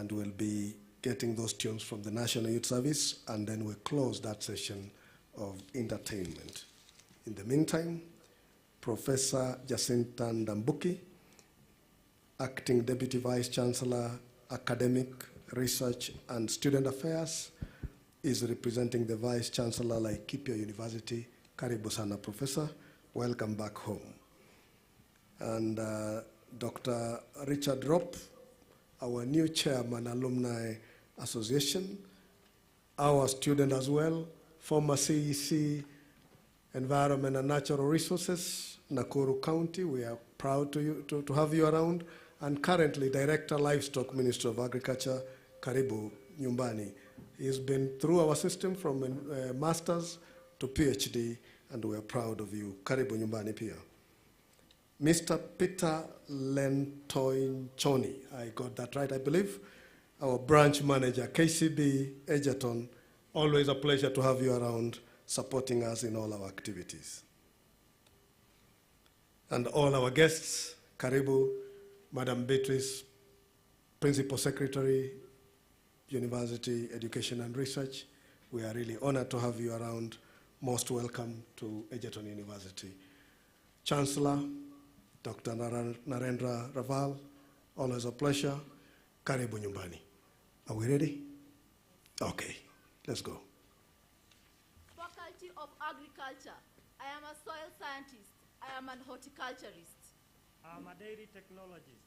and we'll be getting those tunes from the National Youth Service, and then we'll close that session of entertainment. In the meantime, Professor Jacinta Ndambuki, Acting Deputy Vice Chancellor, Academic, Research, and Student Affairs, is representing the Vice Chancellor, Laikipia University. Karibu sana, Professor. Welcome back home. And Dr. Richard Ropp, our new Chairman, Alumni Association, our student as well, former CEC, Environment and Natural Resources, Nakuru County. We are proud to have you around. And currently, Director, Livestock, Ministry of Agriculture, Karibu Nyumbani. He's been through our system from master's to PhD, and we are proud of you. Karibu Nyumbani pia. Mr. Peter Lentoinchoni, I got that right, I believe. Our branch manager, KCB Egerton. Always a pleasure to have you around, supporting us in all our activities. And all our guests, Karibu, Madam Beatrice, Principal Secretary, University Education and Research. We are really honored to have you around. Most welcome to Egerton University. Chancellor, Dr. Narendra Raval, always a pleasure. Karibu Nyumbani. Are we ready? Okay, let's go. Faculty of Agriculture. I am a soil scientist. I am an horticulturist. I am a dairy technologist.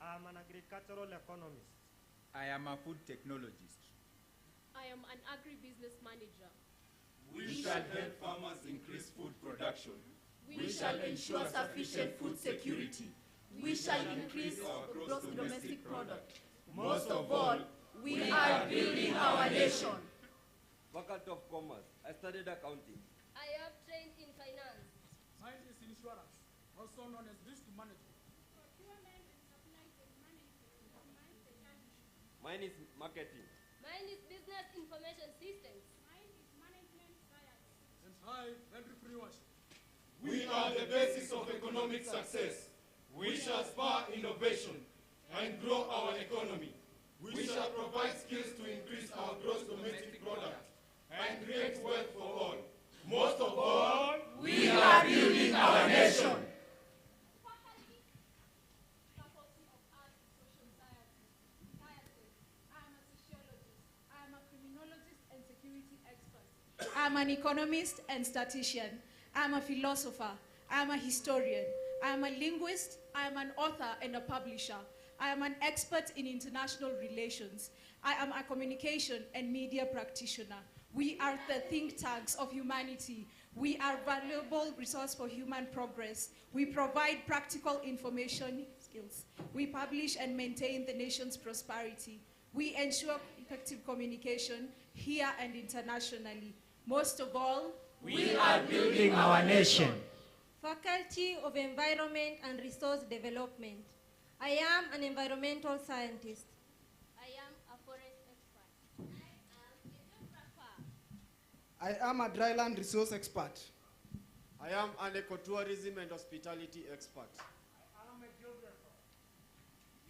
I am an agricultural economist. I am a food technologist. I am an agribusiness manager. We shall help farmers increase food production. We shall ensure sufficient food security. We shall increase our gross domestic product. Most of all, we are building our nation. Faculty of Commerce. I studied accounting. I have trained in finance. Mine is insurance, also known as risk management. Mine is marketing. Mine is business information systems. Mine is management science. And I, entrepreneurship. We are the basis of economic success. We shall spur innovation and grow our economy. We shall provide skills to increase our gross domestic product and create wealth for all. Most of all, we are building our nation. I'm an economist and statistician. I'm a philosopher. I'm a historian. I'm a linguist. I'm an author and a publisher. I am an expert in international relations. I am a communication and media practitioner. We are the think tanks of humanity. We are a valuable resource for human progress. We provide practical information skills. We publish and maintain the nation's prosperity. We ensure effective communication here and internationally. Most of all, we are building our nation. Faculty of Environment and Resource Development. I am an environmental scientist. I am a forest expert. I am a dryland resource expert. I am an ecotourism and hospitality expert. I am a geographer.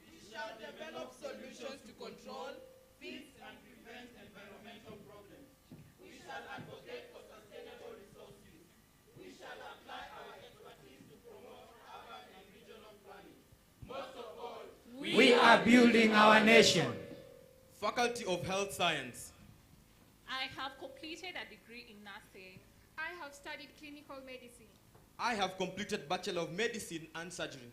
We shall develop solutions to control, fix, and prevent environmental problems. We shall advocate for sustainable resource use. We shall apply our expertise to promote urban and regional planning. Most of all, we are building our nation. Faculty of Health Science. I have completed a degree in nursing. I have studied clinical medicine. I have completed Bachelor of Medicine and Surgery.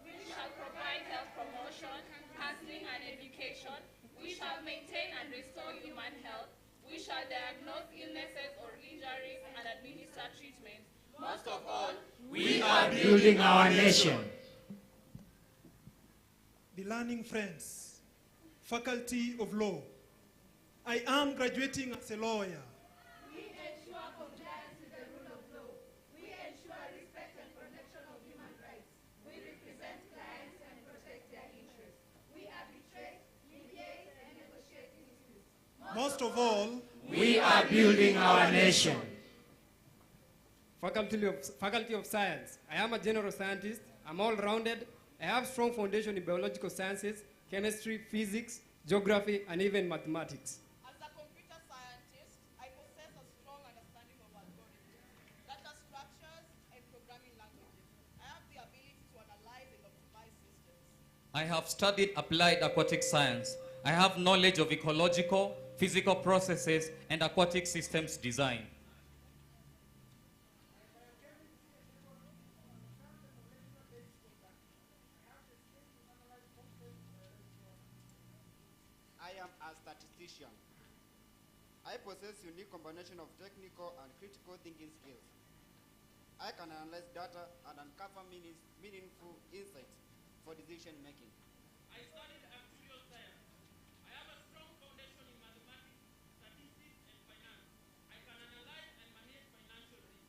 We shall provide health promotion, counseling and education. We shall maintain and restore human health. We shall diagnose illnesses or injuries and administer treatment. Most of all, we are building our nation. The Learning Friends, Faculty of Law. I am graduating as a lawyer. we ensure compliance with the rule of law. We ensure respect and protection of human rights. We represent clients and protect their interests. We arbitrate, mediate, and negotiate disputes. Most of all, we are building our nation. Faculty of Science. I am a general scientist. I'm all-rounded. I have strong foundation in biological sciences, chemistry, physics, geography, and even mathematics. As a computer scientist, I possess a strong understanding of algorithms, data structures, and programming languages. I have the ability to analyze and optimize systems. I have studied applied aquatic science. I have knowledge of ecological, physical processes, and aquatic systems design. I am a statistician. I possess unique combination of technical and critical thinking skills. I can analyze data and uncover meaningful insights for decision making. I studied actuarial science. I have a strong foundation in mathematics, statistics, and finance. I can analyze and manage financial risk.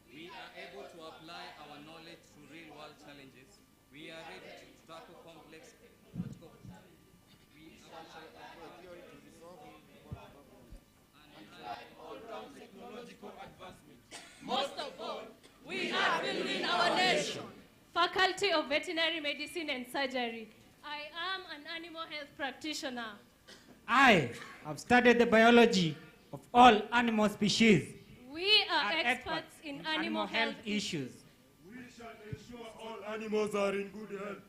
We are able to apply our knowledge to real-world challenges. We are ready to tackle complex technological challenges. We apply our theory to resolve difficult problems and drive all-round technological advancement. Most of all, we are building our nation. Faculty of Veterinary Medicine and Surgery. I am an animal health practitioner. I have studied the biology of all animal species. We are experts in animal health issues. We shall ensure all animals are in good health.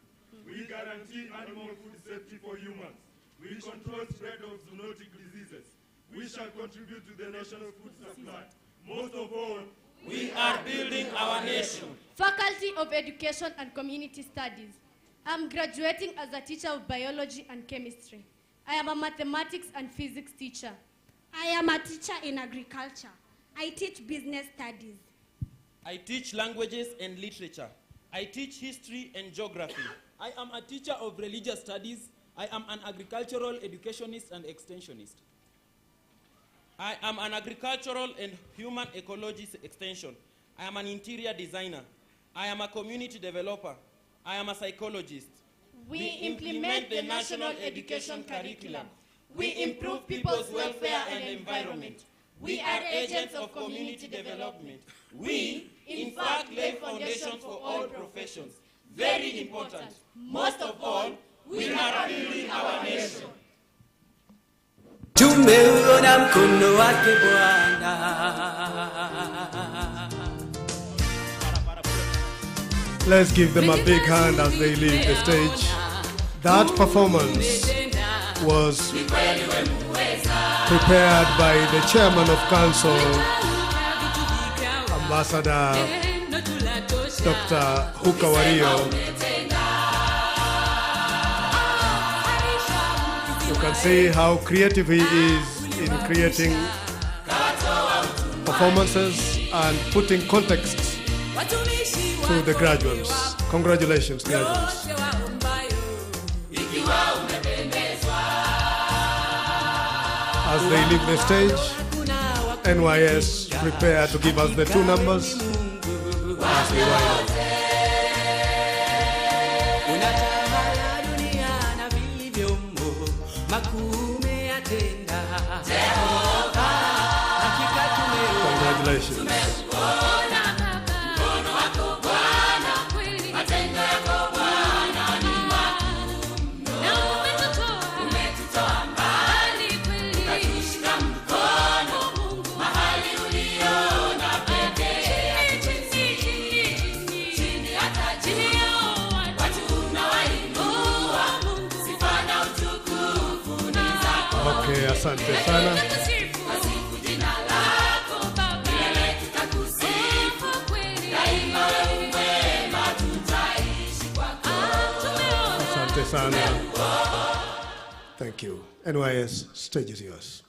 We guarantee animal food safety for humans. We control spread of zoonotic diseases. We shall contribute to the national food supply. Most of all, we are building our nation. Faculty of Education and Community Studies. I'm graduating as a teacher of biology and chemistry. I am a mathematics and physics teacher. I am a teacher in agriculture. I teach business studies. I teach languages and literature. I teach history and geography. I am a teacher of religious studies. I am an agricultural educationist and extensionist. I am an agricultural and human ecologist extension. I am an interior designer. I am a community developer. I am a psychologist. We implement the national education curriculum. We improve people's welfare and environment. We are agents of community development. We, in fact, lay foundations for all professions. Very important. Most of all, we are building our nation. Tumeona mkono wake Bwana. Let's give them a big hand as they leave the stage. That performance was prepared by the chairman of council, Ambassador Dr. Hukawario. You can see how creative he is in creating performances and putting context to the graduates. Congratulations, graduates. As they leave the stage, NYS prepare to give us the two numbers as we wind up. Congratulations. Okay, asante sana. Asante sana. Thank you. NYS, stage is yours.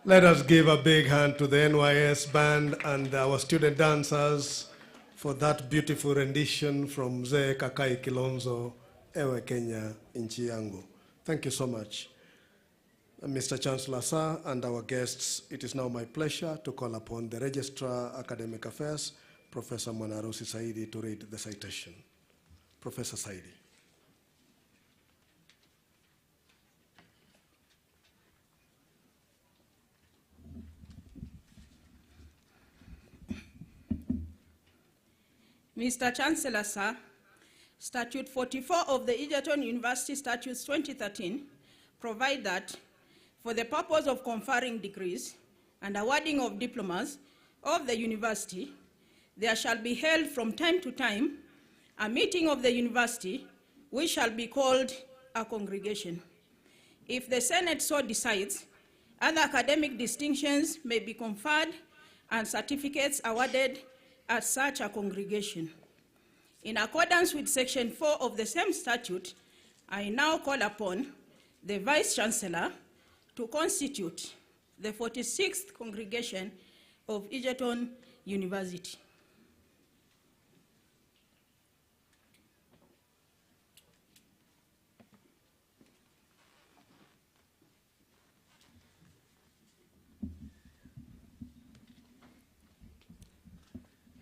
Let us give a big hand to the NYS band and our student dancers for that beautiful rendition from Mzee Kakai Kilonzo, Ewe Kenya Nchi Yangu. Thank you so much. Mr. Chancellor, sir, and our guests, it is now my pleasure to call upon the Registrar Academic Affairs, Professor Mwanarusi Saidi, to read the citation. Professor Saidi. Mr. Chancellor, sir, Statute 44 of the Egerton University Statutes 2013 provide that for the purpose of conferring degrees and awarding of diplomas of the university, there shall be held from time to time a meeting of the university which shall be called a congregation. If the Senate so decides, other academic distinctions may be conferred and certificates awarded at such a congregation. In accordance with Section 4 of the same statute, I now call upon the Vice-Chancellor to constitute the 46th congregation of Egerton University.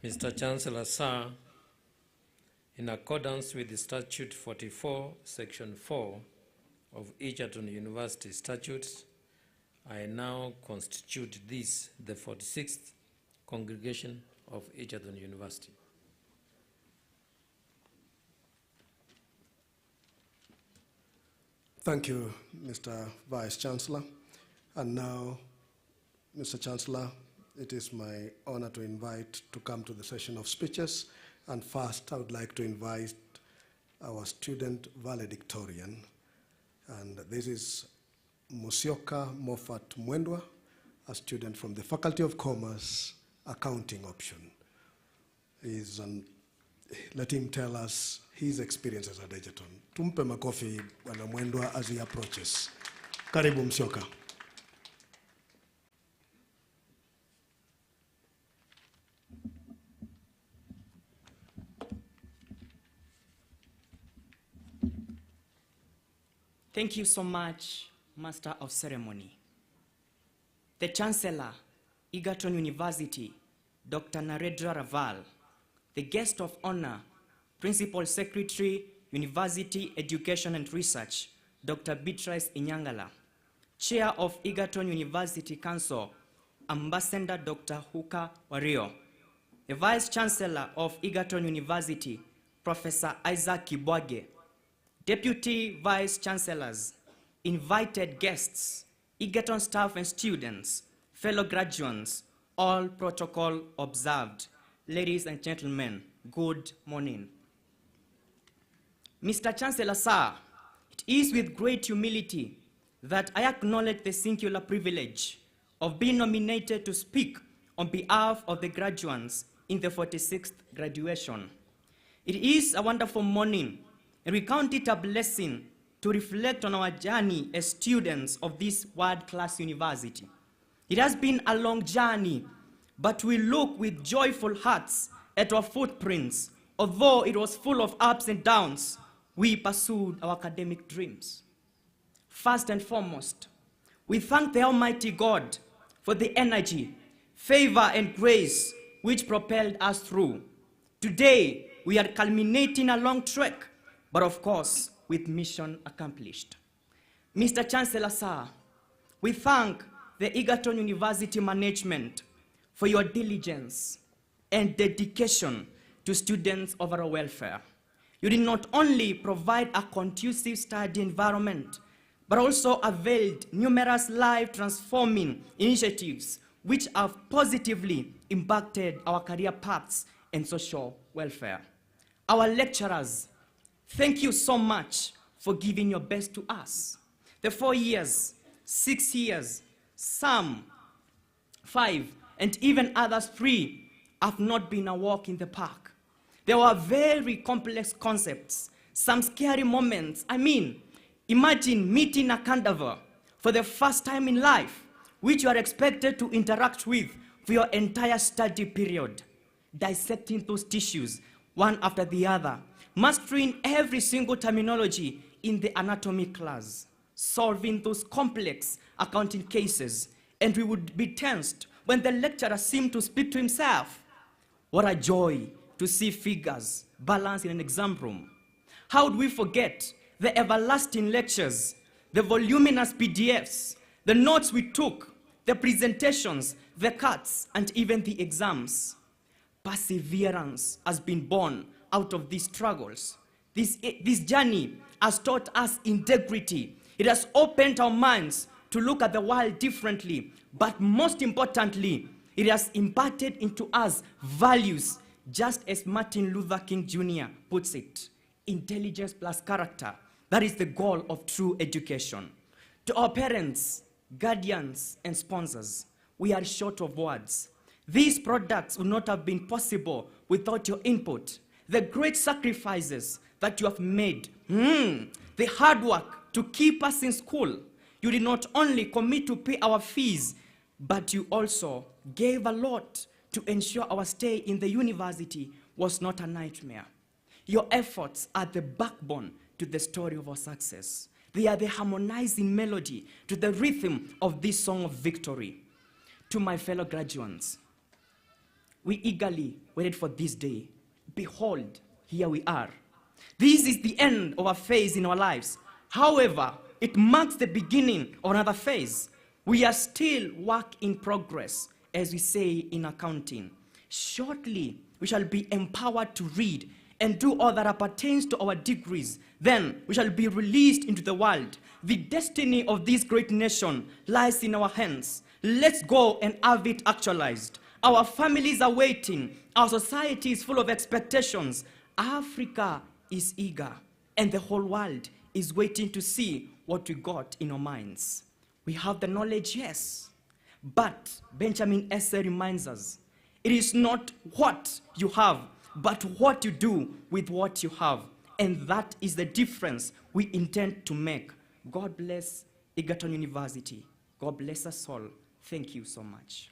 Mr. Chancellor, sir, in accordance with the Statute 44, Section 4 of Egerton University Statutes, I now constitute this, the 46th congregation of Egerton University. Thank you, Mr. Vice-Chancellor. And now, Mr. Chancellor, it is my honor to invite to come to the session of speeches. And first, I would like to invite our student valedictorian. And this is Musyoka Moffat Mwendwa, a student from the Faculty of Commerce, accounting option. Let him tell us his experiences at Egerton. Tumpe makofi Bwana Mwendwa as he approaches. Karibu Musyoka. Thank you so much, Master of Ceremony. The Chancellor, Egerton University, Dr. Narendra Raval, the Guest of Honor, Principal Secretary, University Education and Research, Dr. Beatrice Inyangala, Chair of Egerton University Council, Ambassador Dr. Huka Wario, the Vice Chancellor of Egerton University, Professor Isaac Kibwage, Deputy Vice Chancellors, invited guests, Egerton staff and students, fellow graduates, all protocol observed. Ladies and gentlemen, good morning. Mr. Chancellor, sir, it is with great humility that I acknowledge the singular privilege of being nominated to speak on behalf of the graduates in the 46th graduation. It is a wonderful morning, and we count it a blessing to reflect on our journey as students of this world-class university. It has been a long journey, but we look with joyful hearts at our footprints. Although it was full of ups and downs, we pursued our academic dreams. First and foremost, we thank the Almighty God for the energy, favor, and grace which propelled us through. Today, we are culminating a long trek, but of course, with mission accomplished. Mr. Chancellor, sir, we thank the Egerton University management for your diligence and dedication to students' overall welfare. You did not only provide a conducive study environment, but also availed numerous life-transforming initiatives which have positively impacted our career paths and social welfare. Our lecturers, thank you so much for giving your best to us. The 4 years, 6 years, some 5, and even others 3 have not been a walk in the park. There were very complex concepts, some scary moments. I mean, imagine meeting a cadaver for the first time in life which you are expected to interact with for your entire study period, dissecting those tissues one after the other, mastering every single terminology in the anatomy class, solving those complex accounting cases, and we would be tensed when the lecturer seemed to speak to himself. What a joy to see figures balanced in an exam room. How would we forget the everlasting lectures, the voluminous PDFs, the notes we took, the presentations, the cuts, and even the exams? Perseverance has been born out of these struggles. This journey has taught us integrity. It has opened our minds to look at the world differently, but most importantly, it has imparted into us values, just as Martin Luther King Jr. puts it, intelligence plus character. That is the goal of true education. To our parents, guardians, and sponsors, we are short of words. These products would not have been possible without your input. The great sacrifices that you have made, the hard work to keep us in school. You did not only commit to pay our fees, but you also gave a lot to ensure our stay in the university was not a nightmare. Your efforts are the backbone to the story of our success. They are the harmonizing melody to the rhythm of this song of victory. To my fellow graduates, we eagerly waited for this day. Behold, here we are. This is the end of a phase in our lives. However, it marks the beginning of another phase. We are still work in progress, as we say in accounting. Shortly, we shall be empowered to read and do all that appertains to our degrees. Then we shall be released into the world. The destiny of this great nation lies in our hands. Let's go and have it actualized. Our families are waiting. Our society is full of expectations. Africa is eager, and the whole world is waiting to see what we got in our minds. We have the knowledge, yes, but Benjamin Essay reminds us, it is not what you have, but what you do with what you have. And that is the difference we intend to make. God bless Egerton University. God bless us all. Thank you so much.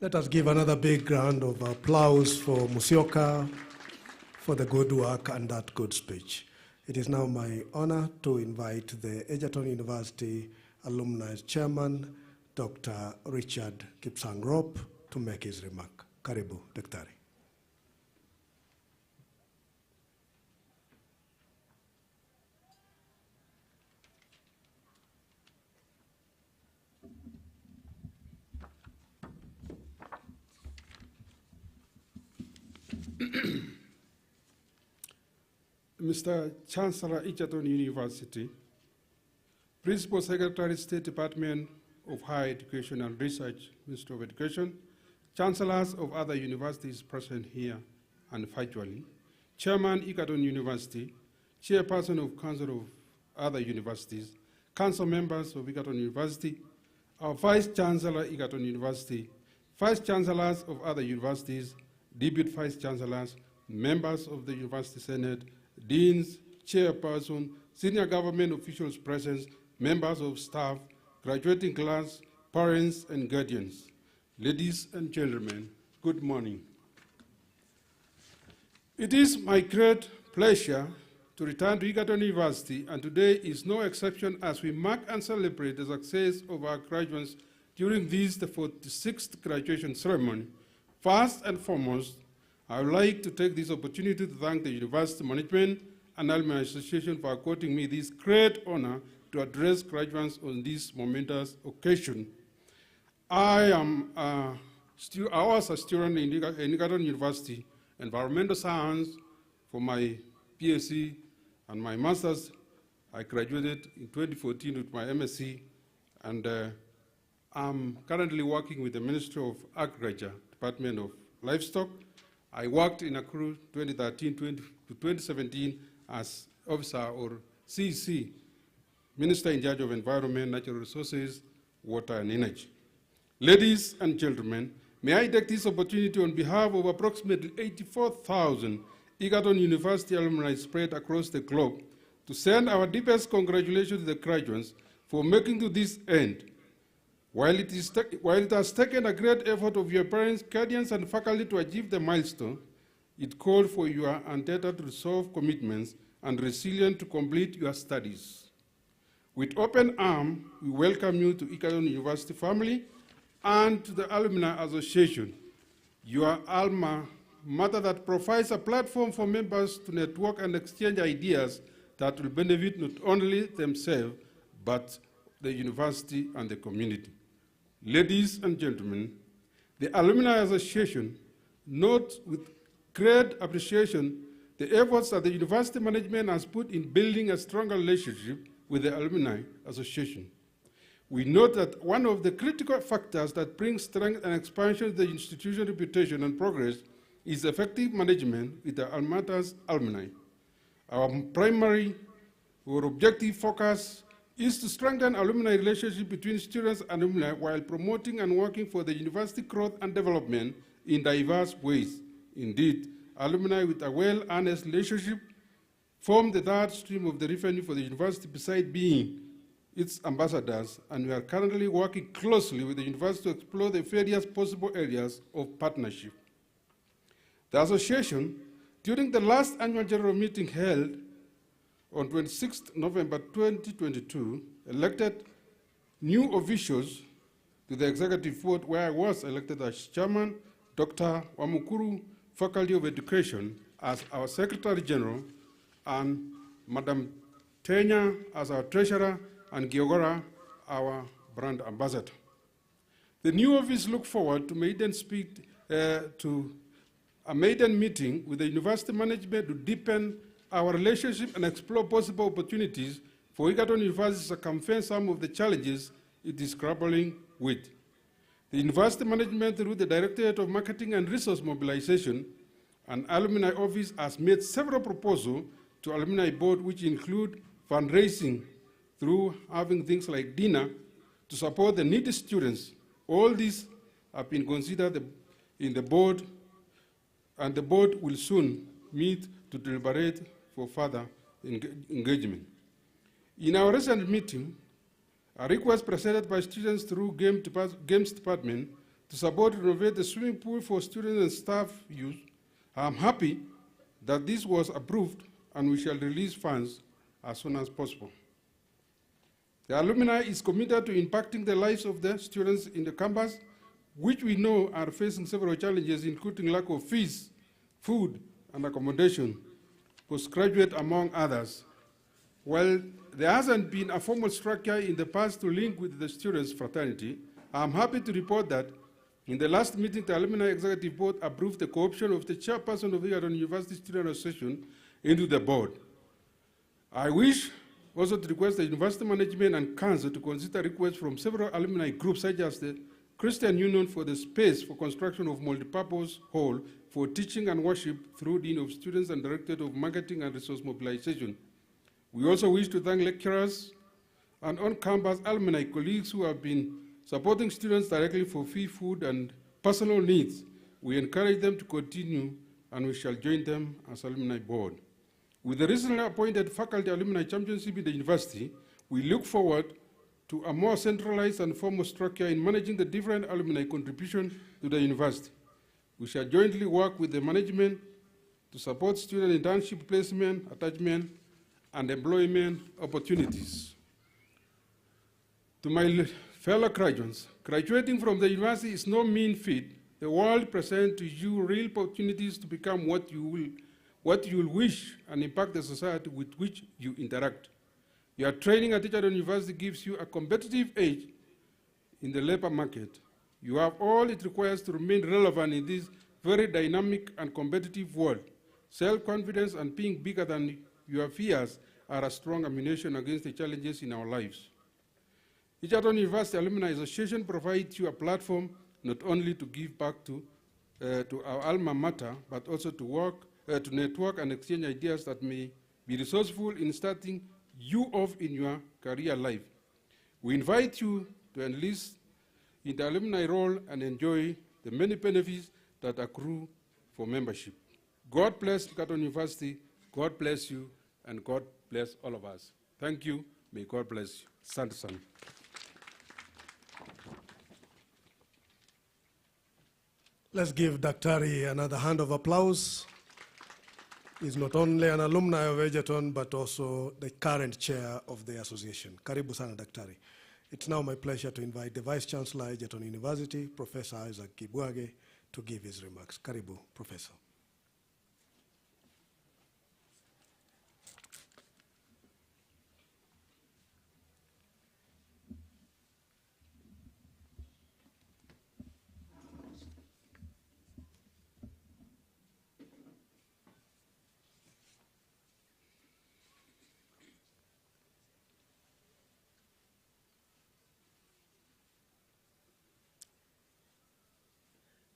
Let us give another big round of applause for Musyoka for the good work and that good speech. It is now my honor to invite the Egerton University Alumni Chairman, Dr. Richard Kipsang-Rop, to make his remark. Karibu, Daktari. Mr. Chancellor, Egerton University, Principal Secretary, State Department of Higher Education and Research, Minister of Education, Chancellors of other universities present here and virtually, Chairman, Egerton University, Chairperson of Council of other universities, Council members of Egerton University, our Vice Chancellor, Egerton University, Vice Chancellors of other universities, Deputy Vice Chancellors, members of the University Senate, deans, chairperson, senior government officials present, members of staff, graduating class, parents, and guardians. Ladies and gentlemen, good morning. It is my great pleasure to return to Egerton University, and today is no exception as we mark and celebrate the success of our graduates during this, the 46th graduation ceremony. First and foremost, I would like to take this opportunity to thank the University Management and Alumni Association for according me this great honor to address graduates on this momentous occasion. I was a student in Egerton University, Environmental Science, for my PhD and my Master's. I graduated in 2014 with my MSc, and I'm currently working with the Ministry of Agriculture, Department of Livestock. I worked in Akuru 2013 to 2017 as officer or CEC, Minister in charge of Environment, Natural Resources, Water and Energy. Ladies and gentlemen, may I take this opportunity on behalf of approximately 84,000 Egerton University alumni spread across the globe to send our deepest congratulations to the graduates for making to this end. While it has taken a great effort of your parents, guardians, and faculty to achieve the milestone, it called for your untethered resolve, commitments, and resilience to complete your studies. With open arms, we welcome you to Egerton University family and to the Alumni Association, your alma matter that provides a platform for members to network and exchange ideas that will benefit not only themselves, but the university and the community. Ladies and gentlemen, the Alumni Association notes with great appreciation the efforts that the university management has put in building a stronger relationship with the Alumni Association. We note that one of the critical factors that brings strength and expansion to the institution's reputation and progress is effective management with the alma mater's alumni. Our primary or objective focus is to strengthen alumni relationship between students and alumni while promoting and working for the university growth and development in diverse ways. Indeed, alumni with a well-honest relationship form the third stream of the revenue for the university besides being its ambassadors, and we are currently working closely with the university to explore the various possible areas of partnership. The association, during the last annual general meeting held on 26 November 2022, elected new officials to the executive board, where I was elected as chairman, Dr. Wamukuru, Faculty of Education, as our Secretary General, and Madam Tenya as our treasurer, and Giogora, our brand ambassador. The new office look forward to a maiden meeting with the university management to deepen our relationship and explore possible opportunities for Egerton University to circumvent some of the challenges it is grappling with. The university management, through the Directorate of Marketing and Resource Mobilization and Alumni Office, has made several proposals to Alumni Board, which include fundraising through having things like dinner to support the needy students. All these have been considered in the board, and the board will soon meet to deliberate for further engagement. In our recent meeting, a request presented by students through Games Department to support and renovate the swimming pool for students and staff use. I'm happy that this was approved, and we shall release funds as soon as possible. The alumni is committed to impacting the lives of the students in the campus, which we know are facing several challenges, including lack of fees, food, and accommodation, postgraduate, among others. While there hasn't been a formal structure in the past to link with the students' fraternity, I'm happy to report that in the last meeting, the Alumni Executive Board approved the co-option of the chairperson of the Egerton University Student Association into the board. I wish also to request the university management and council to consider requests from several alumni groups, such as the Christian Union, for the space for construction of multipurpose hall for teaching and worship through Dean of Students and Directorate of Marketing and Resource Mobilization. We also wish to thank lecturers and on-campus alumni colleagues who have been supporting students directly for fee, food, and personal needs. We encourage them to continue, and we shall join them as alumni board. With the recently appointed faculty alumni championship in the university, we look forward to a more centralized and formal structure in managing the different alumni contributions to the university. We shall jointly work with the management to support student internship placement, attachment, and employment opportunities. To my fellow graduates, graduating from the university is no mean feat. The world presents to you real opportunities to become what you will wish and impact the society with which you interact. Your training at Egerton University gives you a competitive edge in the labor market. You have all it requires to remain relevant in this very dynamic and competitive world. Self-confidence and being bigger than your fears are a strong ammunition against the challenges in our lives. Egerton University Alumni Association provides you a platform not only to give back to our alma mater, but also to network and exchange ideas that may be resourceful in starting you off in your career life. We invite you to enlist in the alumni role and enjoy the many benefits that accrue for membership. God bless Egerton University, God bless you, and God bless all of us. Thank you. May God bless you. Sanderson. Let's give Daktari another hand of applause. He's not only an alumni of Egerton, but also the current chair of the association. Karibu sana, Daktari. It's now my pleasure to invite the Vice Chancellor, Egerton University, Professor Isaac Kibwage, to give his remarks. Karibu, Professor.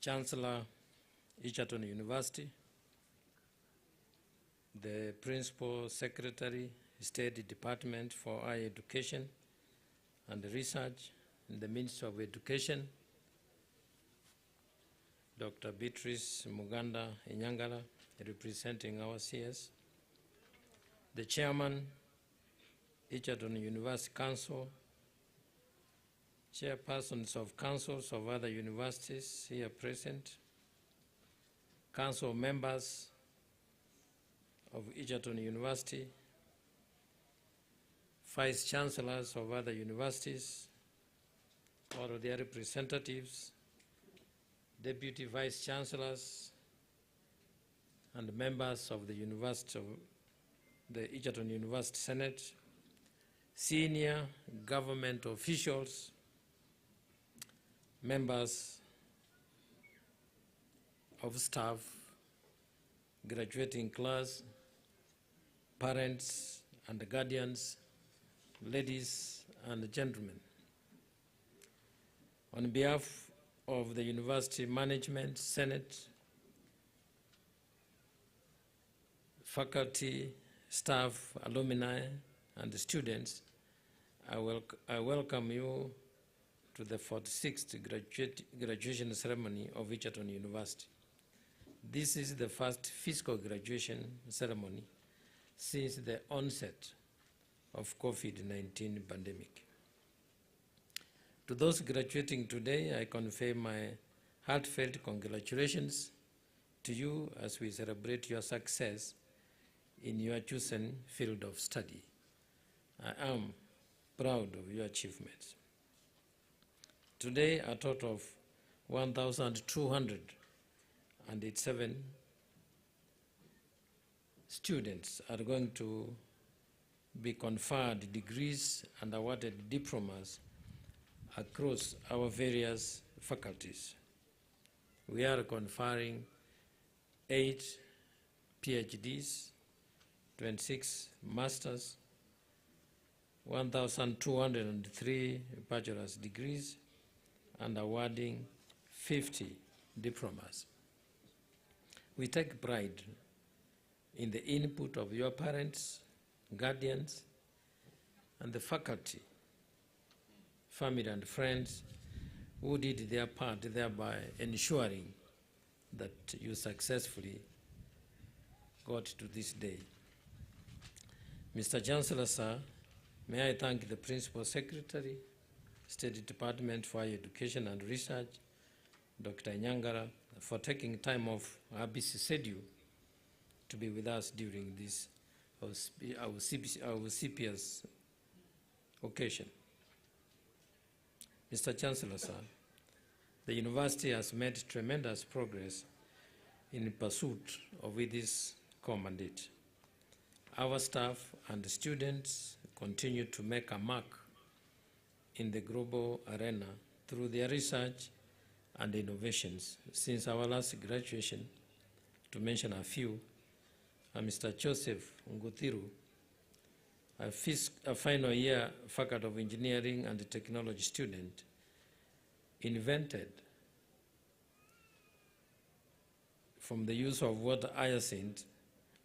Chancellor, Egerton University, the Principal Secretary, State Department for Higher Education and Research, in the Ministry of Education, Dr. Beatrice Muganda Inyangala, representing our CS, the Chairman, Egerton University Council, chairpersons of councils of other universities here present, council members of Egerton University, vice chancellors of other universities, all of their representatives, deputy vice chancellors, and members of the University of the Egerton University Senate, senior government officials, members of staff, graduating class, parents and guardians, ladies and gentlemen. On behalf of the University Management, Senate, faculty, staff, alumni, and students, I welcome you to the 46th graduation ceremony of Egerton University. This is the first physical graduation ceremony since the onset of COVID-19 pandemic. To those graduating today, I convey my heartfelt congratulations to you as we celebrate your success in your chosen field of study. I am proud of your achievements. Today, a total of 1,207 students are going to be conferred degrees and awarded diplomas across our various faculties. We are conferring 8 PhDs, 26 masters, 1,203 bachelor's degrees, and awarding 50 diplomas. We take pride in the input of your parents, guardians, and the faculty, family and friends who did their part, thereby ensuring that you successfully got to this day. Mr. Chancellor, sir, may I thank the Principal Secretary, State Department for Higher Education and Research, Dr. Nyangara, for taking time off our busy schedule to be with us during this auspicious occasion. Mr. Chancellor, sir, the university has made tremendous progress in pursuit of this core mandate. Our staff and students continue to make a mark in the global arena through their research and innovations. Since our last graduation, to mention a few, Mr. Joseph Nguthiru, a final year faculty of engineering and technology student, invented from the use of water hyacinth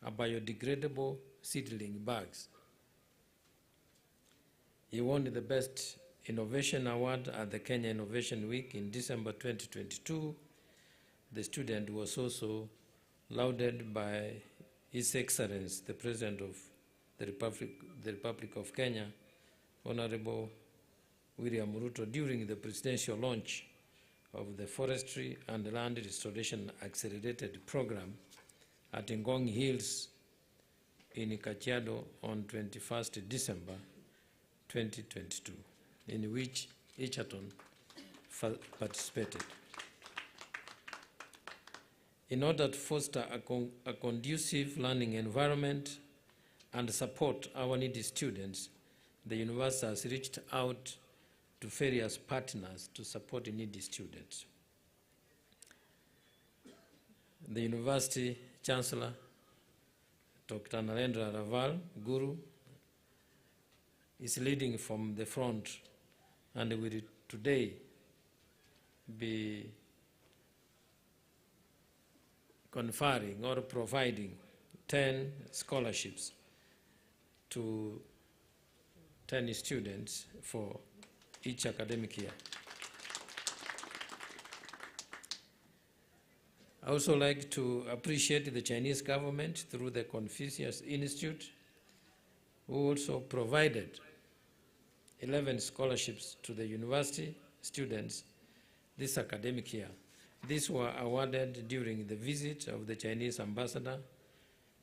a biodegradable seedling bags. He won the Best Innovation Award at the Kenya Innovation Week in December 2022. The student was also lauded by His Excellency, the President of the Republic of Kenya, Honorable William Ruto, during the presidential launch of the Forestry and Land Restoration Accelerated Program at Ngong Hills in Kajiado on 21st December 2022, in which Egerton participated. In order to foster a conducive learning environment and support our needy students, the university has reached out to various partners to support needy students. The University Chancellor, Dr. Narendra Raval, Guru, is leading from the front and will today be conferring or providing 10 scholarships to 10 students for each academic year. I also like to appreciate the Chinese government through the Confucius Institute, who also provided 11 scholarships to the university students this academic year. These were awarded during the visit of the Chinese ambassador,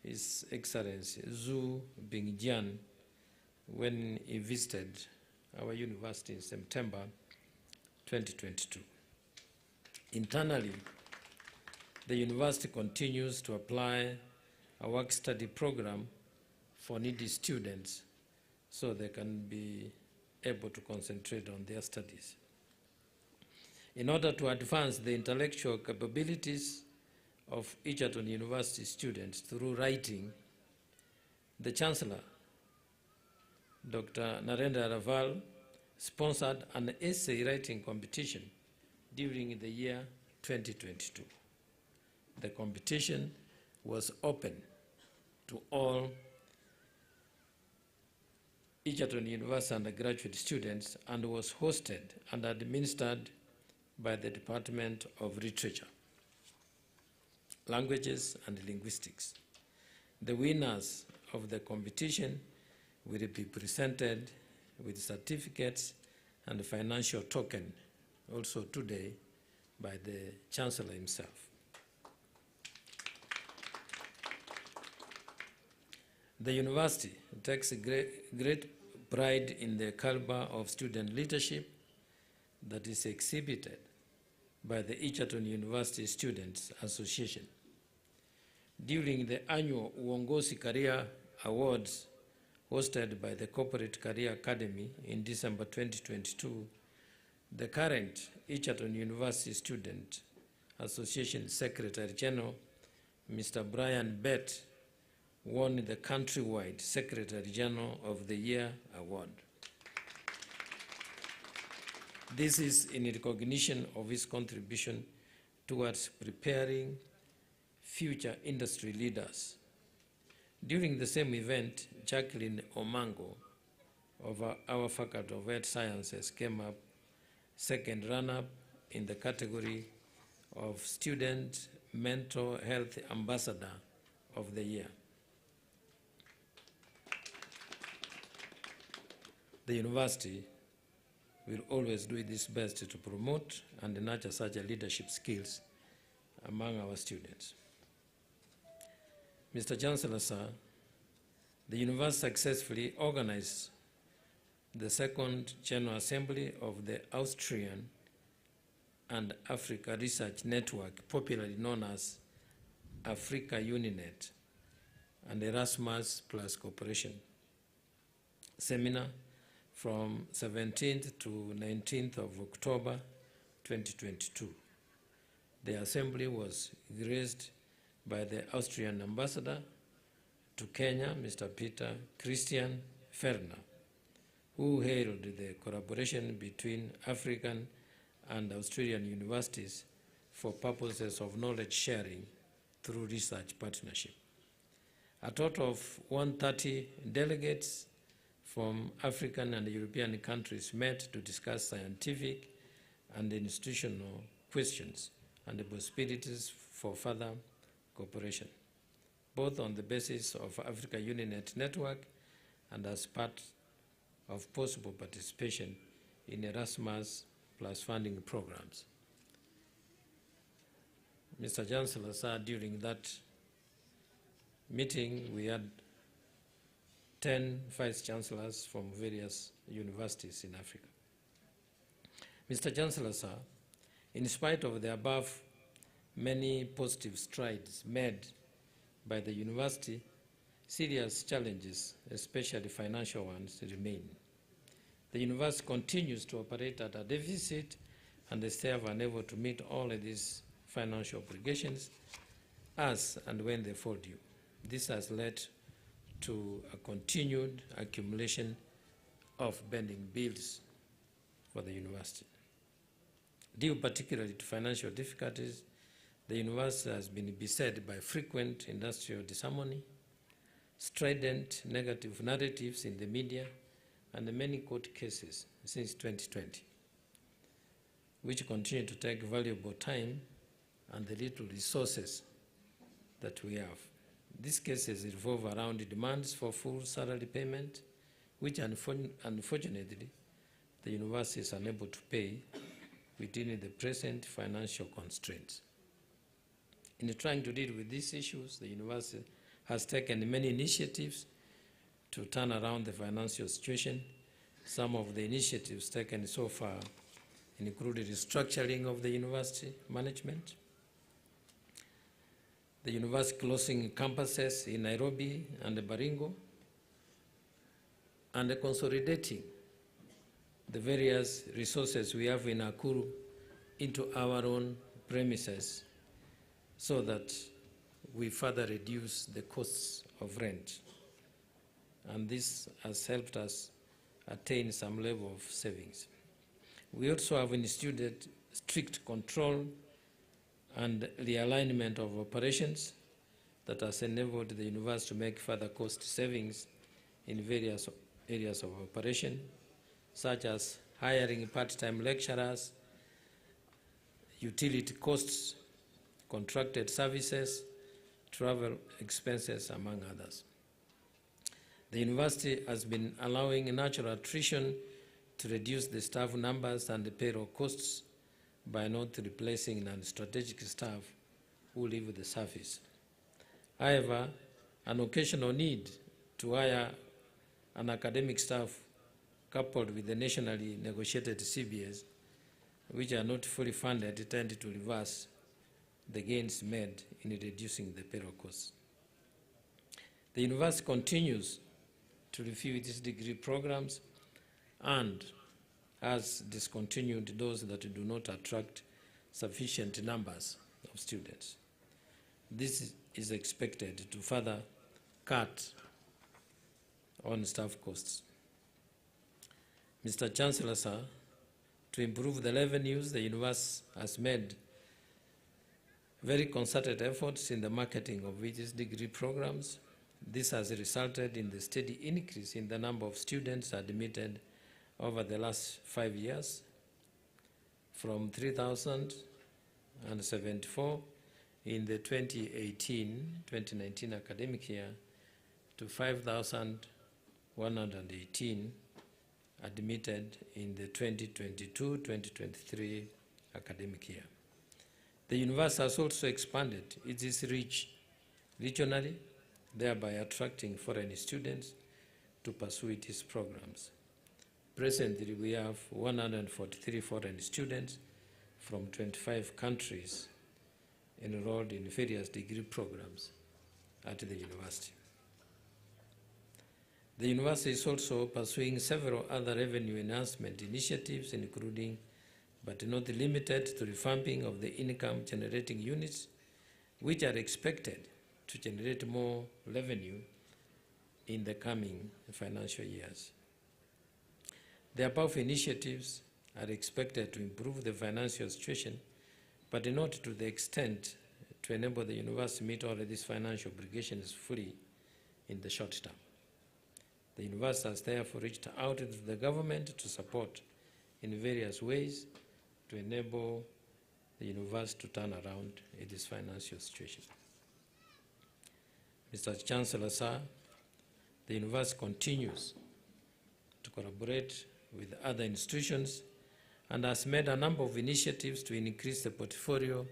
His Excellency Zhu Bingjian, when he visited our university in September 2022. Internally, the university continues to apply a work-study program for needy students so they can be able to concentrate on their studies. In order to advance the intellectual capabilities of Egerton University students through writing, the Chancellor, Dr. Narendra Raval, sponsored an essay writing competition during the year 2022. The competition was open to all Egerton University undergraduate students and was hosted and administered by the Department of Literature, Languages and Linguistics. The winners of the competition will be presented with certificates and financial token also today by the Chancellor himself. The university takes great pride in the caliber of student leadership that is exhibited by the Egerton University Students Association. During the annual Uongozi Career Awards hosted by the Corporate Career Academy in December 2022, the current Egerton University Student Association Secretary General, Mr. Brian Bett, won the countrywide Secretary General of the Year award. This is in recognition of his contribution towards preparing future industry leaders. During the same event, Jacqueline Omango of our Faculty of Health Sciences came up second runner-up in the category of Student Mental Health Ambassador of the Year. The university will always do its best to promote and nurture such leadership skills among our students. Mr. Chancellor, sir, the university successfully organized the second General Assembly of the Austrian and Africa Research Network, popularly known as Africa Uninet, and Erasmus Plus Cooperation seminar from 17th to 19th of October 2022. The assembly was graced by the Austrian ambassador to Kenya, Mr. Peter Christian Ferner, who hailed the collaboration between African and Australian universities for purposes of knowledge sharing through research partnership. A total of 130 delegates from African and European countries met to discuss scientific and institutional questions and the possibilities for further cooperation, both on the basis of Africa UniNet network and as part of possible participation in Erasmus plus funding programs. Mr. Chancellor, sir, during that meeting, we had 10 vice chancellors from various universities in Africa. Mr. Chancellor, sir, in spite of the above many positive strides made by the university, serious challenges, especially financial ones, remain. The university continues to operate at a deficit and is therefore unable to meet all of these financial obligations as and when they fall due. This has led to a continued accumulation of pending bills for the university. Due particularly to financial difficulties, the university has been beset by frequent industrial disharmony, strident negative narratives in the media, and many court cases since 2020, which continue to take valuable time and the little resources that we have. These cases revolve around demands for full salary payment, which unfortunately the university is unable to pay within the present financial constraints. In trying to deal with these issues, the university has taken many initiatives to turn around the financial situation. Some of the initiatives taken so far include restructuring of the university management, the university closing campuses in Nairobi and Baringo, and consolidating the various resources we have in Nakuru into our own premises so that we further reduce the costs of rent. And this has helped us attain some level of savings. We also have instituted strict control and realignment of operations that has enabled the university to make further cost savings in various areas of operation, such as hiring part-time lecturers, utility costs, contracted services, travel expenses, among others. The university has been allowing natural attrition to reduce the staff numbers and the payroll costs by not replacing non-strategic staff who leave the service. However, an occasional need to hire an academic staff coupled with the nationally negotiated CBAs, which are not fully funded, tend to reverse the gains made in reducing the payroll costs. The university continues to review its degree programs and has discontinued those that do not attract sufficient numbers of students. This is expected to further cut on staff costs. Mr. Chancellor, sir, to improve the revenues, the university has made very concerted efforts in the marketing of its degree programs. This has resulted in the steady increase in the number of students admitted over the last 5 years, from 3,074 in the 2018-2019 academic year to 5,118 admitted in the 2022-2023 academic year. The university has also expanded its reach regionally, thereby attracting foreign students to pursue its programs. Presently, we have 143 foreign students from 25 countries enrolled in various degree programs at the university. The university is also pursuing several other revenue enhancement initiatives, including, but not limited to, revamping of the income-generating units, which are expected to generate more revenue in the coming financial years. The above initiatives are expected to improve the financial situation, but not to the extent to enable the university to meet all of these financial obligations fully in the short term. The university has therefore reached out to the government to support in various ways to enable the university to turn around its financial situation. Mr. Chancellor, sir, the university continues to collaborate with other institutions and has made a number of initiatives to increase the portfolio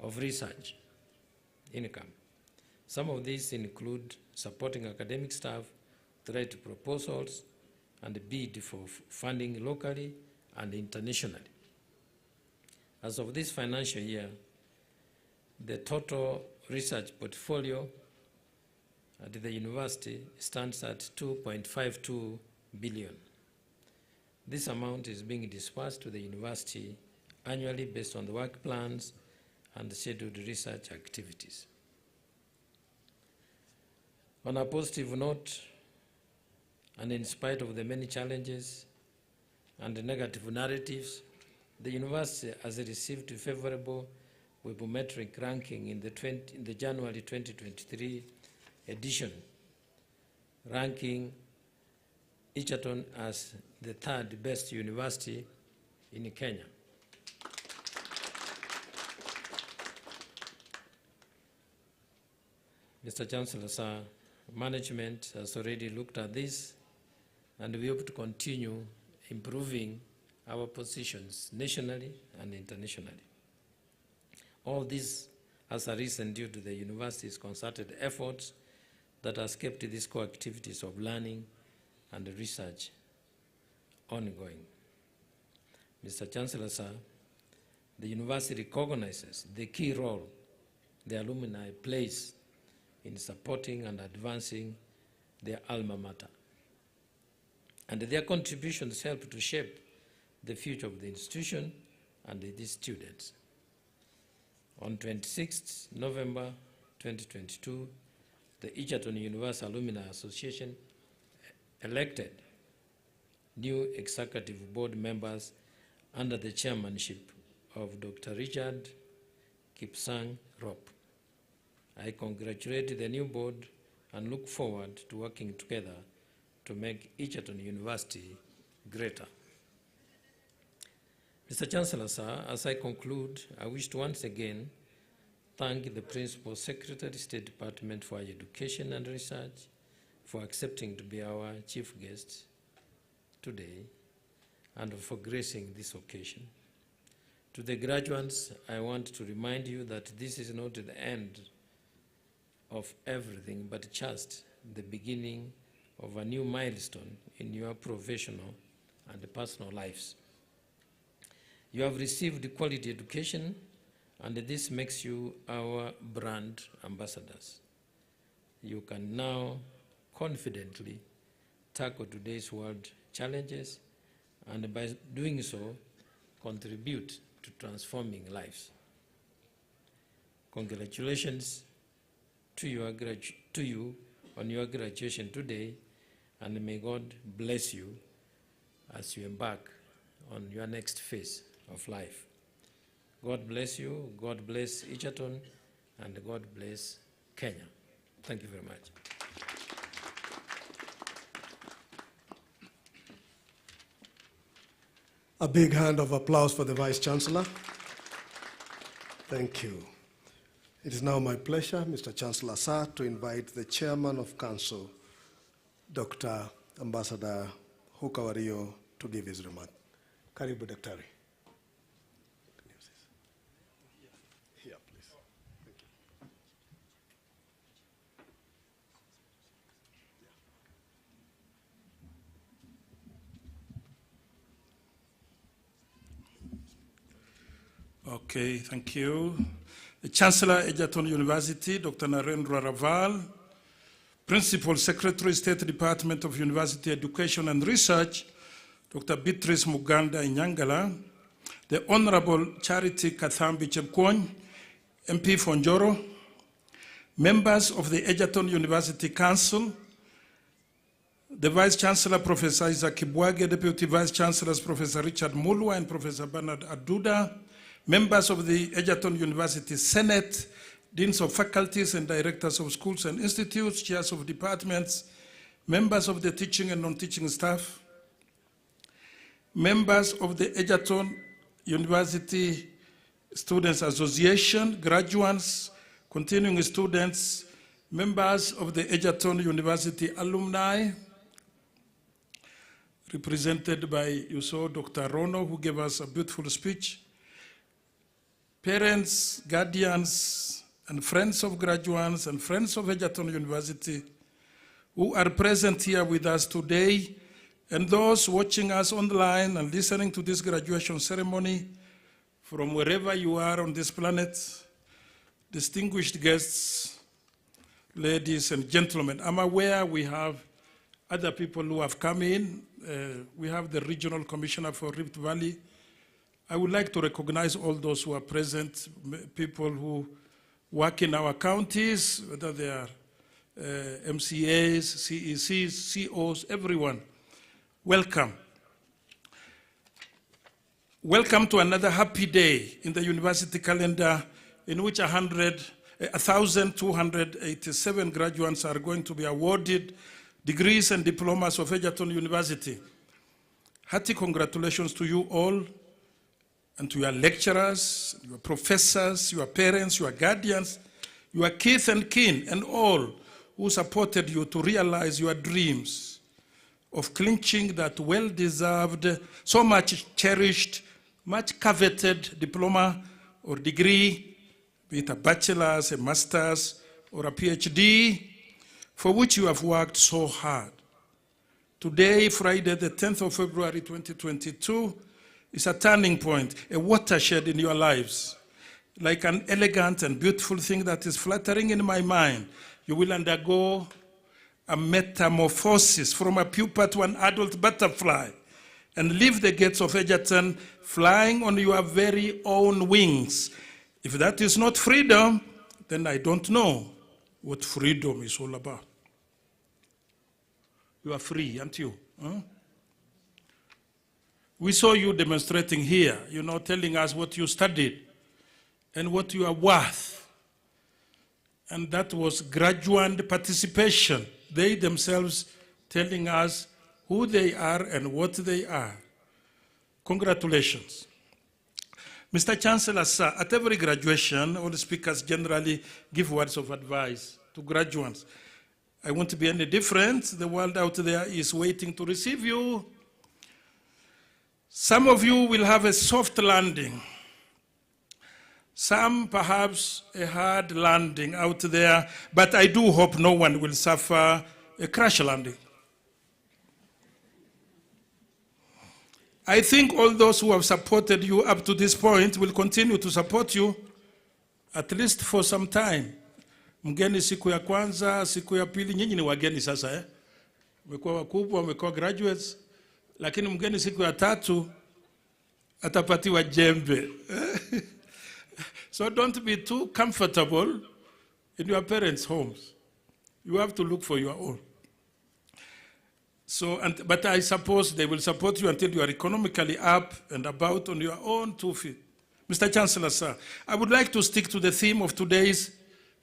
of research income. Some of these include supporting academic staff to write proposals and bid for funding locally and internationally. As of this financial year, the total research portfolio at the university stands at 2.52 billion. This amount is being disbursed to the university annually based on the work plans and scheduled research activities. On a positive note, and in spite of the many challenges and negative narratives, the university has received favorable webometric ranking in the January 2023 edition, ranking Egerton as the third best university in Kenya. Mr. Chancellor, sir, management has already looked at this, and we hope to continue improving our positions nationally and internationally. All this has arisen due to the university's concerted efforts that has kept these core activities of learning and research ongoing. Mr. Chancellor, sir, the university recognizes the key role the alumni plays in supporting and advancing their alma mater, and their contributions help to shape the future of the institution and its students. On 26 November 2022, the Egerton University Alumni Association elected new executive board members under the chairmanship of Dr. Richard Kipsang Rop. I congratulate the new board and look forward to working together to make Egerton University greater. Mr. Chancellor, sir, as I conclude, I wish to once again thank the Principal Secretary, State Department for Education and Research, for accepting to be our chief guest today and for gracing this occasion. To the graduates, I want to remind you that this is not the end of everything, but just the beginning of a new milestone in your professional and personal lives. You have received quality education, and this makes you our brand ambassadors. You can now confidently tackle today's world challenges, and by doing so, contribute to transforming lives. Congratulations to you on your graduation today, and may God bless you as you embark on your next phase of life. God bless you, God bless Egerton, and God bless Kenya. Thank you very much. A big hand of applause for the Vice Chancellor. Thank you. It is now my pleasure, Mr. Chancellor, sir, to invite the Chairman of Council, Dr. Ambassador Hukawario, to give his remark. Karibu, Daktari. Here, please. Thank you. Okay, thank you. The Chancellor, Egerton University, Dr. Narendra Raval, Principal Secretary, State Department of University Education and Research, Dr. Beatrice Muganda Inyangala, the Honorable Charity Kathambi Chepkwony, MP for Njoro, members of the Egerton University Council, the Vice Chancellor, Professor Isaac Kibwage, Deputy Vice Chancellors, Professor Richard Mulwa and Professor Bernard Aduda, members of the Egerton University Senate, deans of faculties and directors of schools and institutes, chairs of departments, members of the teaching and non-teaching staff, members of the Egerton University Students Association, graduates, continuing students, members of the Egerton University alumni, represented by, you saw, Dr. Rono, who gave us a beautiful speech, parents, guardians, and friends of graduates and friends of Egerton University who are present here with us today, and those watching us online and listening to this graduation ceremony from wherever you are on this planet, distinguished guests, ladies and gentlemen. I'm aware we have other people who have come in. We have the Regional Commissioner for Rift Valley. I would like to recognize all those who are present, people who work in our counties, whether they are MCAs, CECs, COs, everyone. Welcome. Welcome to another happy day in the university calendar in which 1,287 graduates are going to be awarded degrees and diplomas of Egerton University. Hearty congratulations to you all and to your lecturers, your professors, your parents, your guardians, your kith and kin, and all who supported you to realize your dreams of clinching that well-deserved, so much cherished, much coveted diploma or degree, be it a bachelor's, a master's, or a PhD, for which you have worked so hard. Today, Friday, the 10th of February, 2022, is a turning point, a watershed in your lives. Like an elegant and beautiful thing that is fluttering in my mind, you will undergo a metamorphosis from a pupa to an adult butterfly and leave the gates of Egerton flying on your very own wings. If that is not freedom, then I don't know what freedom is all about. You are free, aren't you? Huh? We saw you demonstrating here, telling us what you studied and what you are worth. And that was graduate participation. They themselves telling us who they are and what they are. Congratulations. Mr. Chancellor, sir, at every graduation, all the speakers generally give words of advice to graduates. I won't be any different. The world out there is waiting to receive you. Some of you will have a soft landing. Some perhaps a hard landing out there, but I do hope no one will suffer a crash landing. I think all those who have supported you up to this point will continue to support you, at least for some time. Mgeni siku ya kwanza, siku ya pili, nyinyi ni wageni sasa, Wamekuwa wakubwa, wamekuwa graduates, lakini mgeni siku ya tatu atapatiwa jembe. So don't be too comfortable in your parents' homes. You have to look for your own. But I suppose they will support you until you are economically up and about on your own 2 feet. Mr. Chancellor, sir, I would like to stick to the theme of today's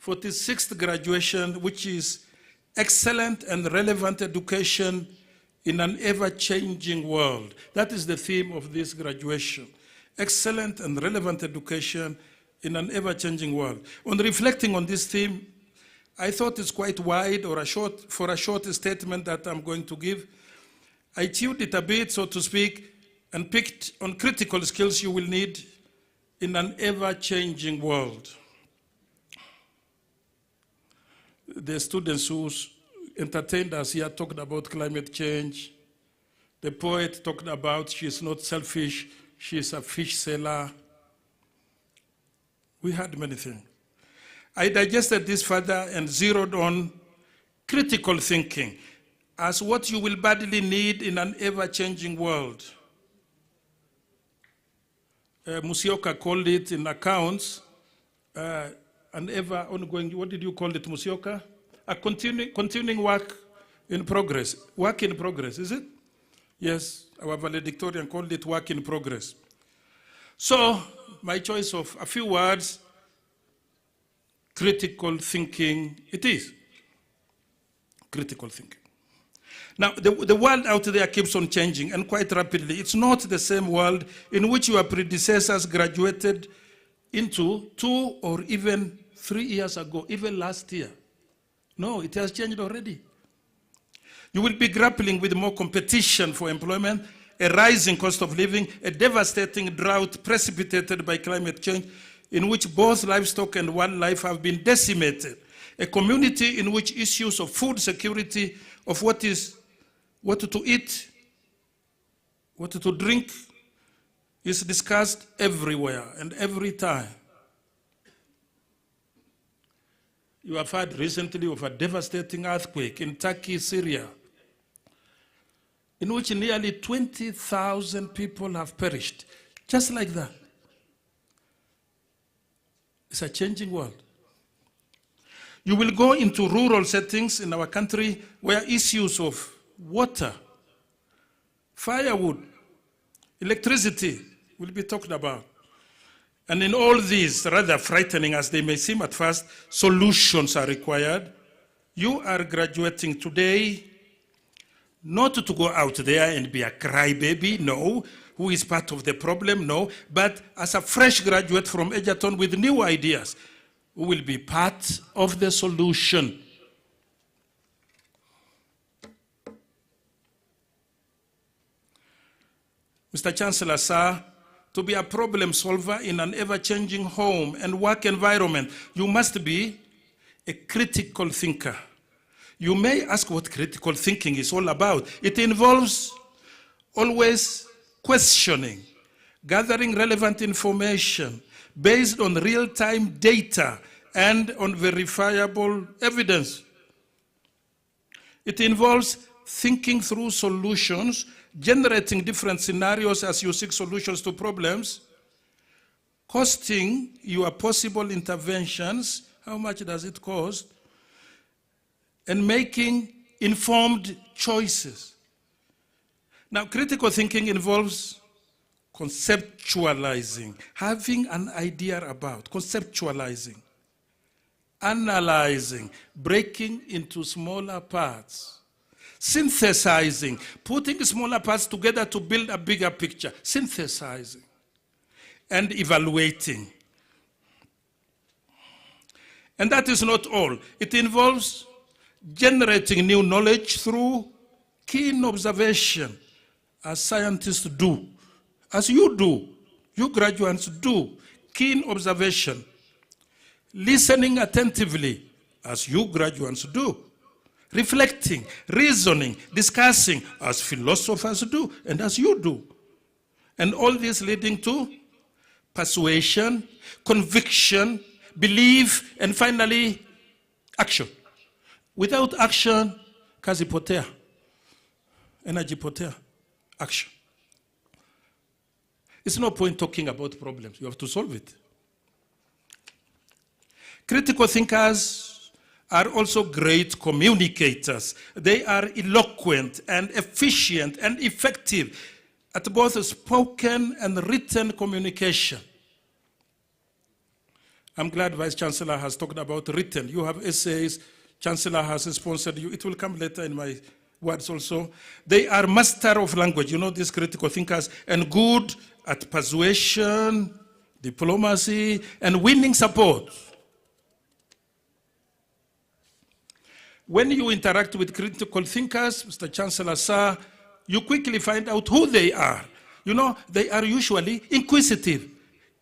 46th graduation, which is excellent and relevant education in an ever-changing world. That is the theme of this graduation. Excellent and relevant education in an ever-changing world. On reflecting on this theme, I thought it's quite wide for a short statement that I'm going to give. I chewed it a bit, so to speak, and picked on critical skills you will need in an ever-changing world. The students who entertained us here talked about climate change. The poet talked about she's not selfish, she's a fish seller. We had many things. I digested this further and zeroed on critical thinking as what you will badly need in an ever-changing world. Musioka called it in accounts an ever-ongoing, what did you call it, Musioka? A continuing work in progress. Work in progress, is it? Yes, our valedictorian called it work in progress. So, my choice of a few words, critical thinking, it is. Critical thinking. Now, the world out there keeps on changing, and quite rapidly. It's not the same world in which your predecessors graduated into 2 or even 3 years ago, even last year. No, it has changed already. You will be grappling with more competition for employment, a rising cost of living, a devastating drought precipitated by climate change, in which both livestock and wildlife have been decimated, a community in which issues of food security, of what to eat, what to drink, is discussed everywhere and every time. You have heard recently of a devastating earthquake in Turkey, Syria, in which nearly 20,000 people have perished, just like that. It's a changing world. You will go into rural settings in our country where issues of water, firewood, electricity will be talked about. And in all these, rather frightening as they may seem at first, solutions are required. You are graduating today not to go out there and be a crybaby, no, who is part of the problem, no, but as a fresh graduate from Egerton with new ideas, who will be part of the solution. Mr. Chancellor, sir, to be a problem solver in an ever-changing home and work environment, you must be a critical thinker. You may ask what critical thinking is all about. It involves always questioning, gathering relevant information based on real-time data and on verifiable evidence. It involves thinking through solutions, generating different scenarios as you seek solutions to problems, costing your possible interventions, how much does it cost, and making informed choices. Now, critical thinking involves conceptualizing, having an idea about, conceptualizing, analyzing, breaking into smaller parts, synthesizing, putting smaller parts together to build a bigger picture, synthesizing, and evaluating. And that is not all. It involves generating new knowledge through keen observation, as scientists do, as you do, you graduates do, keen observation, listening attentively, as you graduates do, reflecting, reasoning, discussing, as philosophers do, and as you do. And all this leading to persuasion, conviction, belief, and finally, action. Without action, kazi potea, energy potea, action. It's no point talking about problems. You have to solve it. Critical thinkers are also great communicators. They are eloquent and efficient and effective at both spoken and written communication. I'm glad Vice Chancellor has talked about written. You have essays. Chancellor has sponsored you. It will come later in my words also. They are master of language, you know, these critical thinkers, and good at persuasion, diplomacy, and winning support. When you interact with critical thinkers, Mr. Chancellor, sir, you quickly find out who they are. You know, they are usually inquisitive,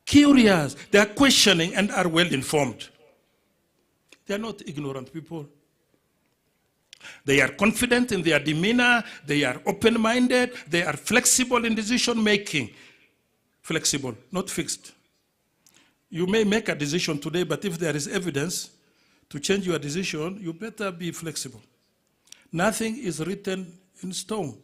curious, they are questioning and are well informed. They are not ignorant people. They are confident in their demeanor, they are open-minded, they are flexible in decision-making. Flexible, not fixed. You may make a decision today, but if there is evidence to change your decision, you better be flexible. Nothing is written in stone.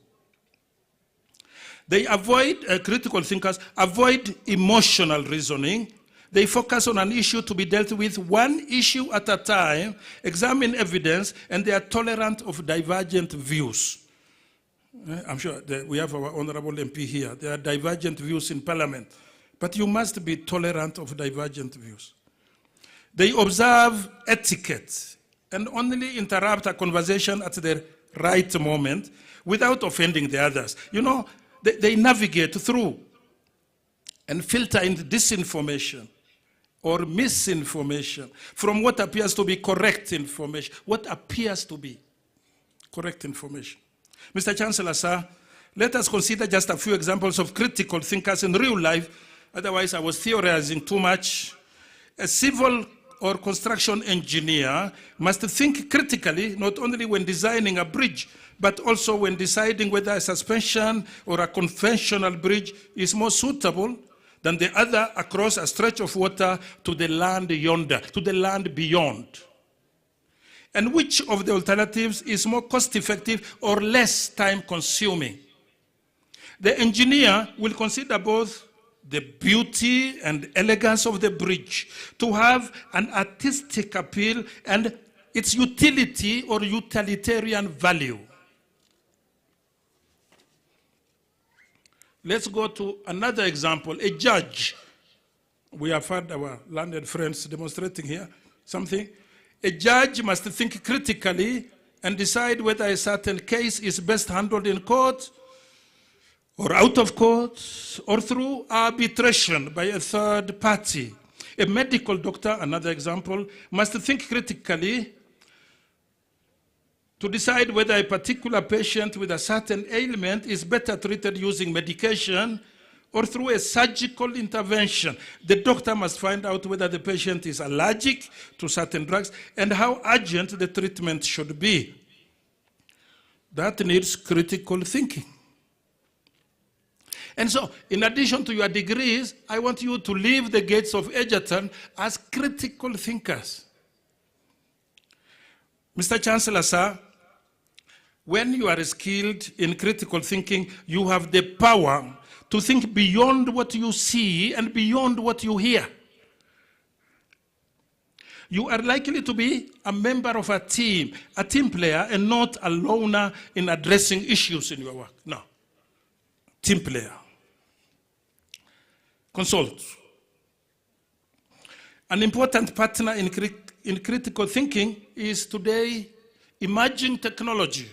They avoid, critical thinkers, avoid emotional reasoning. They focus on an issue to be dealt with one issue at a time, examine evidence, and they are tolerant of divergent views. I'm sure that we have our honorable MP here. There are divergent views in Parliament, but you must be tolerant of divergent views. They observe etiquette and only interrupt a conversation at the right moment without offending the others. You know, they navigate through and filter in disinformation or misinformation from what appears to be correct information. What appears to be correct information. Mr. Chancellor, sir, let us consider just a few examples of critical thinkers in real life. Otherwise, I was theorizing too much. A civil or construction engineer must think critically, not only when designing a bridge, but also when deciding whether a suspension or a conventional bridge is more suitable than the other across a stretch of water to the land yonder, to the land beyond. And which of the alternatives is more cost-effective or less time-consuming? The engineer will consider both the beauty and elegance of the bridge, to have an artistic appeal, and its utility or utilitarian value. Let's go to another example. A judge. We have had our learned friends demonstrating here something. A judge must think critically and decide whether a certain case is best handled in court or out of court or through arbitration by a third party. A medical doctor, another example, must think critically to decide whether a particular patient with a certain ailment is better treated using medication or through a surgical intervention. The doctor must find out whether the patient is allergic to certain drugs and how urgent the treatment should be. That needs critical thinking. And so, in addition to your degrees, I want you to leave the gates of Egerton as critical thinkers. Mr. Chancellor, sir, when you are skilled in critical thinking, you have the power to think beyond what you see and beyond what you hear. You are likely to be a member of a team player, and not a loner in addressing issues in your work. No, team player. Consult. An important partner in critical thinking is today emerging technology.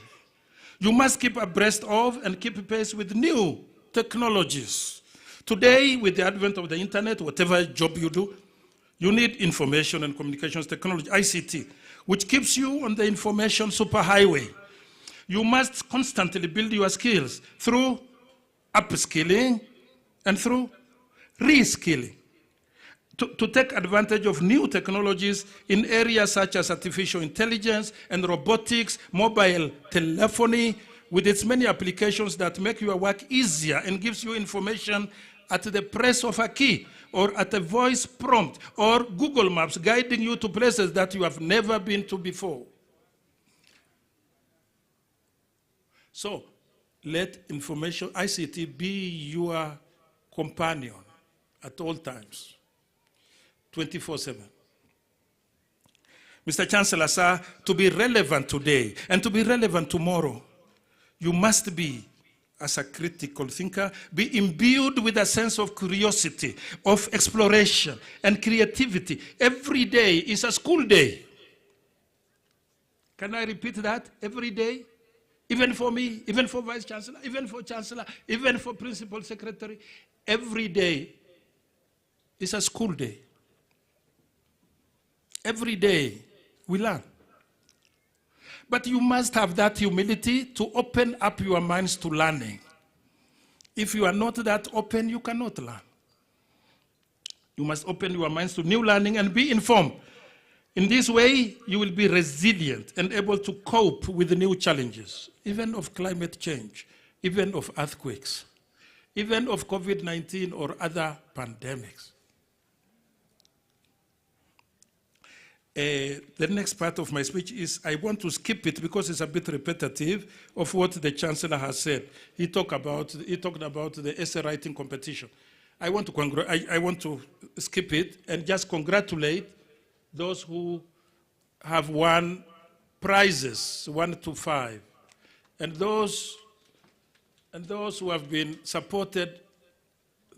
You must keep abreast of and keep pace with new technologies. Today, with the advent of the internet, whatever job you do, you need information and communications technology, ICT, which keeps you on the information superhighway. You must constantly build your skills through upskilling and through reskilling to take advantage of new technologies in areas such as artificial intelligence and robotics, mobile telephony, with its many applications that make your work easier and gives you information at the press of a key or at a voice prompt or Google Maps guiding you to places that you have never been to before. So, let information, ICT, be your companion at all times, 24/7. Mr. Chancellor, sir, to be relevant today and to be relevant tomorrow, you must be, as a critical thinker, be imbued with a sense of curiosity, of exploration and creativity. Every day is a school day. Can I repeat that? Every day? Even for me, even for Vice Chancellor, even for Chancellor, even for Principal Secretary. Every day is a school day. Every day we learn. But you must have that humility to open up your minds to learning. If you are not that open, you cannot learn. You must open your minds to new learning and be informed. In this way, you will be resilient and able to cope with the new challenges, even of climate change, even of earthquakes, even of COVID-19 or other pandemics. The next part of my speech is, I want to skip it because it's a bit repetitive of what the Chancellor has said. He talked about the essay writing competition. I want to skip it and just congratulate those who have won prizes 1 to 5, and those who have been supported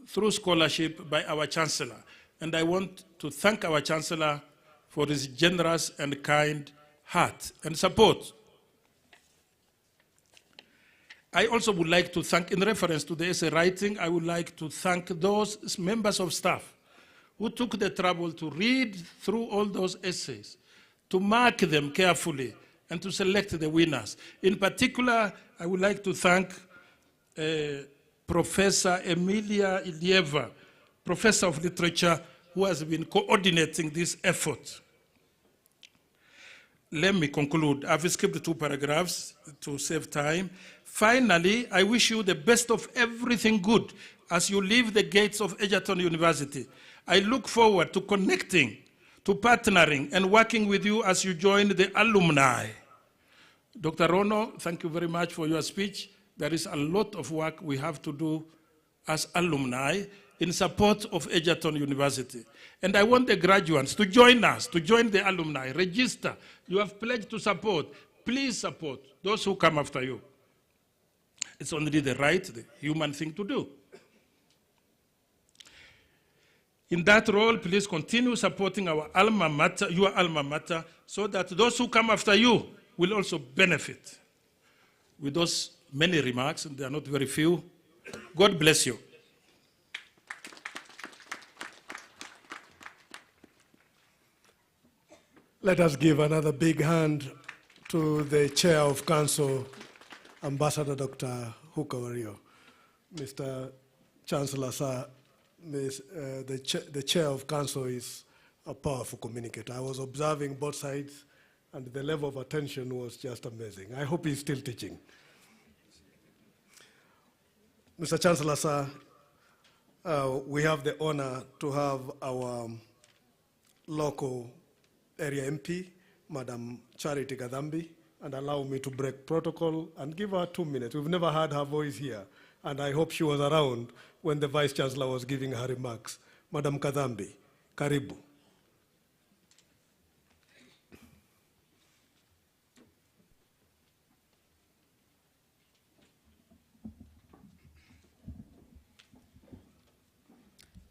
through scholarship by our Chancellor. And I want to thank our Chancellor for his generous and kind heart and support. I also would like to thank, in reference to the essay writing, I would like to thank those members of staff who took the trouble to read through all those essays, to mark them carefully, and to select the winners. In particular, I would like to thank Professor Emilia Ilieva, Professor of Literature, who has been coordinating this effort. Let me conclude. I've skipped 2 paragraphs to save time. Finally, I wish you the best of everything good as you leave the gates of Egerton University. I look forward to connecting, to partnering, and working with you as you join the alumni. Dr. Rono, thank you very much for your speech. There is a lot of work we have to do as alumni in support of Egerton University. And I want the graduates to join us, to join the alumni, register. You have pledged to support. Please support those who come after you. It's only the right, the human thing to do. In that role, please continue supporting our alma mater, your alma mater, so that those who come after you will also benefit. With those many remarks, and they are not very few, God bless you. Let us give another big hand to the Chair of Council, Ambassador Dr. Hooker Wario. Mr. Chancellor, sir, the Chair of Council is a powerful communicator. I was observing both sides, and the level of attention was just amazing. I hope he's still teaching. Mr. Chancellor, sir, we have the honor to have our local area MP, Madam Charity Gadhambi, and allow me to break protocol and give her 2 minutes. We've never heard her voice here, and I hope she was around when the Vice Chancellor was giving her remarks. Madam Gadhambi, karibu.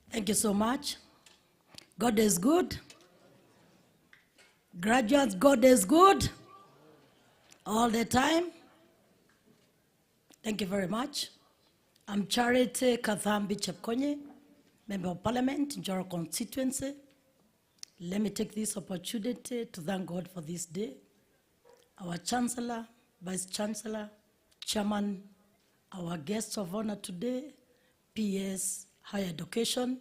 Thank you so much. God is good. Graduates, God is good all the time. Thank you very much. I'm Charity Gadhambi Chepkonye, Member of Parliament, Njoro constituency. Let me take this opportunity to thank God for this day. Our Chancellor, Vice Chancellor, Chairman, our guests of honor today, PS, Higher Education,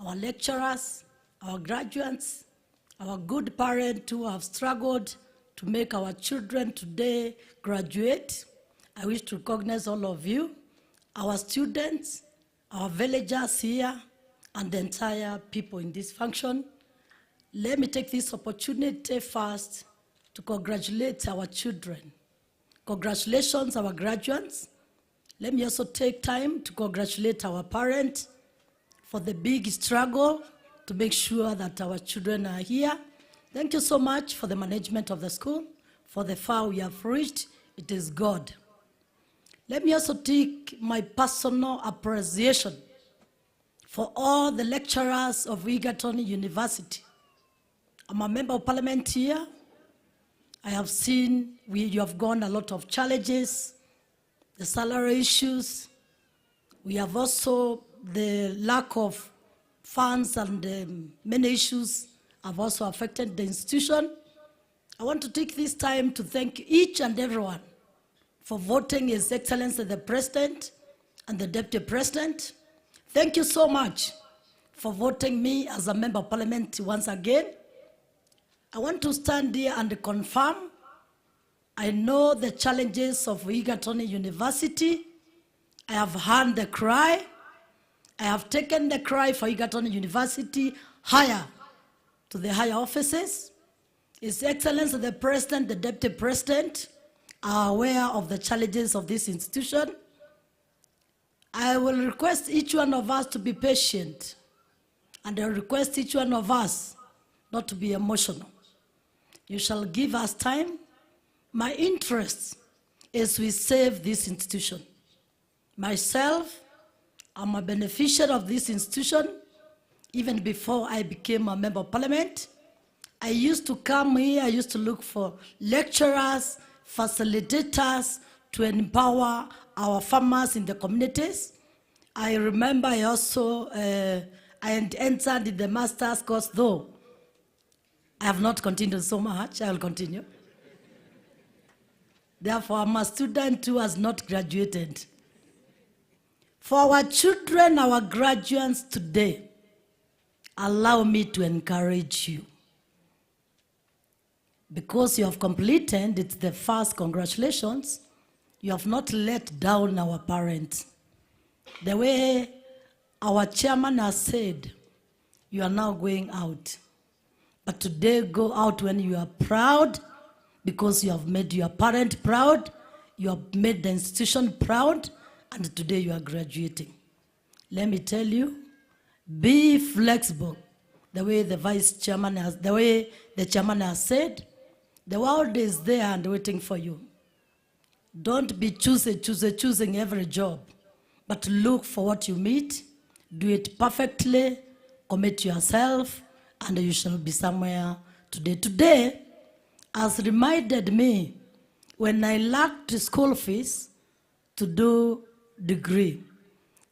our lecturers, our graduates, our good parents who have struggled to make our children today graduate. I wish to recognize all of you, our students, our villagers here, and the entire people in this function. Let me take this opportunity first to congratulate our children. Congratulations, our graduates. Let me also take time to congratulate our parents for the big struggle to make sure that our children are here. Thank you so much for the management of the school, for the far we have reached. It is God. Let me also take my personal appreciation for all the lecturers of Egerton University. I'm a member of Parliament here. I have seen you have gone a lot of challenges, the salary issues. We have also the lack of funds, and many issues have also affected the institution. I want to take this time to thank each and everyone for voting His Excellency the President and the Deputy President. Thank you so much for voting me as a Member of Parliament once again. I want to stand here and confirm I know the challenges of Egerton University. I have heard the cry. I have taken the cry for Egerton University higher to the higher offices. His Excellency the President, the Deputy President are aware of the challenges of this institution. I will request each one of us to be patient, and I will request each one of us not to be emotional. You shall give us time. My interest is we save this institution. Myself, I'm a beneficiary of this institution. Even before I became a Member of Parliament, I used to come here, I used to look for lecturers, facilitators to empower our farmers in the communities. I remember I also and entered in the master's course, though I have not continued so much. I will continue. Therefore, I'm a student who has not graduated. For our children, our graduates today, allow me to encourage you. Because you have completed, it's the first congratulations. You have not let down our parents. The way our chairman has said, you are now going out. But today, go out when you are proud, because you have made your parent proud, you have made the institution proud, and today you are graduating. Let me tell you, be flexible. The way the vice chairman has, the way the chairman has said, the world is there and waiting for you. Don't be choosing every job, but look for what you meet, do it perfectly, commit yourself, and you shall be somewhere today. Today has reminded me when I lacked school fees to do degree.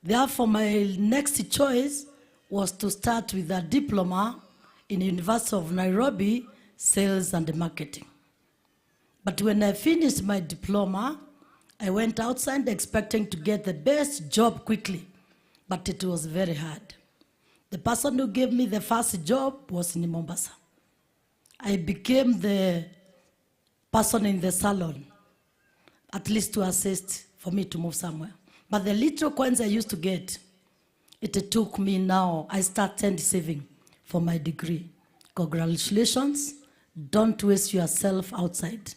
Therefore, my next choice was to start with a diploma in the University of Nairobi, sales and marketing. But when I finished my diploma, I went outside expecting to get the best job quickly, but it was very hard. The person who gave me the first job was in Mombasa. I became the person in the salon, at least to assist for me to move somewhere. But the little coins I used to get, it took me now, I started saving for my degree. Congratulations, don't waste yourself outside.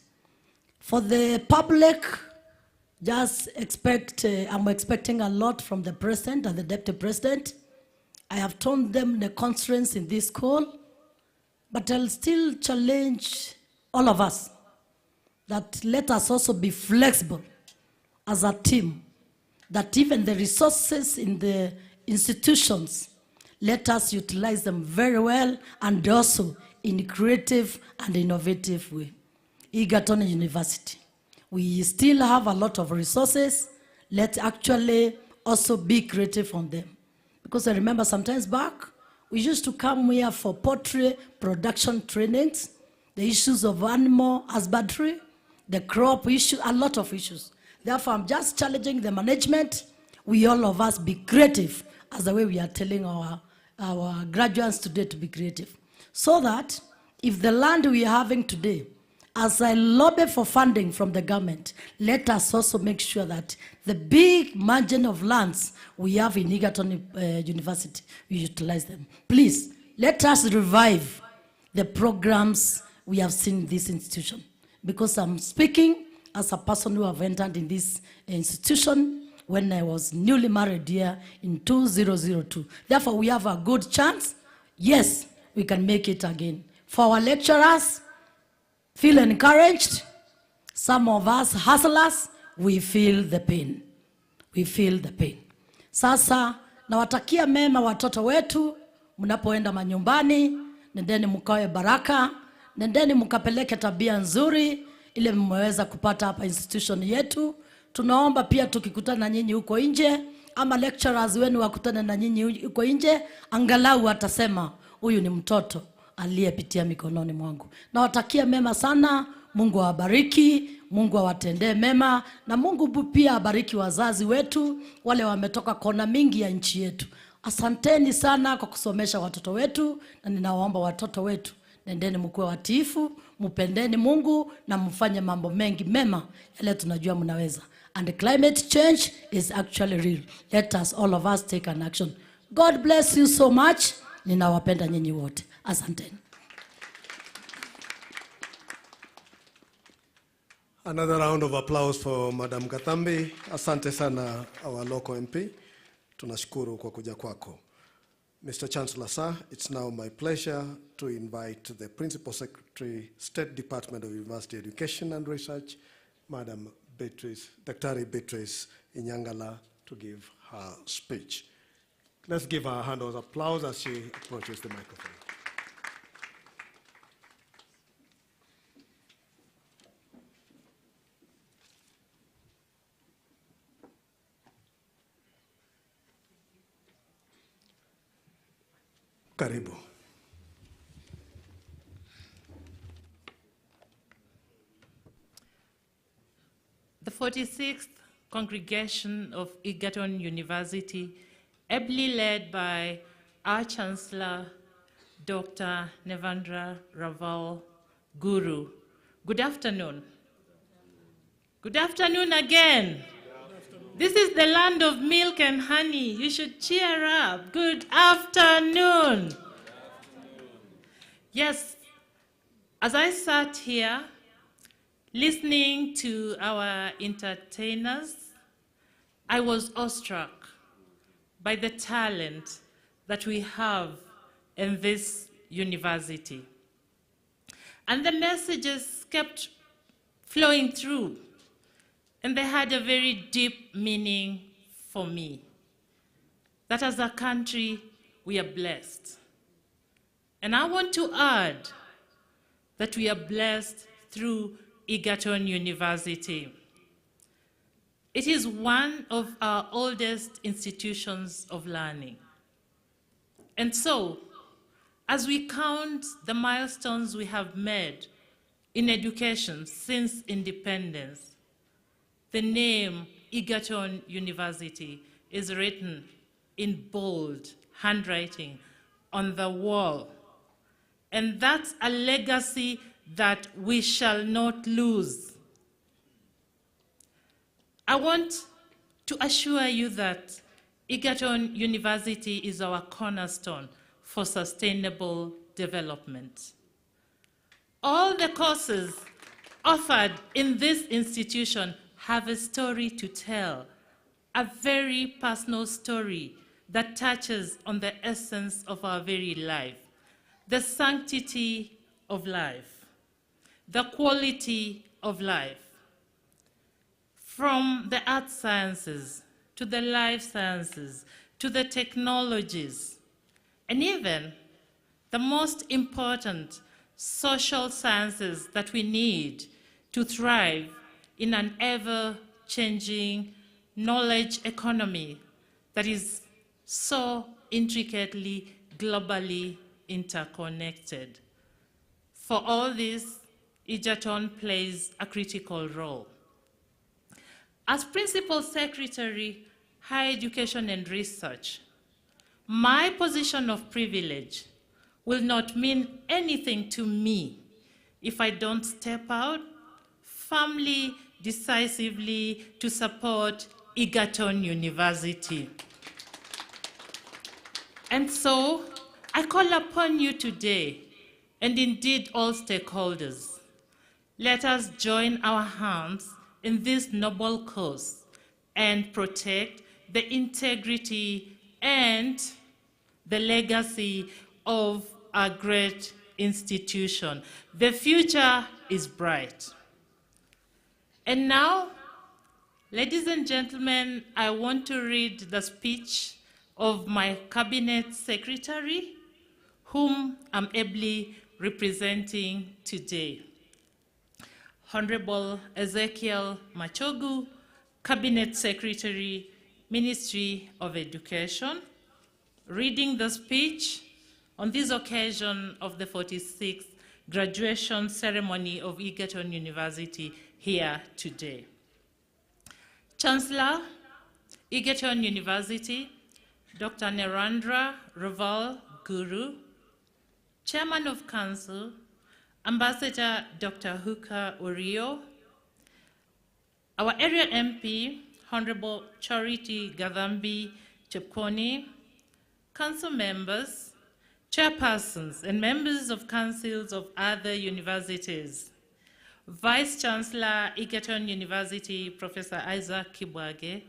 For the public, just expect, I'm expecting a lot from the president and the deputy president. I have told them the constraints in this school, but I'll still challenge all of us that let us also be flexible as a team, that even the resources in the institutions, let us utilize them very well and also in creative and innovative way. Egerton University, we still have a lot of resources. Let's actually also be creative on them. Because I remember sometimes back, we used to come here for poultry production trainings, the issues of animal husbandry, the crop issue, a lot of issues. Therefore, I'm just challenging the management. We all of us be creative, as the way we are telling our graduates today to be creative. So that if the land we are having today, as I lobby for funding from the government, let us also make sure that the big margin of lands we have in Egerton University, we utilize them. Please, let us revive the programs we have seen in this institution. Because I'm speaking as a person who have entered in this institution when I was newly married here in 2002. Therefore, we have a good chance. Yes, we can make it again. For our lecturers, feel encouraged. Some of us hustlers, we feel the pain. We feel the pain. Sasa, nawatakia mema watoto wetu, mnapoenda manyumbani, nendeni mkawe baraka, nendeni mkapeleke tabia nzuri, ile mmeweza kupata hapa institution yetu. Tunaomba pia tukikutana na nyinyi huko nje, ama lecturers wenu wakutane na nyinyi huko nje, angalau atasema, huyu ni mtoto aliyepitia mikononi mwangu. Nawatakia mema sana, Mungu awabariki, Mungu awatendee mema, na Mungu pia abariki wazazi wetu, wale wametoka kona mingi ya nchi yetu. Asanteni sana kwa kusomesha watoto wetu, na ninawaomba watoto wetu, nendeni mkuwe watiifu, mpendeni Mungu, na mfanye mambo mengi mema, yale tunajua mnaweza. And climate change is actually real. Let us, all of us, take an action. God bless you so much. Ninawapenda nyinyi wote. Asanteni. Another round of applause for Madam Gatambi. Asante sana, our local MP. Tunashukuru kwa kuja kwako. Mr. Chancellor, sir, it's now my pleasure to invite the Principal Secretary, State Department of University Education and Research, Madam Daktari Beatrice Inyangala, to give her speech. Let's give her a hand of applause as she approaches the microphone. Karibu. The 46th congregation of Egerton University, ably led by our Chancellor, Dr. Nevendra Raval Guru. Good afternoon. Good afternoon again. This is the land of milk and honey. You should cheer up. Good afternoon. Yes, as I sat here listening to our entertainers, I was awestruck by the talent that we have in this university. And the messages kept flowing through, and they had a very deep meaning for me. That as a country, we are blessed. And I want to add that we are blessed through Egerton University. It is one of our oldest institutions of learning. And so, as we count the milestones we have made in education since independence, the name Egerton University is written in bold handwriting on the wall. And that's a legacy that we shall not lose. I want to assure you that Egerton University is our cornerstone for sustainable development. All the courses offered in this institution have a story to tell, a very personal story that touches on the essence of our very life, the sanctity of life, the quality of life. From the art sciences to the life sciences to the technologies, and even the most important social sciences that we need to thrive in an ever-changing knowledge economy that is so intricately, globally interconnected. For all this, Egerton plays a critical role. As Principal Secretary, Higher Education and Research, my position of privilege will not mean anything to me if I don't step out firmly, decisively to support Egerton University. And so, I call upon you today, and indeed all stakeholders, let us join our hands in this noble cause and protect the integrity and the legacy of our great institution. The future is bright. And now, ladies and gentlemen, I want to read the speech of my cabinet secretary, whom I'm ably representing today. Honorable Ezekiel Machogu, Cabinet Secretary, Ministry of Education, reading the speech on this occasion of the 46th graduation ceremony of Egerton University here today. Chancellor, Egerton University, Dr. Nevendra Raval Guru, Chairman of Council, Ambassador Dr. Hooker Urio, our area MP, Honorable Charity Gadhambi Chepkoni, council members, chairpersons, and members of councils of other universities, Vice Chancellor, Egerton University, Professor Isaac Kibwage,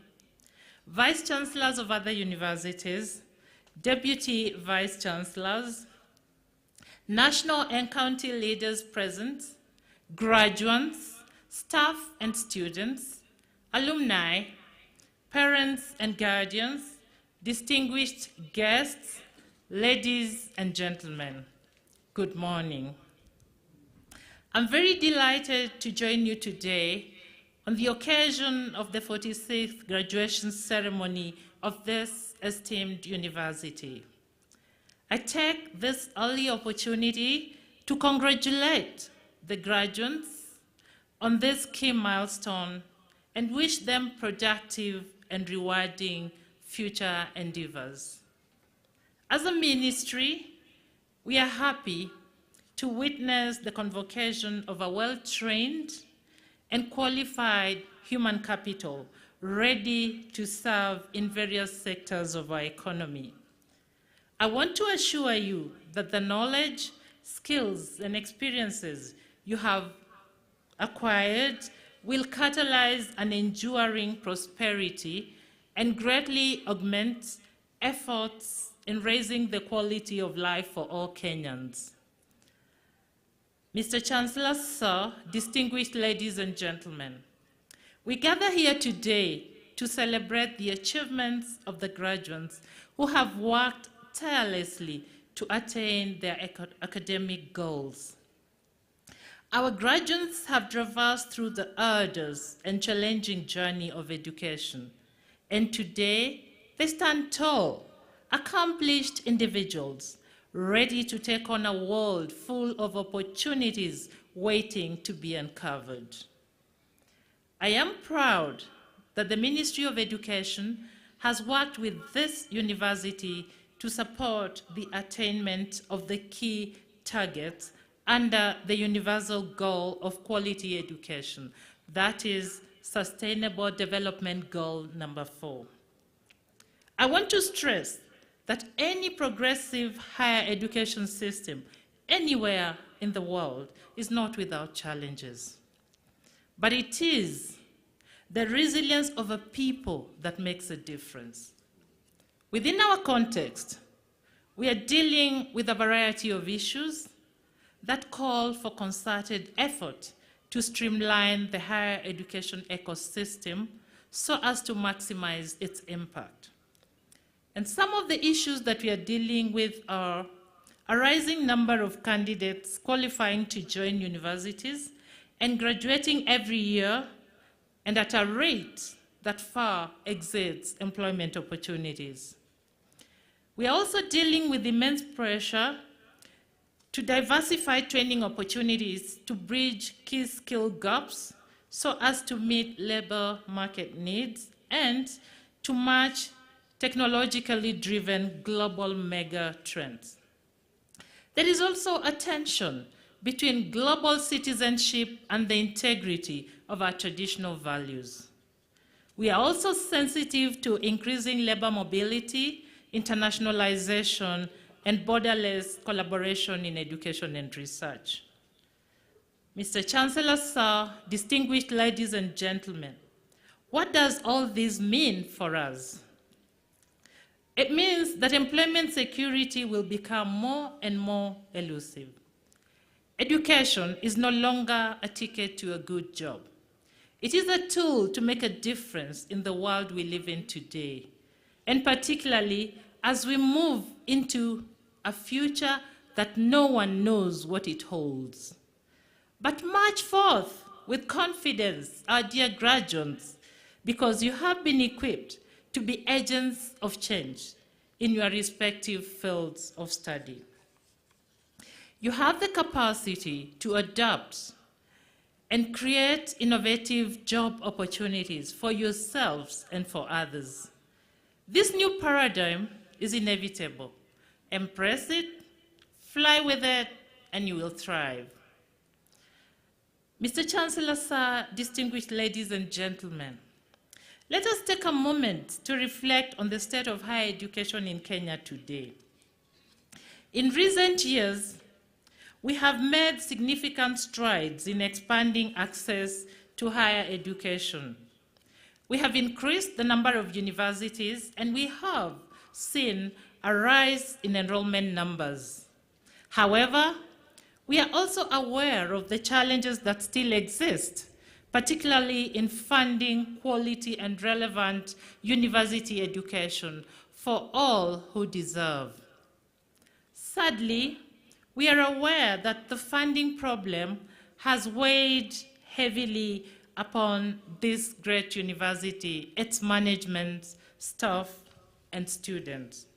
Vice Chancellors of other universities, Deputy Vice Chancellors, national and county leaders present, graduates, staff and students, alumni, parents and guardians, distinguished guests, ladies and gentlemen, good morning. I'm very delighted to join you today on the occasion of the 46th graduation ceremony of this esteemed university. I take this early opportunity to congratulate the graduates on this key milestone and wish them productive and rewarding future endeavors. As a ministry, we are happy to witness the convocation of a well-trained and qualified human capital ready to serve in various sectors of our economy. I want to assure you that the knowledge, skills, and experiences you have acquired will catalyze an enduring prosperity and greatly augment efforts in raising the quality of life for all Kenyans. Mr. Chancellor, sir, distinguished ladies and gentlemen, we gather here today to celebrate the achievements of the graduates who have worked tirelessly to attain their academic goals. Our graduates have traversed through the arduous and challenging journey of education, and today they stand tall, accomplished individuals, ready to take on a world full of opportunities waiting to be uncovered. I am proud that the Ministry of Education has worked with this university to support the attainment of the key targets under the universal goal of quality education, that is Sustainable Development Goal number 4. I want to stress that any progressive higher education system anywhere in the world is not without challenges. But it is the resilience of a people that makes a difference. Within our context, we are dealing with a variety of issues that call for concerted effort to streamline the higher education ecosystem so as to maximize its impact. And some of the issues that we are dealing with are a rising number of candidates qualifying to join universities and graduating every year and at a rate that far exceeds employment opportunities. We are also dealing with immense pressure to diversify training opportunities to bridge key skill gaps so as to meet labor market needs and to match technologically driven global mega trends. There is also a tension between global citizenship and the integrity of our traditional values. We are also sensitive to increasing labor mobility, internationalization, and borderless collaboration in education and research. Mr. Chancellor, sir, distinguished ladies and gentlemen, what does all this mean for us? It means that employment security will become more and more elusive. Education is no longer a ticket to a good job. It is a tool to make a difference in the world we live in today, and particularly as we move into a future that no one knows what it holds. But march forth with confidence, our dear graduates, because you have been equipped to be agents of change in your respective fields of study. You have the capacity to adapt and create innovative job opportunities for yourselves and for others. This new paradigm is inevitable. Embrace it, fly with it, and you will thrive. Mr. Chancellor, sir, distinguished ladies and gentlemen, let us take a moment to reflect on the state of higher education in Kenya today. In recent years, we have made significant strides in expanding access to higher education. We have increased the number of universities, and we have seen a rise in enrollment numbers. However, we are also aware of the challenges that still exist, particularly in funding quality and relevant university education for all who deserve. Sadly, we are aware that the funding problem has weighed heavily upon this great university, its management, staff, and students.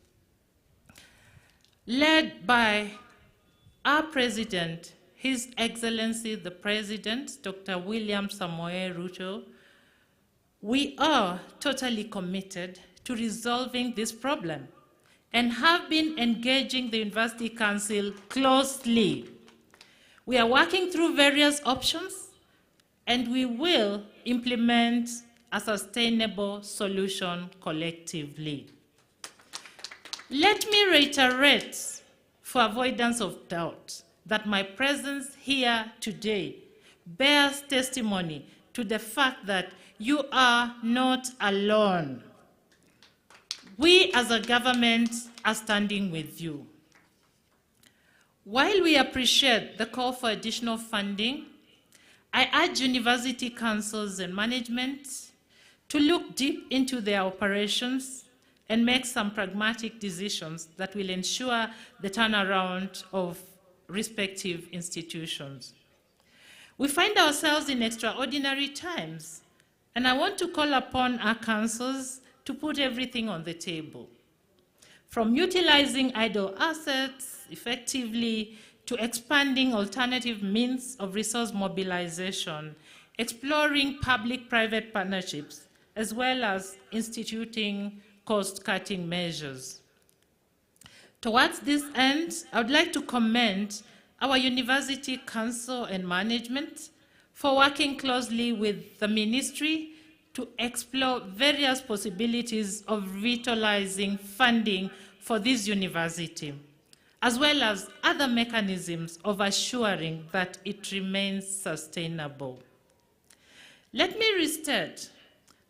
led by our President, His Excellency the President, Dr. William Samoei Ruto, we are totally committed to resolving this problem and have been engaging the University Council closely. We are working through various options, and we will implement a sustainable solution collectively. Let me reiterate, for avoidance of doubt, that my presence here today bears testimony to the fact that you are not alone. We as a government are standing with you. While we appreciate the call for additional funding, I urge university councils and management to look deep into their operations and make some pragmatic decisions that will ensure the turnaround of respective institutions. We find ourselves in extraordinary times, and I want to call upon our councils to put everything on the table, from utilizing idle assets effectively to expanding alternative means of resource mobilization, exploring public-private partnerships, as well as instituting cost-cutting measures. Towards this end, I would like to commend our University Council and management for working closely with the ministry to explore various possibilities of revitalizing funding for this university, as well as other mechanisms of assuring that it remains sustainable. Let me restate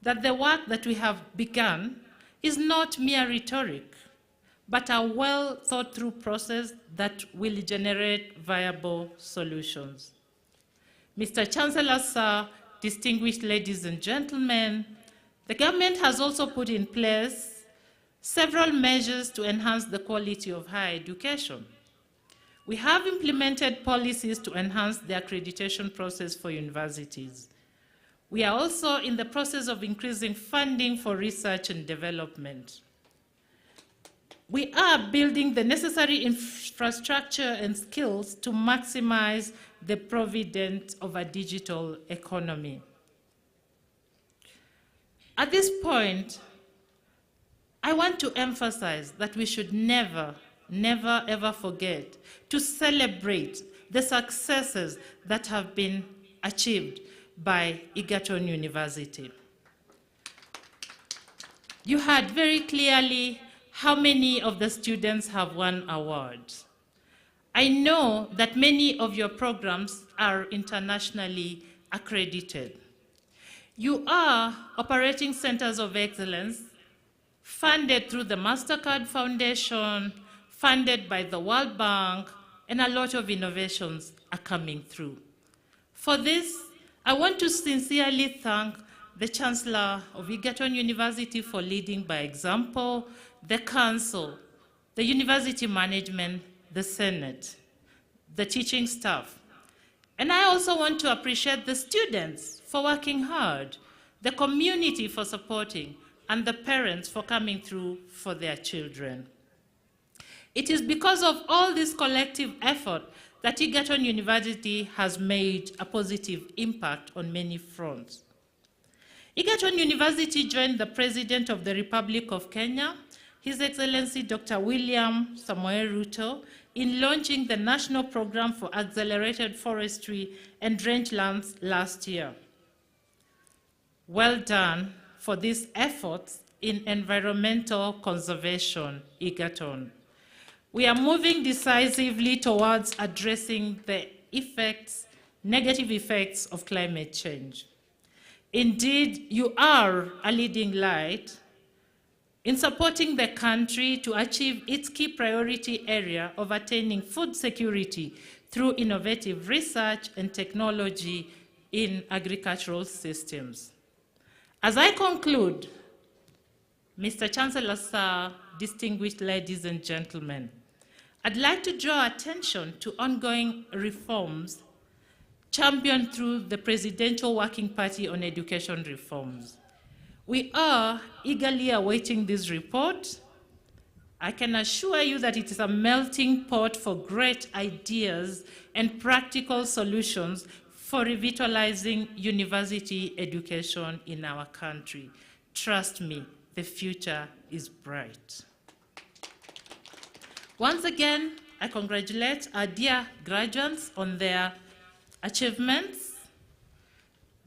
that the work that we have begun is not mere rhetoric, but a well-thought-through process that will generate viable solutions. Mr. Chancellor, sir, distinguished ladies and gentlemen, the government has also put in place several measures to enhance the quality of higher education. We have implemented policies to enhance the accreditation process for universities. We are also in the process of increasing funding for research and development. We are building the necessary infrastructure and skills to maximize the providence of a digital economy. At this point, I want to emphasize that we should never, ever forget to celebrate the successes that have been achieved by Egerton University. You heard very clearly how many of the students have won awards. I know that many of your programs are internationally accredited. You are operating centers of excellence funded through the MasterCard Foundation, funded by the World Bank, and a lot of innovations are coming through. For this, I want to sincerely thank the Chancellor of Egerton University for leading by example, the Council, the University Management, the Senate, the teaching staff. And I also want to appreciate the students for working hard, the community for supporting, and the parents for coming through for their children. It is because of all this collective effort that Egerton University has made a positive impact on many fronts. Egerton University joined the President of the Republic of Kenya, His Excellency Dr. William Samoei Ruto, in launching the National Program for Accelerated Forestry and Rangelands last year. Well done for these efforts in environmental conservation, Egerton. We are moving decisively towards addressing the negative effects of climate change. Indeed, you are a leading light in supporting the country to achieve its key priority area of attaining food security through innovative research and technology in agricultural systems. As I conclude, Mr. Chancellor, sir, distinguished ladies and gentlemen, I'd like to draw attention to ongoing reforms championed through the Presidential Working Party on Education Reforms. We are eagerly awaiting this report I can assure you that it is a melting pot for great ideas and practical solutions for revitalizing university education in our country. Trust me, the future is bright. Once again, I congratulate our dear graduates on their achievements.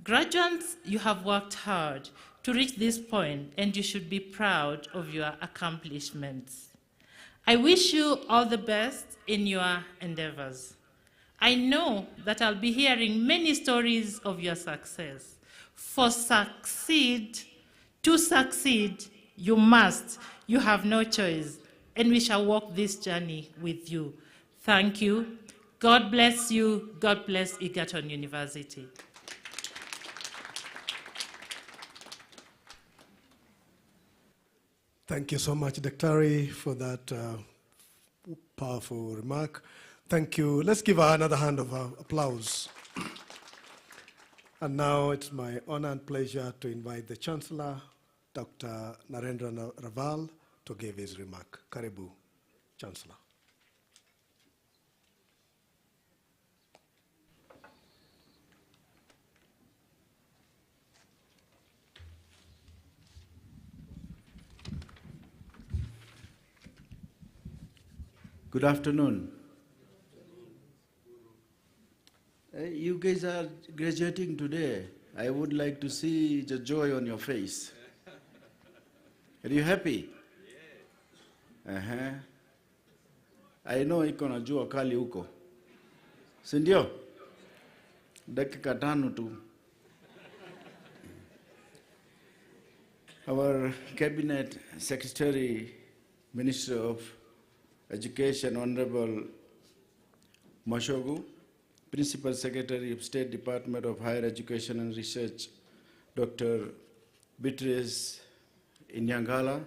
Graduates, you have worked hard to reach this point, and you should be proud of your accomplishments. I wish you all the best in your endeavors. I know that I'll be hearing many stories of your success. To succeed, you must. You have no choice, and we shall walk this journey with you. Thank you. God bless you. God bless Egerton University. Thank you so much, Dr. for that powerful remark. Thank you. Let's give her another hand of applause. And now it's my honor and pleasure to invite the Chancellor, Dr. Narendra Raval, to give his remark. Karibu, Chancellor. Good afternoon. You guys are graduating today. I would like to see the joy on your face. Are you happy? I know iko na jua kali huko. Si ndio? Dakika tano tu. Our Cabinet Secretary, Minister of Education, Honorable Mashogu, Principal Secretary of State Department of Higher Education and Research, Dr. Beatrice Inyangala,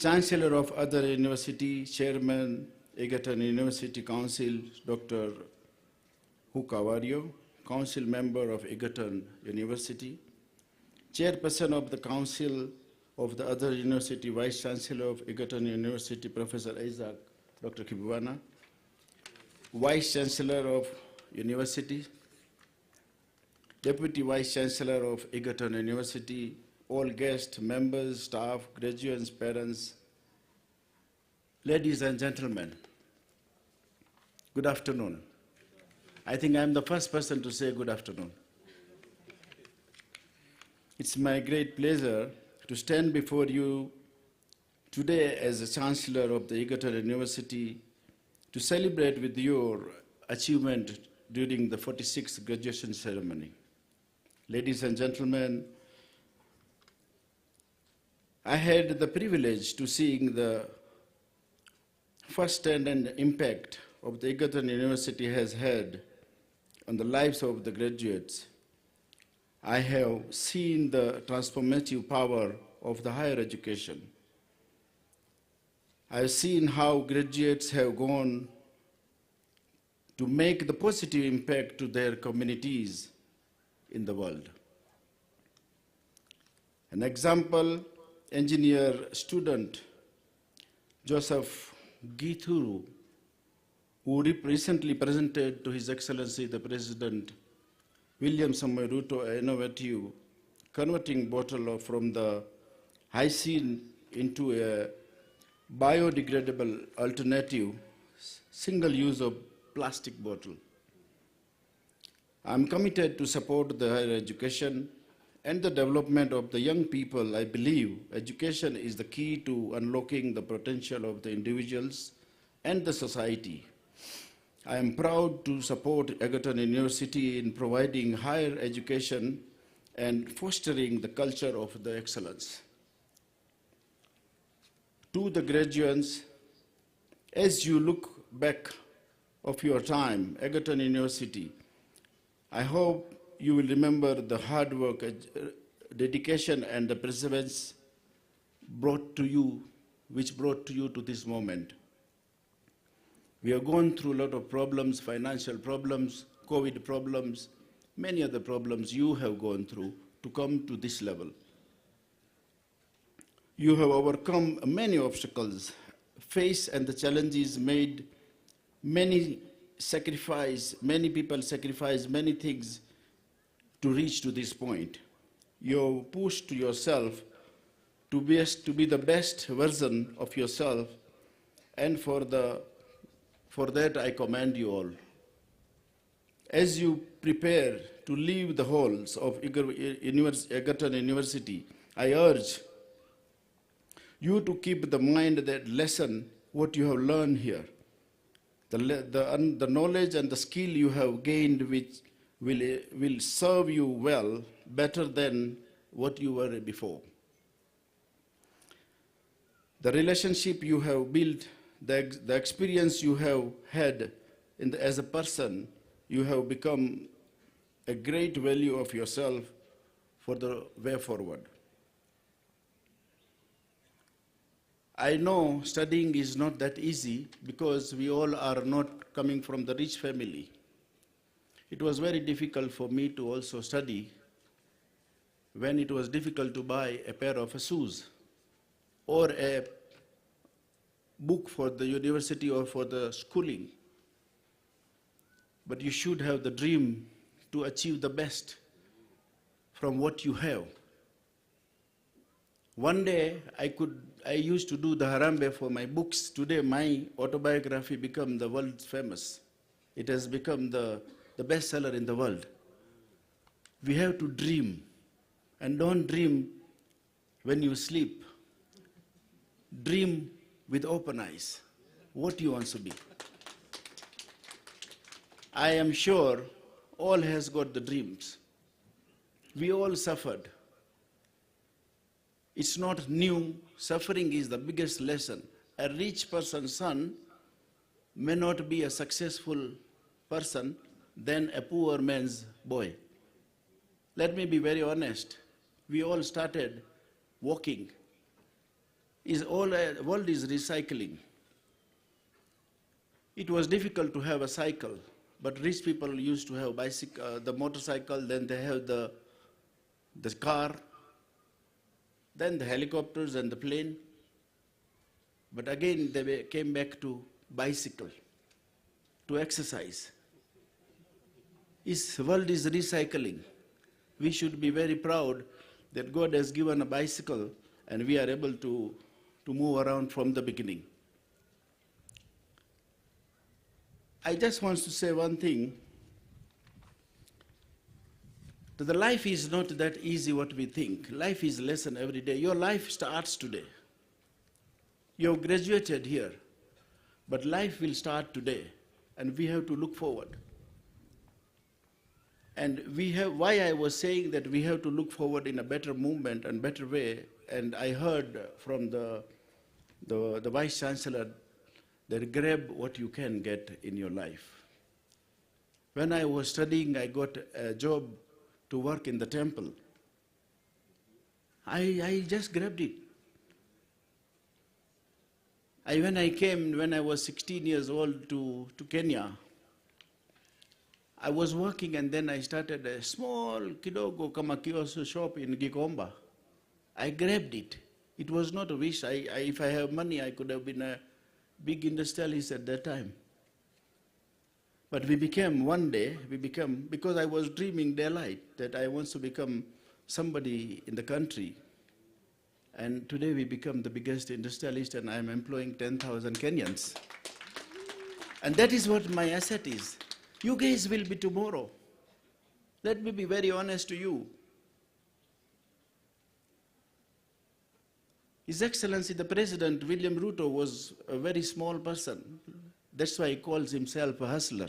Chancellor of other university, Chairman, Egerton University Council, Dr. Hukavario, Council Member of Egerton University, Chairperson of the Council of the other university, Vice Chancellor of Egerton University, Professor Isaac, Dr. Kibuana, Vice Chancellor of University, Deputy Vice Chancellor of Egerton University, all guests, members, staff, graduates, parents, ladies and gentlemen, good afternoon. I think I'm the first person to say good afternoon. It's my great pleasure to stand before you today as a Chancellor of the Egerton University to celebrate with your achievement during the 46th graduation ceremony. Ladies and gentlemen, I had the privilege to seeing the first-hand impact of the Egerton University has had on the lives of the graduates. I have seen the transformative power of the higher education. I have seen how graduates have gone to make the positive impact to their communities in the world. An example, engineer student Joseph Githuru, who recently presented to His Excellency the President William Samoei Ruto an innovative converting bottle from the hygiene into a biodegradable alternative, single use of plastic bottle. I'm committed to support the higher education and the development of the young people. I believe education is the key to unlocking the potential of the individuals and the society. I am proud to support Egerton University in providing higher education and fostering the culture of the excellence. To the graduates, as you look back of your time, Egerton University, I hope you will remember the hard work, dedication, and the perseverance which brought you to this moment. We have gone through a lot of problems, financial problems, COVID problems, many other problems you have gone through to come to this level. You have overcome many obstacles, faced and the challenges, made many people sacrifice many things to reach to this point. You pushed yourself to be the best version of yourself, and for that I commend you all. As you prepare to leave the halls of Egerton University, I urge you to keep the mind that lesson, what you have learned here, the knowledge and the skill you have gained, which will serve you well, better than what you were before. The relationship you have built, the experience you have had as a person, you have become a great value of yourself for the way forward. I know studying is not that easy because we all are not coming from the rich family. It was very difficult for me to also study when it was difficult to buy a pair of shoes or a book for the university or for the schooling. But you should have the dream to achieve the best from what you have. One day I used to do the harambe for my books. Today my autobiography became the world famous. It has become the bestseller in the world. We have to dream, and don't dream when you sleep. Dream with open eyes what you want to be. I am sure all has got the dreams. We all suffered. It's not new. Suffering is the biggest lesson. A rich person's son may not be a successful person than a poor man's boy. Let me be very honest. We all started walking. The world is recycling. It was difficult to have a cycle, but rich people used to have the motorcycle, then they have the car, then the helicopters and the plane. But again, they came back to bicycle, to exercise. The world is recycling. We should be very proud that God has given a bicycle and we are able to move around from the beginning. I just want to say one thing, that the life is not that easy what we think. Life is lesson every day. Your life starts today. You have graduated here, but life will start today, and we have to look forward. And why I was saying that we have to look forward in a better movement and better way, and I heard from the Vice Chancellor that grab what you can get in your life. When I was studying, I got a job to work in the temple. I just grabbed it. When I was 16 years old to Kenya, I was working and then I started a small kidogo kama kiosk shop in Gikomba. I grabbed it. It was not a wish. If I have money, I could have been a big industrialist at that time. But because I was dreaming daylight that I want to become somebody in the country. And today we become the biggest industrialist and I'm employing 10,000 Kenyans. And that is what my asset is. You guys will be tomorrow. Let me be very honest to you. His Excellency the President, William Ruto, was a very small person. That's why he calls himself a hustler,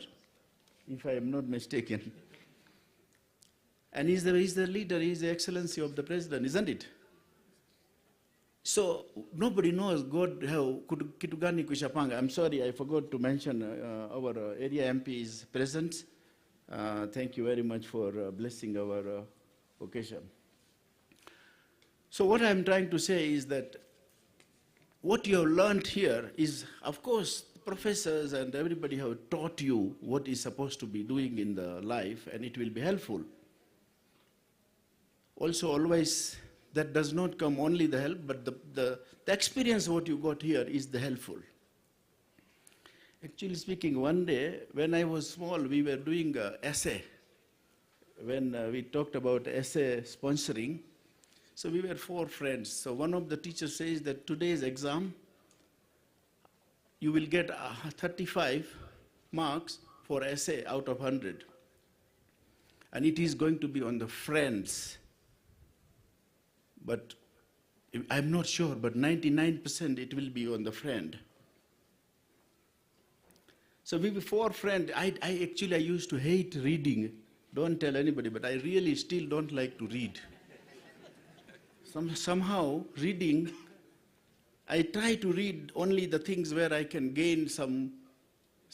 if I am not mistaken. And he's the leader, he's the Excellency of the President, isn't it? So nobody knows God how kitugani kushapanga. I'm sorry, I forgot to mention our area MP is present. Thank you very much for blessing our occasion. So what I'm trying to say is that what you have learned here is, of course, professors and everybody have taught you what is supposed to be doing in the life, and it will be helpful. Also, always that does not come only the help, but the experience what you got here is the helpful. Actually speaking, one day when I was small, we were doing an essay. When we talked about essay sponsoring, so we were 4 friends. So one of the teachers says that today's exam, you will get 35 marks for essay out of 100. And it is going to be on the friends. But I'm not sure, but 99% it will be on the friend. So we were 4 friends. I used to hate reading. Don't tell anybody, but I really still don't like to read. Somehow, reading, I try to read only the things where I can gain some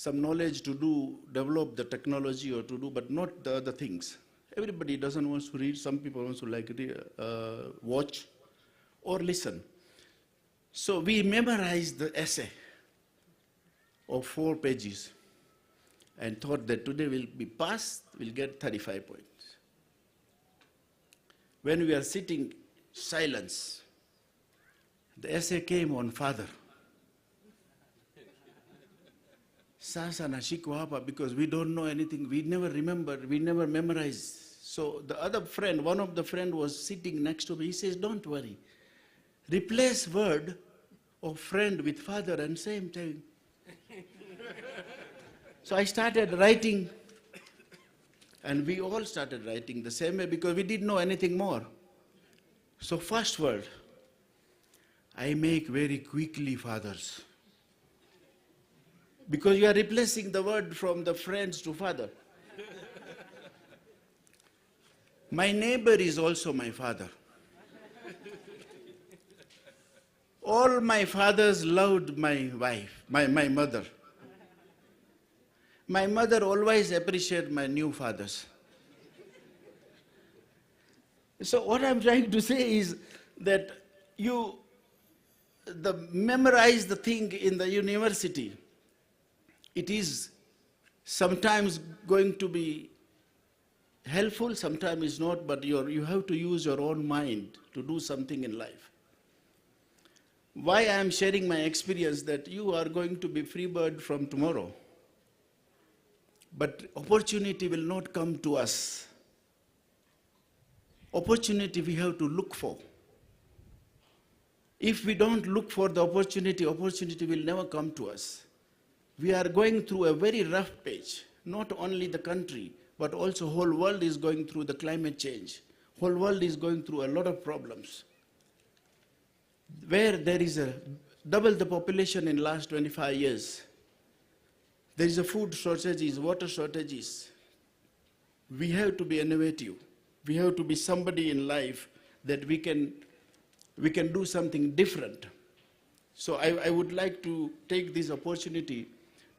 knowledge to develop the technology or to do, but not the other things. Everybody doesn't want to read. Some people also like watch or listen. So we memorized the essay of 4 pages and thought that today we'll be passed, we'll get 35 points. When we are sitting, silence. The essay came on father. Sasa nashikwa hapa because we don't know anything. We never remember, we never memorize. So the other friend, one of the friend was sitting next to me. He says, don't worry. Replace word of friend with father and same thing. So I started writing, and we all started writing the same way because we didn't know anything more. So first word, I make very quickly fathers. Because you are replacing the word from the friends to father. My neighbor is also my father. All my fathers loved my wife, my mother. My mother always appreciated my new fathers. So what I'm trying to say is that you memorize the thing in the university. It is sometimes going to be helpful, sometimes it's not, but you have to use your own mind to do something in life. Why I am sharing my experience that you are going to be free bird from tomorrow. But opportunity will not come to us. Opportunity we have to look for. If we don't look for the opportunity, opportunity will never come to us. We are going through a very rough patch. Not only the country, but also whole world is going through the climate change. Whole world is going through a lot of problems. Where there is double the population in last 25 years. There is a food shortages, water shortages. We have to be innovative. We have to be somebody in life that we can do something different. So I would like to take this opportunity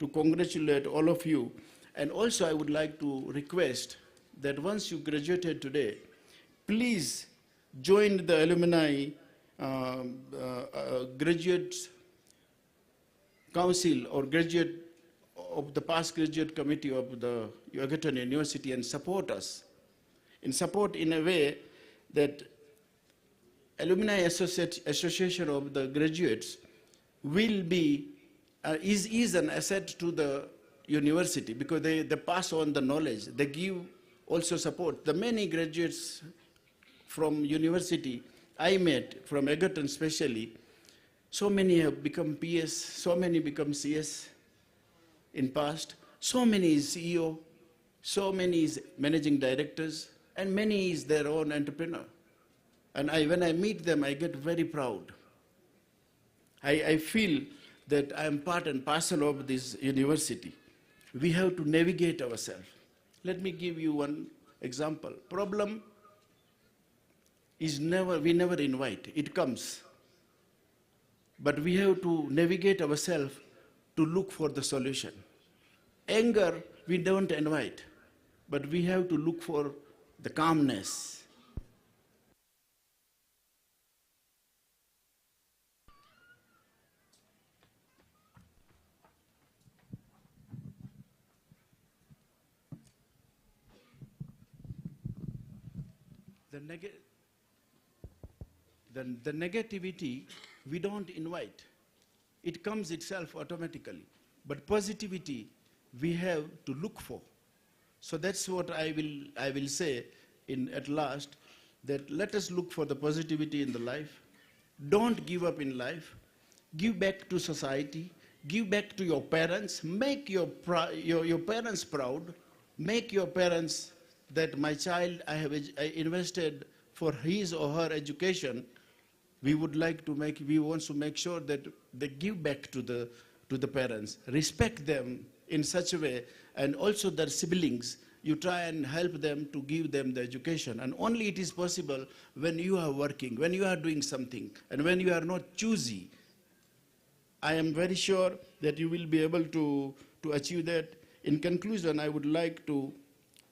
to congratulate all of you. And also I would like to request that once you graduated today, please join the alumni graduate council or graduate of the past graduate committee of the Egerton University and support us. And support in a way that Alumni Association of the graduates will be, is an asset to the university because they pass on the knowledge. They give also support. The many graduates from university I met, from Egerton especially, so many have become PS, so many become CS in past, so many is CEO, so many is managing directors, and many is their own entrepreneur. And when I meet them, I get very proud. I feel that I am part and parcel of this university. We have to navigate ourselves. Let me give you one example. Problem is we never invite, it comes. But we have to navigate ourselves to look for the solution. Anger, we don't invite, but we have to look for the calmness. then the negativity we don't invite. It comes itself automatically. But positivity we have to look for. So that's what I will say at last, that let us look for the positivity in the life. Don't give up in life. Give back to society. Give back to your parents. Make your parents proud. Make your parents that my child, I invested for his or her education. We want to make sure that they give back to the parents. Respect them in such a way, and also their siblings. You try and help them to give them the education. And only it is possible when you are working, when you are doing something, and when you are not choosy. I am very sure that you will be able to achieve that. In conclusion, I would like to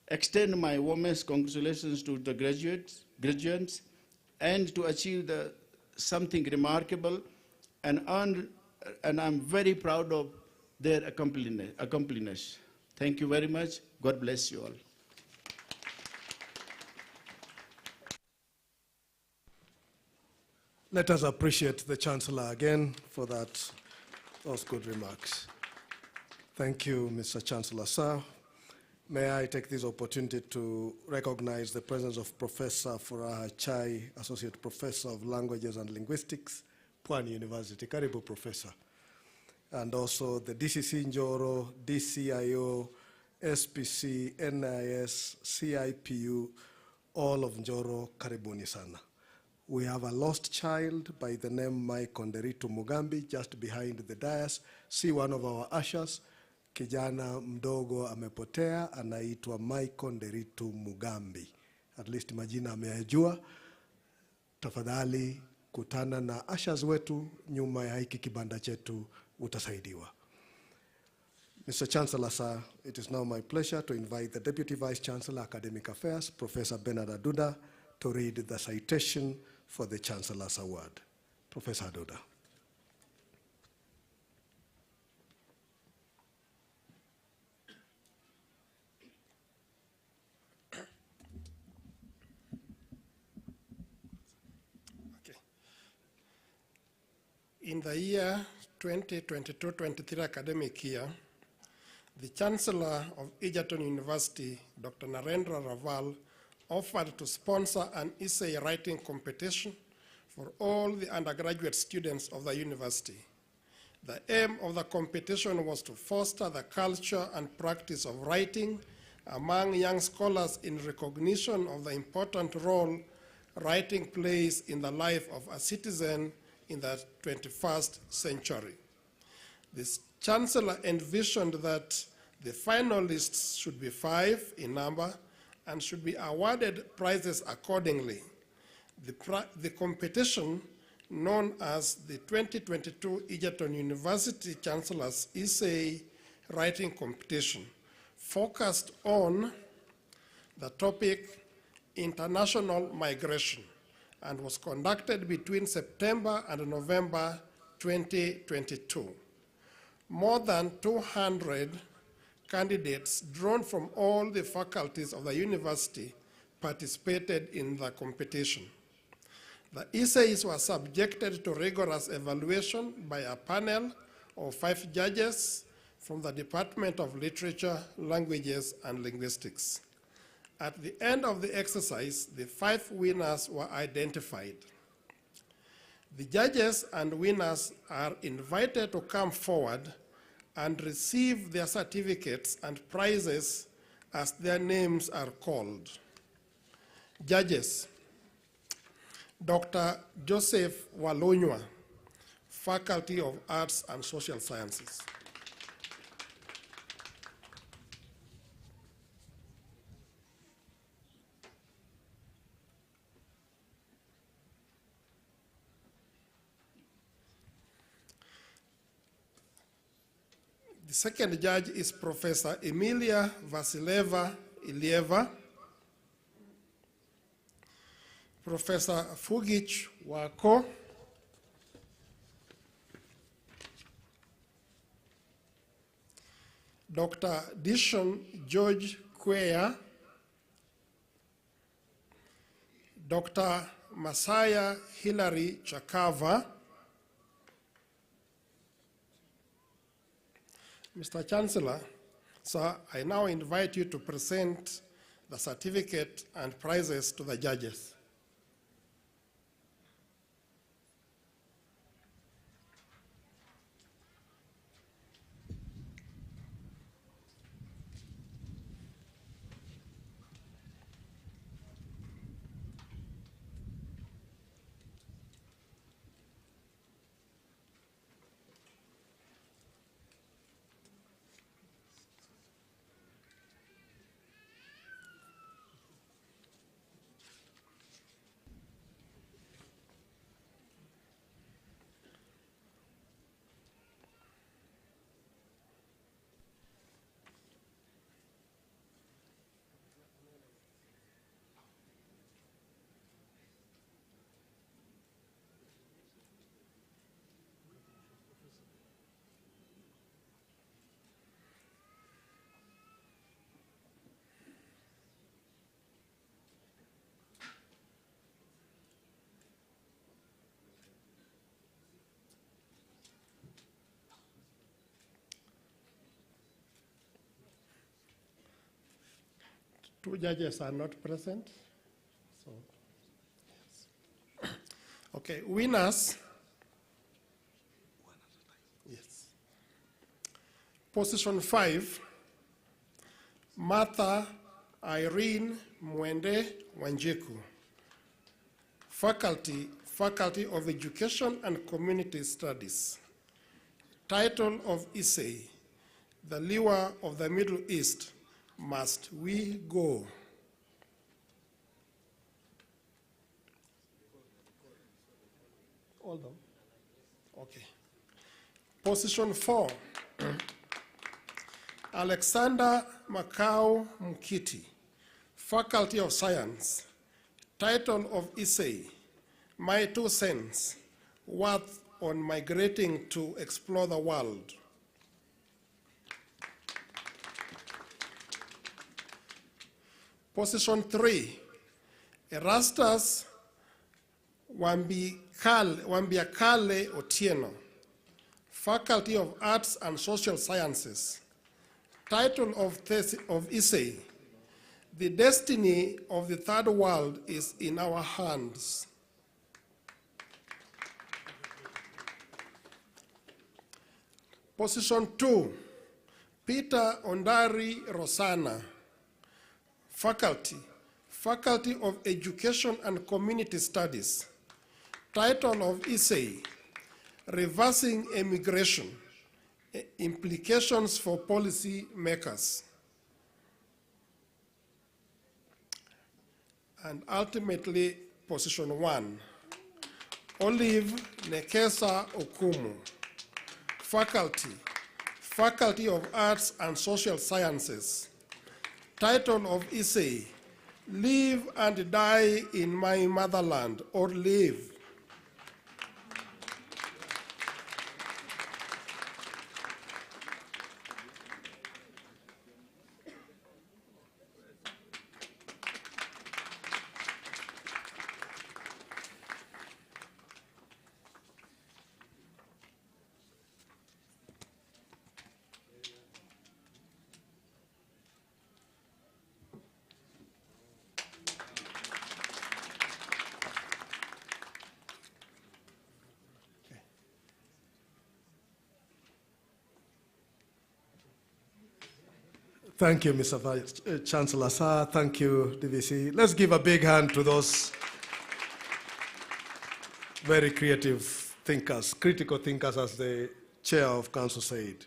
extend my warmest congratulations to the graduates, and to achieve something remarkable, and I'm very proud of their accomplishments. Thank you very much. God bless you all. Let us appreciate the Chancellor again for those good remarks. Thank you, Mr. Chancellor, sir. May I take this opportunity to recognize the presence of Professor Furaha Chai, Associate Professor of Languages and Linguistics, Pwani University. Karibu, Professor. And also the DCC Njoro, DCIO, SPC, NIS, CIPU, all of Njoro, karibuni sana. We have a lost child by the name Mike Onderitu Mugambi, just behind the dais. See one of our ushers. Kijana mdogo amepotea, anaitwa Mike Onderitu Mugambi. At least majina ameyajua. Tafadhali kutana na ushers wetu nyuma ya hiki kibanda chetu, utasaidiwa. Mr. Chancellor, sir, it is now my pleasure to invite the Deputy Vice Chancellor, Academic Affairs, Professor Bernard Aduda, to read the citation for the Chancellor's Award. Professor Aduda. Okay. In the year 2022-23 academic year, the Chancellor of Egerton University, Dr. Narendra Raval, offered to sponsor an essay writing competition for all the undergraduate students of the university. The aim of the competition was to foster the culture and practice of writing among young scholars in recognition of the important role writing plays in the life of a citizen in the 21st century. The Chancellor envisioned that the finalists should be 5 in number and should be awarded prizes accordingly. The competition, known as the 2022 Egerton University Chancellor's Essay Writing Competition, focused on the topic international migration and was conducted between September and November 2022. More than 200 candidates drawn from all the faculties of the university participated in the competition. The essays were subjected to rigorous evaluation by a panel of 5 judges from the Department of Literature, Languages, and Linguistics. At the end of the exercise, the 5 winners were identified. The judges and winners are invited to come forward and receive their certificates and prizes as their names are called. Judges: Dr. Joseph Walonywa, Faculty of Arts and Social Sciences. The second judge is Professor Emilia Vasileva Ilieva, Professor Fugich Wako, Dr. Dishon George Kwea, Dr. Masaya Hilary Chakava. Mr. Chancellor, sir, I now invite you to present the certificate and prizes to the judges. Two judges are not present. So, yes. Okay, winners. Yes. Position 5, Martha Irene Mwende Wanjiku. Faculty of Education and Community Studies. Title of essay, The Lure of the Middle East, Must We Go? Hold on. Okay. Position 4, Alexander Makau Mkiti, Faculty of Science. Title of essay, My 2 Cents, Worth on Migrating to Explore the World. Position 3, Erastus Wambiakale Otieno, Faculty of Arts and Social Sciences. Title of essay, The Destiny of the Third World is in Our Hands. Position 2, Peter Ondari Rosana, Faculty of Education and Community Studies. Title of essay, Reversing Immigration, Implications for Policy Makers. And ultimately, position 1, Olive Nekesa Okumu, Faculty of Arts and Social Sciences. Title of essay, Live and Die in My Motherland, or Live. Thank you, Mr. Vice Chancellor, sir. Thank you, DVC. Let's give a big hand to those very creative thinkers, critical thinkers, as the chair of council said.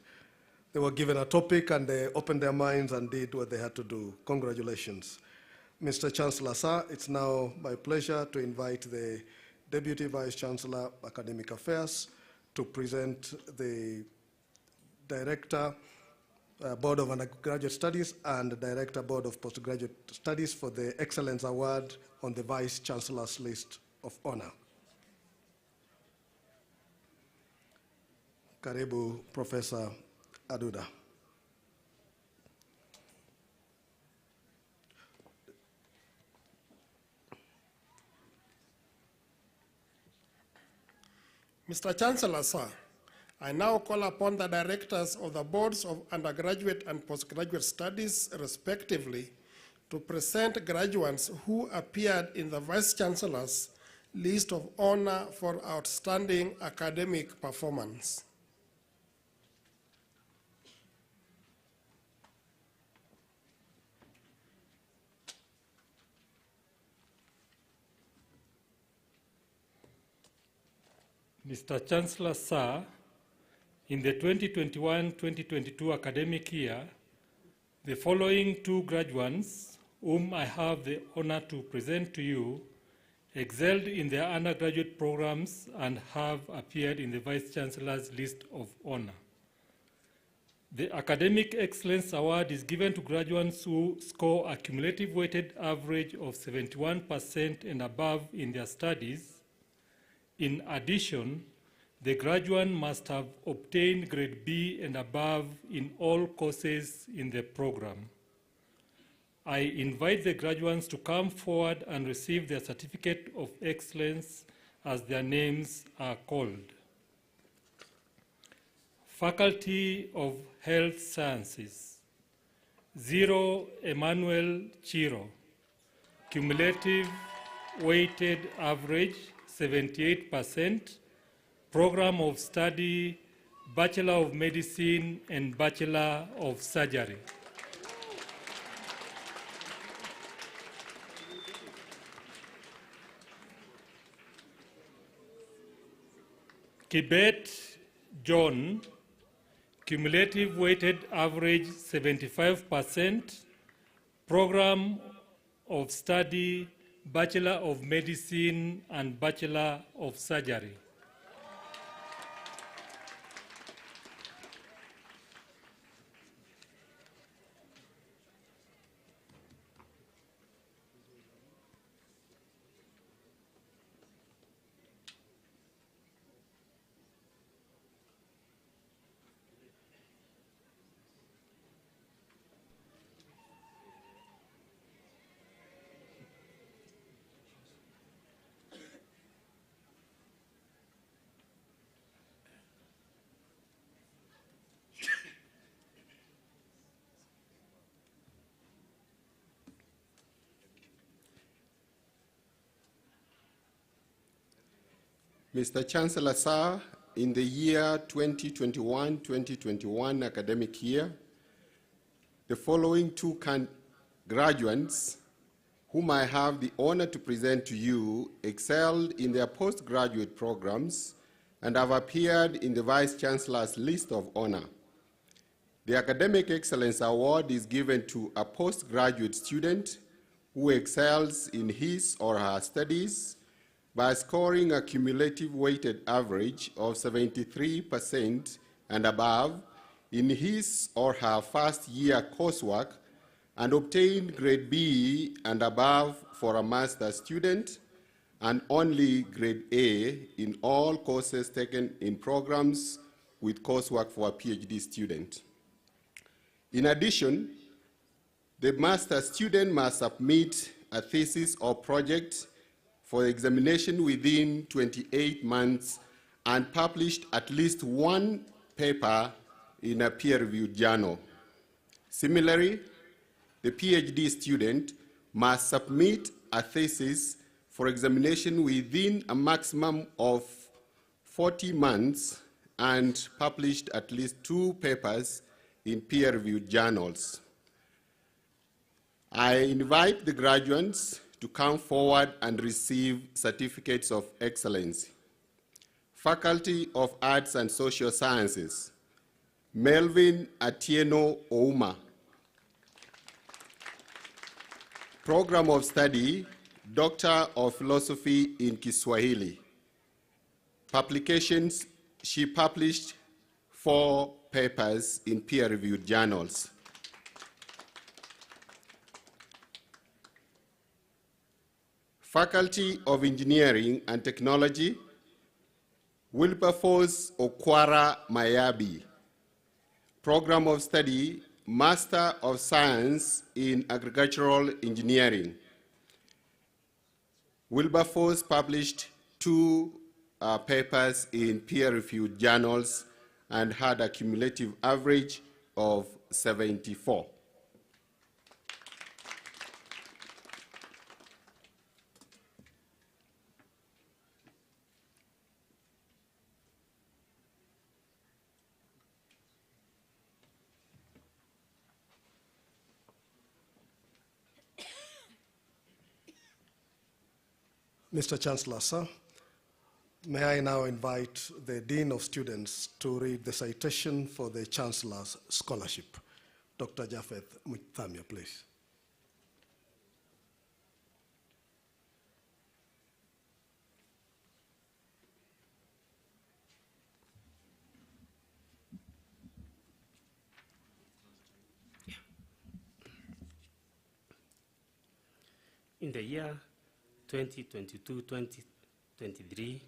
They were given a topic and they opened their minds and did what they had to do. Congratulations. Mr. Chancellor, sir, it's now my pleasure to invite the Deputy Vice Chancellor, Academic Affairs, to present the Director, Board of Undergraduate Studies and Director, Board of Postgraduate Studies for the Excellence Award on the Vice Chancellor's List of Honor. Karibu, Professor Aduda. Mr. Chancellor, sir, I now call upon the directors of the boards of undergraduate and postgraduate studies, respectively, to present graduates who appeared in the Vice Chancellor's list of honor for outstanding academic performance. Mr. Chancellor, sir, in the 2021-2022 academic year, the following two graduates, whom I have the honor to present to you, excelled in their undergraduate programs and have appeared in the Vice Chancellor's list of honor. The Academic Excellence Award is given to graduates who score a cumulative weighted average of 71% and above in their studies. In addition, the graduate must have obtained grade B and above in all courses in the program. I invite the graduates to come forward and receive their certificate of excellence as their names are called. Faculty of Health Sciences, 0 Emmanuel Chiro, cumulative weighted average 78%, program of study, Bachelor of Medicine and Bachelor of Surgery. Kibet John, cumulative weighted average 75%, program of study, Bachelor of Medicine and Bachelor of Surgery. Mr. Chancellor, sir, in the year 2021-2021 academic year, the following two graduates, whom I have the honor to present to you, excelled in their postgraduate programs and have appeared in the Vice Chancellor's list of honor. The Academic Excellence Award is given to a postgraduate student who excels in his or her studies by scoring a cumulative weighted average of 73% and above in his or her first year coursework and obtained grade B and above for a master's student and only grade A in all courses taken in programs with coursework for a PhD student. In addition, the master's student must submit a thesis or project for examination within 28 months and published at least one paper in a peer-reviewed journal. Similarly, the PhD student must submit a thesis for examination within a maximum of 40 months and published at least 2 papers in peer-reviewed journals. I invite the graduates to come forward and receive certificates of excellence. Faculty of Arts and Social Sciences, Melvin Atieno Ouma. Program of Study, Doctor of Philosophy in Kiswahili. Publications, she published 4 papers in peer-reviewed journals. Faculty of Engineering and Technology, Wilberforce Okwara Mayabi. Program of Study, Master of Science in Agricultural Engineering. Wilberforce published 2 papers in peer-reviewed journals and had a cumulative average of 74. Mr. Chancellor, sir, may I now invite the Dean of Students to read the citation for the Chancellor's Scholarship. Dr. Japheth Muthamia, please. In the year 2022-2023,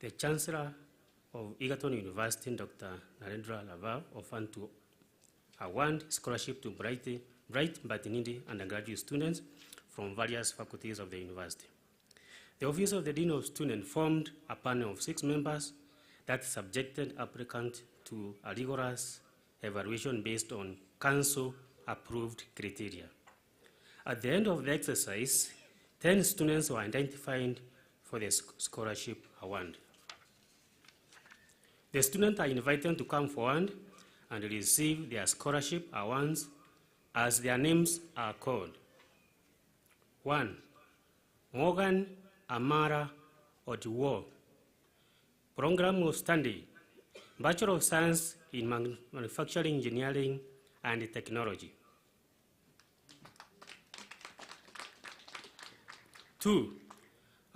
the Chancellor of Egerton University, Dr. Narendra Raval, offered to award scholarship to bright but needy undergraduate students from various faculties of the university. The Office of the Dean of Students formed a panel of 6 members that subjected applicants to a rigorous evaluation based on council-approved criteria. At the end of the exercise, 10 students were identified for the scholarship award. The students are invited to come forward and receive their scholarship awards as their names are called. 1. Morgan Amara Odiwo, Program of Study, Bachelor of Science in Manufacturing Engineering and Technology. 2.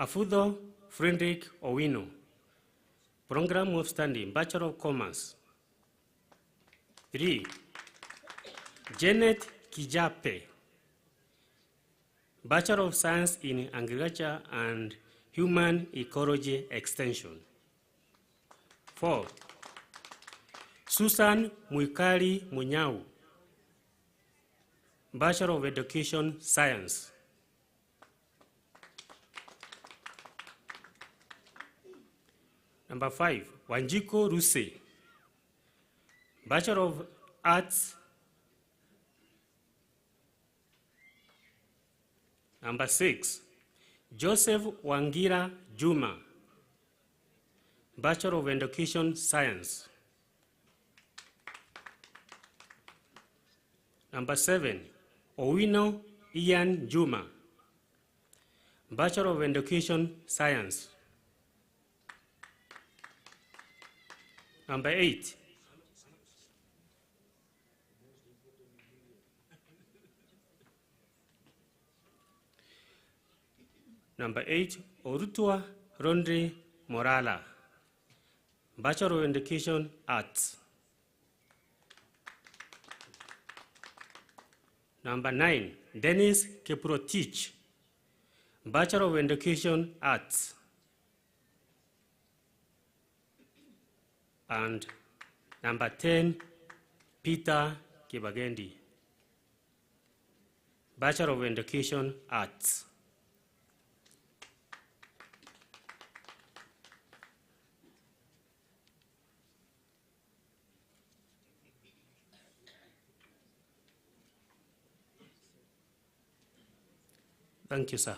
Afudo Frederick Owino, Program of Study, Bachelor of Commerce. 3. Janet Kijape, Bachelor of Science in Agriculture and Human Ecology Extension. 4. Susan Muikali Munyau, Bachelor of Education Science. Number 5, Wanjiko Ruse, Bachelor of Arts. Number 6, Joseph Wangira Juma, Bachelor of Education Science. Number 7, Owino Ian Juma, Bachelor of Education Science. Number 8, Orutua Rondre Morala, Bachelor of Education Arts. Number 9, Dennis Keprotich, Bachelor of Education Arts. And number 10, Peter Kibagendi, Bachelor of Education Arts. Thank you, sir.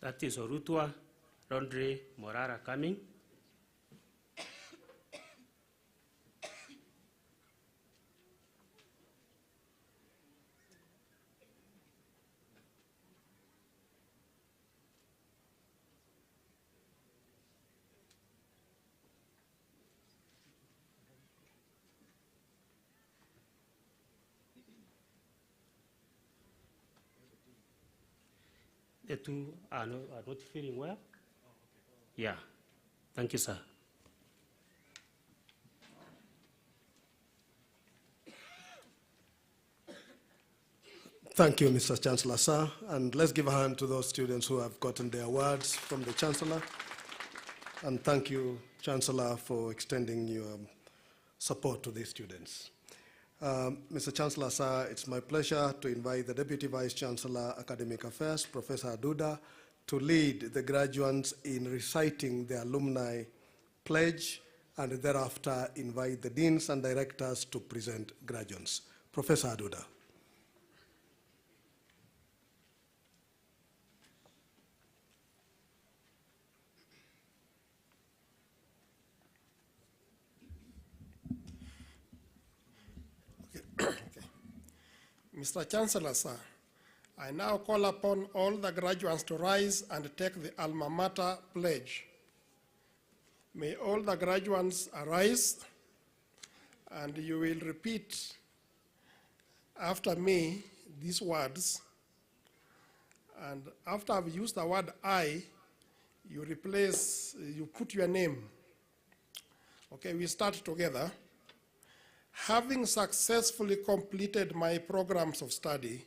That is Orutua Rondre Morara coming. The two are not feeling well? Yeah. Thank you, sir. Thank you, Mr. Chancellor, sir. And let's give a hand to those students who have gotten their awards from the Chancellor. And thank you, Chancellor, for extending your support to these students. Mr. Chancellor, sir, it's my pleasure to invite the Deputy Vice Chancellor, Academic Affairs, Professor Aduda, to lead the graduates in reciting the alumni pledge, and thereafter invite the deans and directors to present graduates. Professor Aduda. Mr. Chancellor, sir, I now call upon all the graduates to rise and take the alma mater pledge. May all the graduates arise, and you will repeat after me these words. And after I've used the word I, you put your name. Okay, we start together. Having successfully completed my programs of study,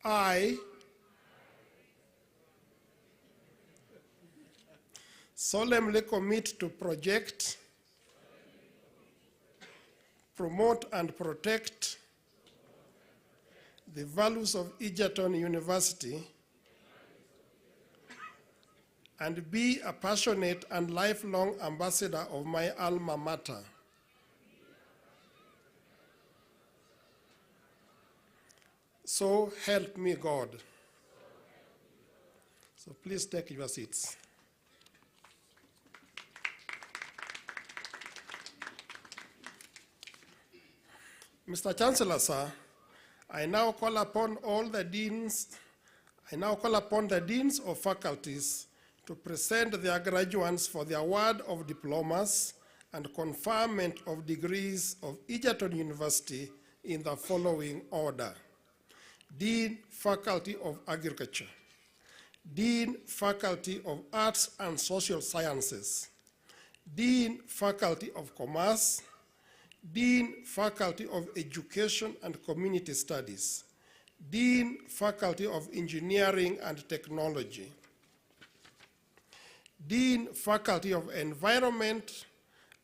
I solemnly commit to project, promote, and protect the values of Egerton University and be a passionate and lifelong ambassador of my alma mater. So help me God. So please take your seats. Mr. Chancellor, sir, I now call upon the deans of faculties to present their graduates for the award of diplomas and conferment of degrees of Egerton University in the following order. Dean, Faculty of Agriculture. Dean, Faculty of Arts and Social Sciences. Dean, Faculty of Commerce. Dean, Faculty of Education and Community Studies. Dean, Faculty of Engineering and Technology. Dean, Faculty of Environment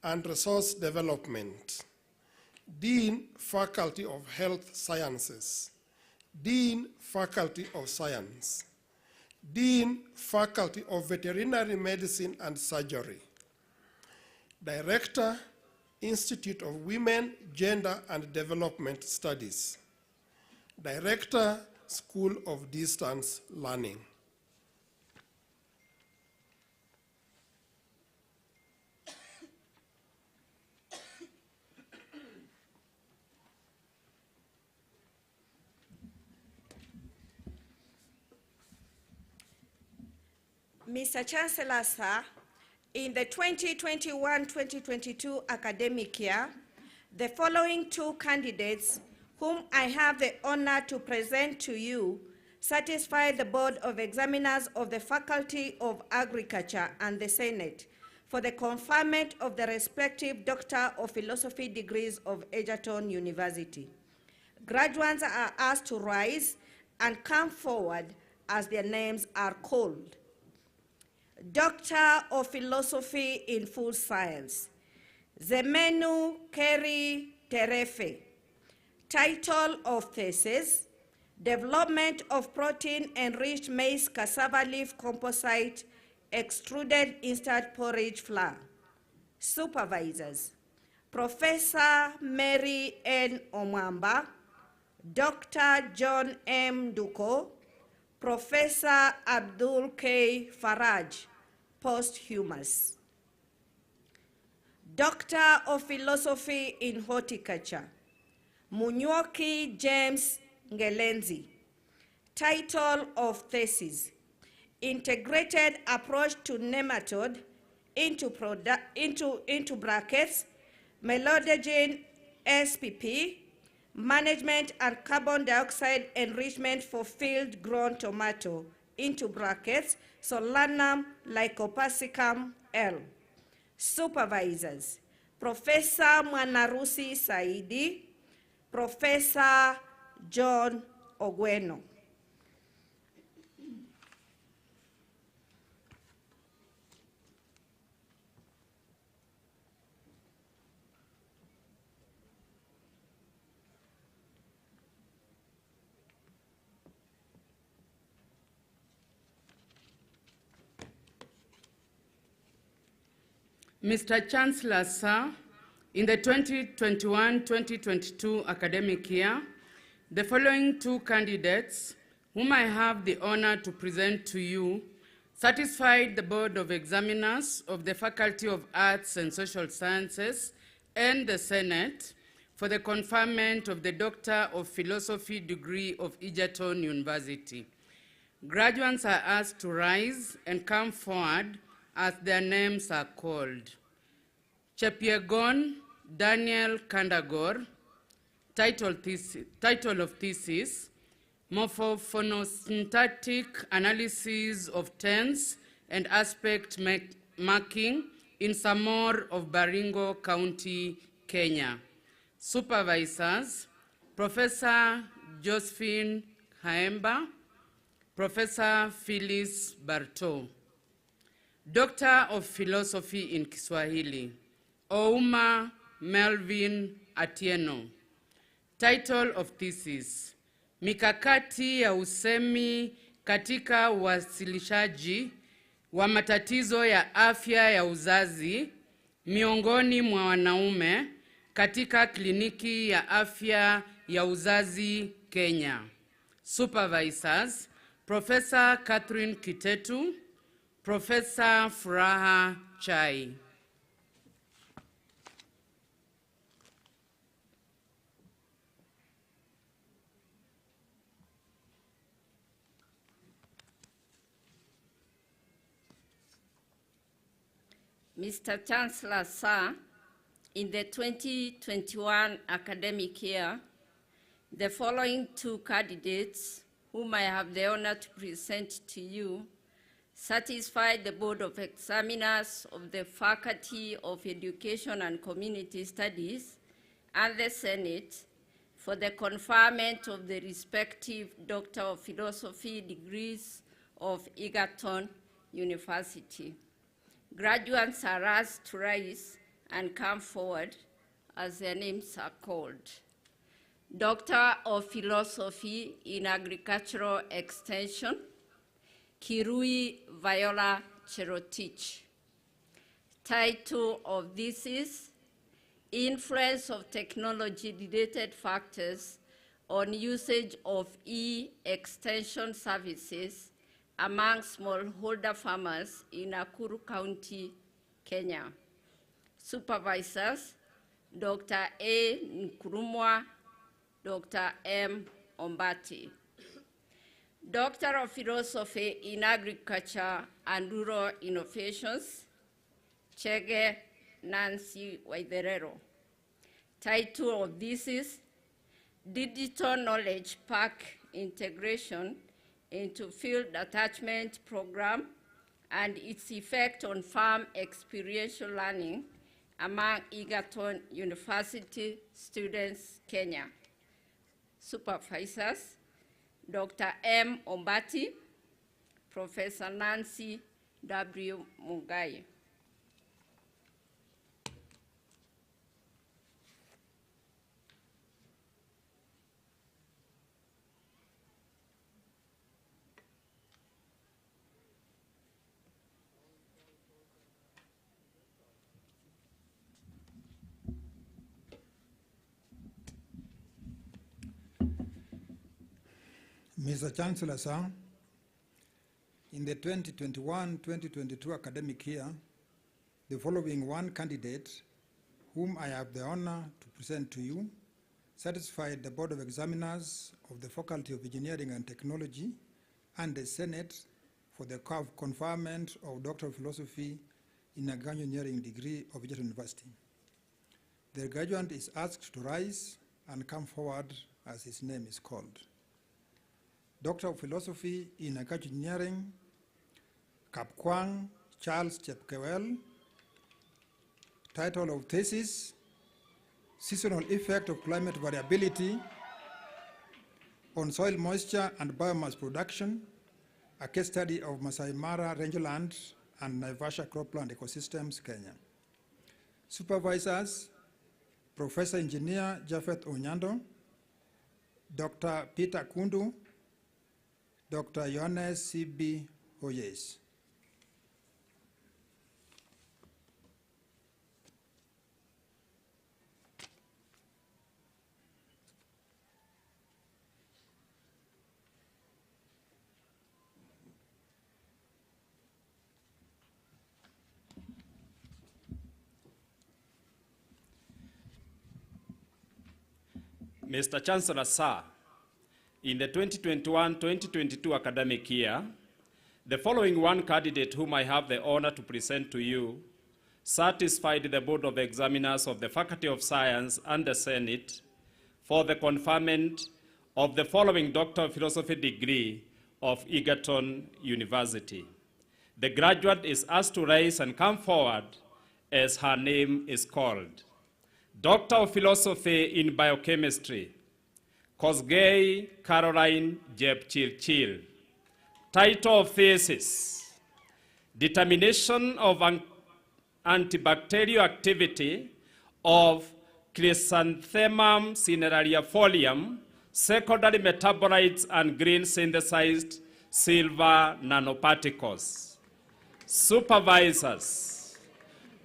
and Resource Development. Dean, Faculty of Health Sciences. Dean, Faculty of Science. Dean, Faculty of Veterinary Medicine and Surgery. Director, Institute of Women, Gender and Development Studies. Director, School of Distance Learning. Mr. Chancellor, sir, in the 2021-2022 academic year, the following two candidates whom I have the honor to present to you satisfy the Board of Examiners of the Faculty of Agriculture and the Senate for the conferment of the respective Doctor of Philosophy degrees of Egerton University. Graduates are asked to rise and come forward as their names are called. Doctor of Philosophy in Food Science, Zemenu Keri Terefe. Title of thesis, Development of Protein-Enriched Maize Cassava Leaf Composite Extruded Instant Porridge Flour. Supervisors, Professor Mary N. Omwamba, Dr. John M. Duko, Professor Abdul K. Faraj, posthumous. Doctor of Philosophy in Horticulture, Munyoki James Ngelenzi. Title of thesis, Integrated Approach to Nematode into brackets, Melodogene SPP, Management and Carbon Dioxide Enrichment for Field-Grown Tomato, into brackets, Solanum lycopersicum L. Supervisors, Professor Mwanarusi Saidi, Professor John Ogweno. Mr. Chancellor, sir, in the 2021-2022 academic year, the following two candidates, whom I have the honor to present to you, satisfied the Board of Examiners of the Faculty of Arts and Social Sciences and the Senate for the conferment of the Doctor of Philosophy degree of Egerton University. Graduates are asked to rise and come forward as their names are called. Chepyegon Daniel Kandagor, title of thesis, Morphophonosyntactic Analysis of Tense and Aspect Marking in Samor of Baringo County, Kenya. Supervisors, Professor Josephine Haemba, Professor Phyllis Barto. Doctor of Philosophy in Kiswahili, Ouma Melvin Atieno. Title of thesis, Mikakati ya usemi katika uwasilishaji wa matatizo ya afya ya uzazi miongoni mwa wanaume katika kliniki ya afya ya uzazi Kenya. Supervisors, Professor Catherine Kitetu, Professor Furaha Chai. Mr. Chancellor, sir, in the 2021 academic year, the following two candidates, whom I have the honor to present to you, satisfied the Board of Examiners of the Faculty of Education and Community Studies and the Senate for the conferment of the respective Doctor of Philosophy degrees of Egerton University. Graduates are asked to rise and come forward as their names are called. Doctor of Philosophy in Agricultural Extension, Kirui Viola Cherotich. Title of this is Influence of Technology-Related Factors on Usage of E-Extension Services among smallholder farmers in Nakuru County, Kenya. Supervisors, Dr. A. Nkurumwa, Dr. M. Ombati. Doctor of Philosophy in Agriculture and Rural Innovations, Chege Nancy Waitherero. Title of this is Digital Knowledge Park Integration into Field Attachment Program and its effect on farm experiential learning among Egerton University students, Kenya. Supervisors, Dr. M. Ombati, Professor Nancy W. Mugai. Mr. Chancellor, sir, in the 2021-2022 academic year, the following one candidate, whom I have the honor to present to you, satisfied the Board of Examiners of the Faculty of Engineering and Technology and the Senate for the conferment of Doctor of Philosophy in Agricultural Engineering degree of Egerton University. The graduate is asked to rise and come forward as his name is called. Doctor of Philosophy in Agricultural Engineering, Kapkwang Charles Chepkewel. title of thesis, Seasonal Effect of Climate Variability on Soil Moisture and Biomass Production, a case study of Masai Mara rangeland and Naivasha cropland ecosystems, Kenya. Supervisors, Professor Engineer Japheth Onyando, Dr. Peter Kundu, Dr. Johannes C.B. Hoyes. Mr. Chancellor, sir, in the 2021-2022 academic year, the following one candidate whom I have the honor to present to you satisfied the Board of Examiners of the Faculty of Science and the Senate for the conferment of the following Doctor of Philosophy degree of Egerton University. The graduate is asked to rise and come forward as her name is called. Doctor of Philosophy in Biochemistry, Kosgei Caroline Jepchirchir. Title of thesis, Determination of antibacterial activity of Chrysanthemum cinerariifolium, secondary metabolites and green synthesized silver nanoparticles. Supervisors,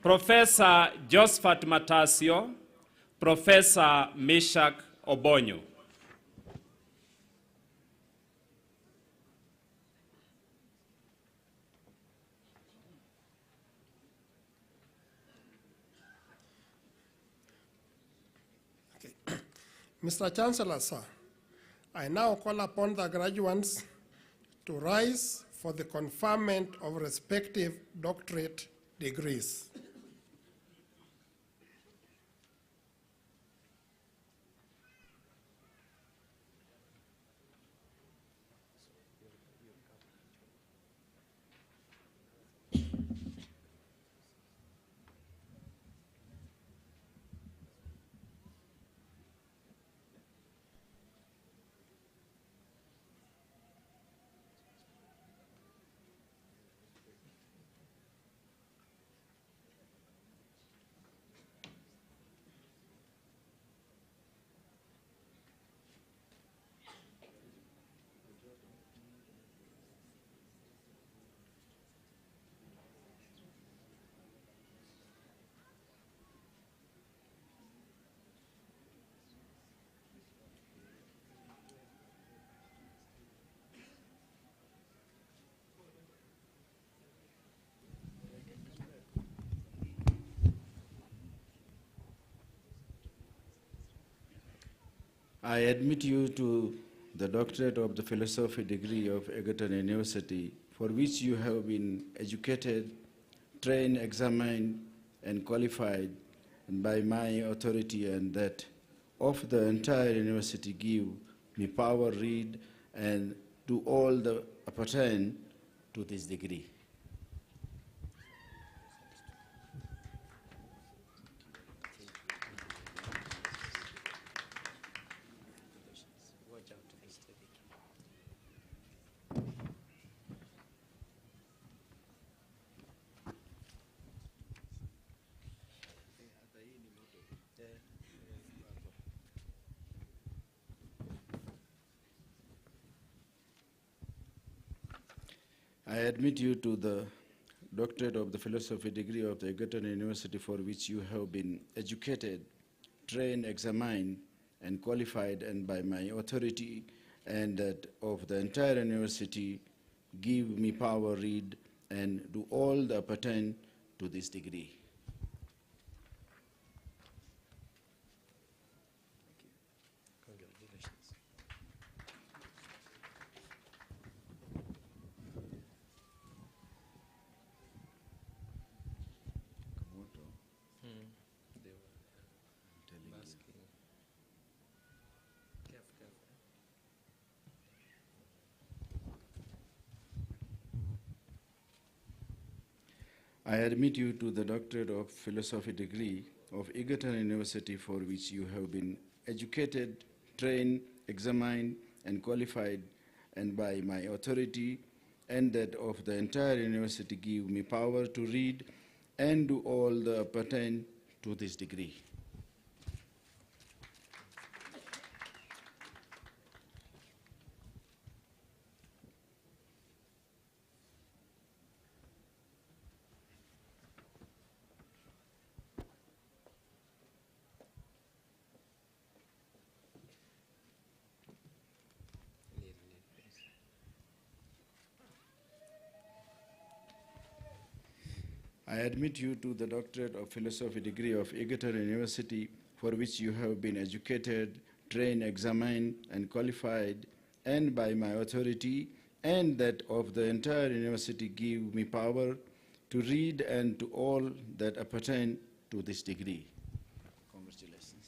Professor Josephat Matasio, Professor Meshach Obonyo. Mr. Chancellor, sir, I now call upon the graduates to rise for the conferment of respective doctorate degrees. I admit you to the doctorate of the philosophy degree of Egerton University, for which you have been educated, trained, examined, and qualified by my authority, and that of the entire university give me power, read, and do all that appertain to this degree. I admit you to the doctorate of the philosophy degree of the Egerton University, for which you have been educated, trained, examined, and qualified, and by my authority, and that of the entire university give me power, read, and do all that pertain to this degree. I admit you to the Doctorate of Philosophy degree of Egerton University, for which you have been educated, trained, examined, and qualified, and by my authority and that of the entire university give me power to read and do all the pertain to this degree. I admit you to the Doctorate of Philosophy degree of Egerton University, for which you have been educated, trained, examined, and qualified, and by my authority and that of the entire university give me power to read and to all that appertain to this degree. Congratulations.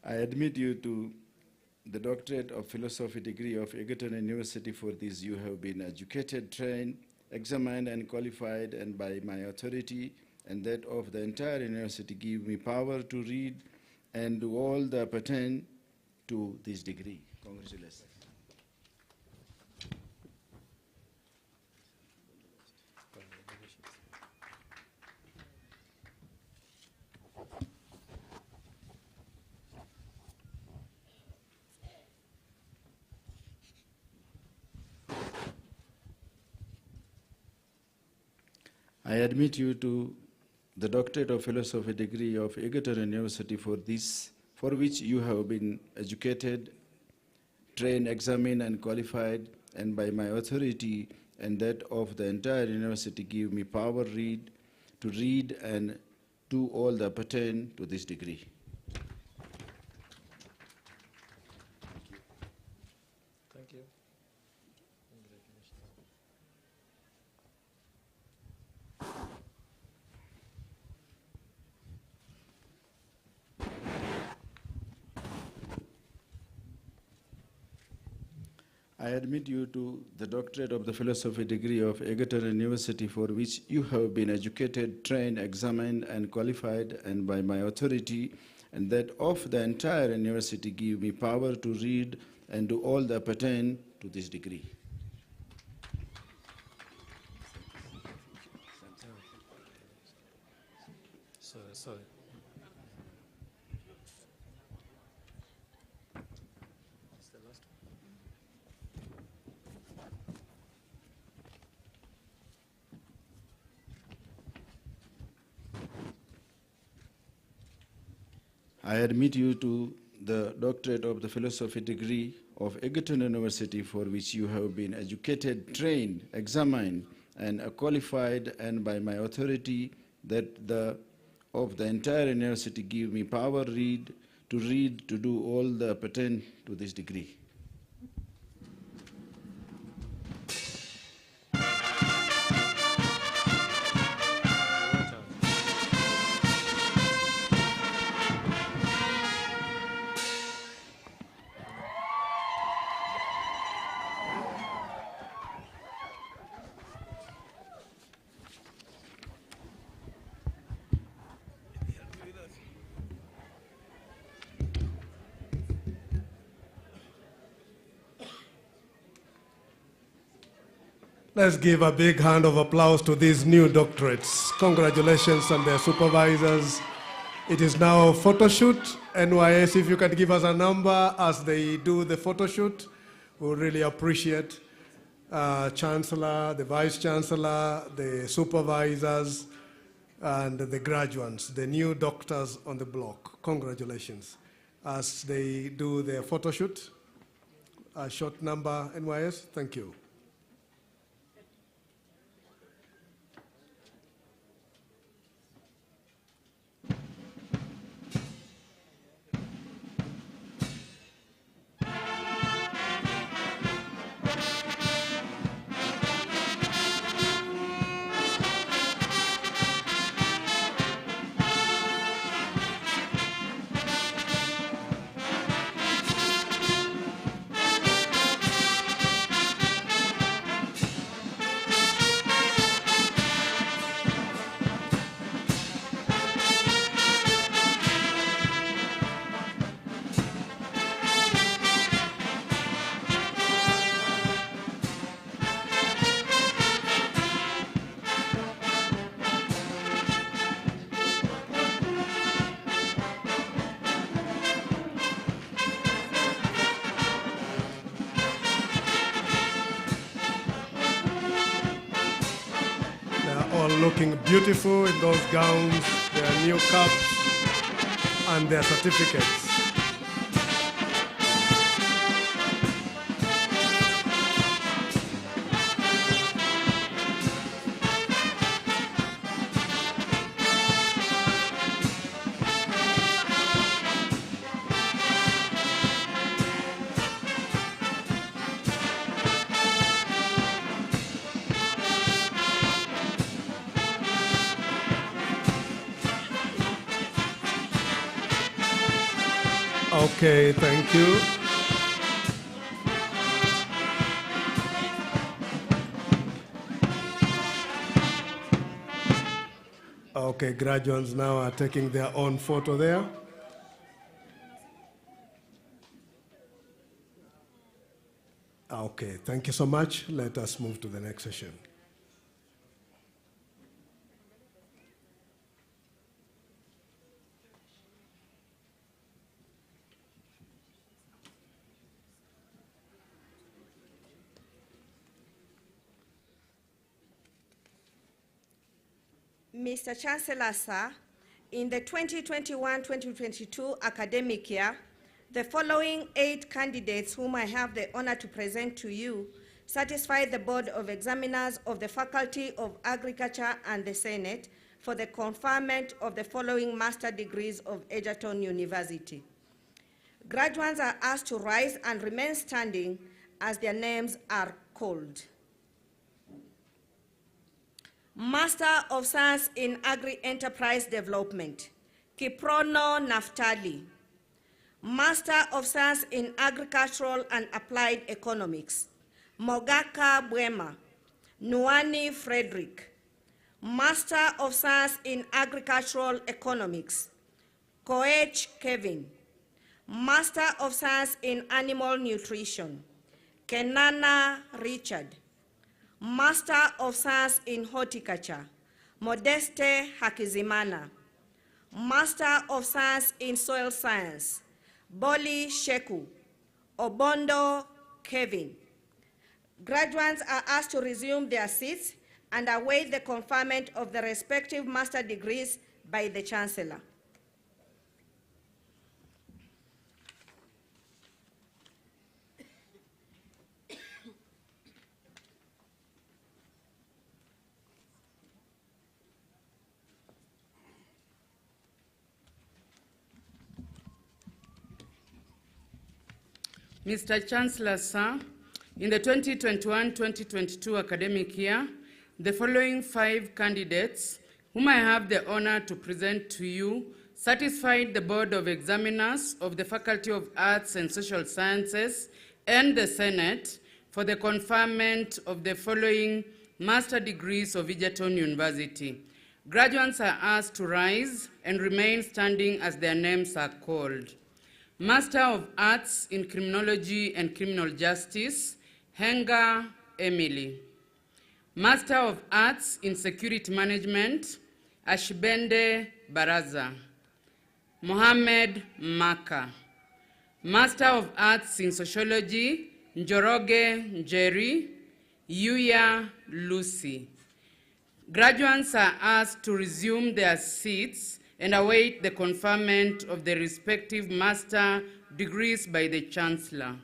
I admit you to the Doctorate of Philosophy degree of Egerton University. For this you have been educated, trained, examined, and qualified, and by my authority and that of the entire university give me power to read and do all that pertain to this degree. Congratulations. I admit you to the Doctorate of Philosophy degree of Egerton University, for which you have been educated, trained, examined, and qualified, and by my authority and that of the entire university give me power to read and do all that pertain to this degree. Thank you. I admit you to the Doctorate of the Philosophy degree of Egerton University, for which you have been educated, trained, examined, and qualified, and by my authority and that of the entire university give me power to read and do all that pertain to this degree. Sorry. I admit you to the Doctorate of the Philosophy degree of Egerton University, for which you have been educated, trained, examined, and qualified, and by my authority that of the entire university give me power to do all that pertain to this degree. Let's give a big hand of applause to these new doctorates. Congratulations on their supervisors. It is now photo shoot. NYS, if you can give us a number as they do the photo shoot, we'll really appreciate Chancellor, the Vice Chancellor, the supervisors, and the graduates, the new doctors on the block. Congratulations. As they do their photo shoot, a short number, NYS, thank you. all looking beautiful in those gowns, their new caps, and their certificates. Okay, thank you. Okay, graduates now are taking their own photo there. Okay, thank you so much. Let us move to the next session. Mr. Chancellor, sir, in the 2021-2022 academic year, the following 8 candidates whom I have the honor to present to you satisfy the Board of Examiners of the Faculty of Agriculture and the Senate for the conferment of the following master degrees of Egerton University. Graduates are asked to rise and remain standing as their names are called. Master of Science in Agri-Enterprise Development, Kiprono Naftali. Master of Science in Agricultural and Applied Economics, Mogaka Bwema, Nuani Frederick. Master of Science in Agricultural Economics, Koech Kevin. Master of Science in Animal Nutrition, Kenana Richard. Master of Science in Horticulture, Modeste Hakizimana. Master of Science in Soil Science, Boli Sheku, Obondo Kevin. Graduates are asked to resume their seats and await the conferment of the respective master degrees by the Chancellor. Mr. Chancellor, sir, in the 2021-2022 academic year, the following 5 candidates, whom I have the honor to present to you, satisfied the Board of Examiners of the Faculty of Arts and Social Sciences and the Senate for the conferment of the following master degrees of Egerton University. Graduates are asked to rise and remain standing as their names are called. Master of Arts in Criminology and Criminal Justice, Henga Emily. Master of Arts in Security Management, Ashbende Baraza. Mohamed Maka. Master of Arts in Sociology, Njoroge Njeri, Yuya Lucy. Graduates are asked to resume their seats and await the conferment of the respective master degrees by the Chancellor.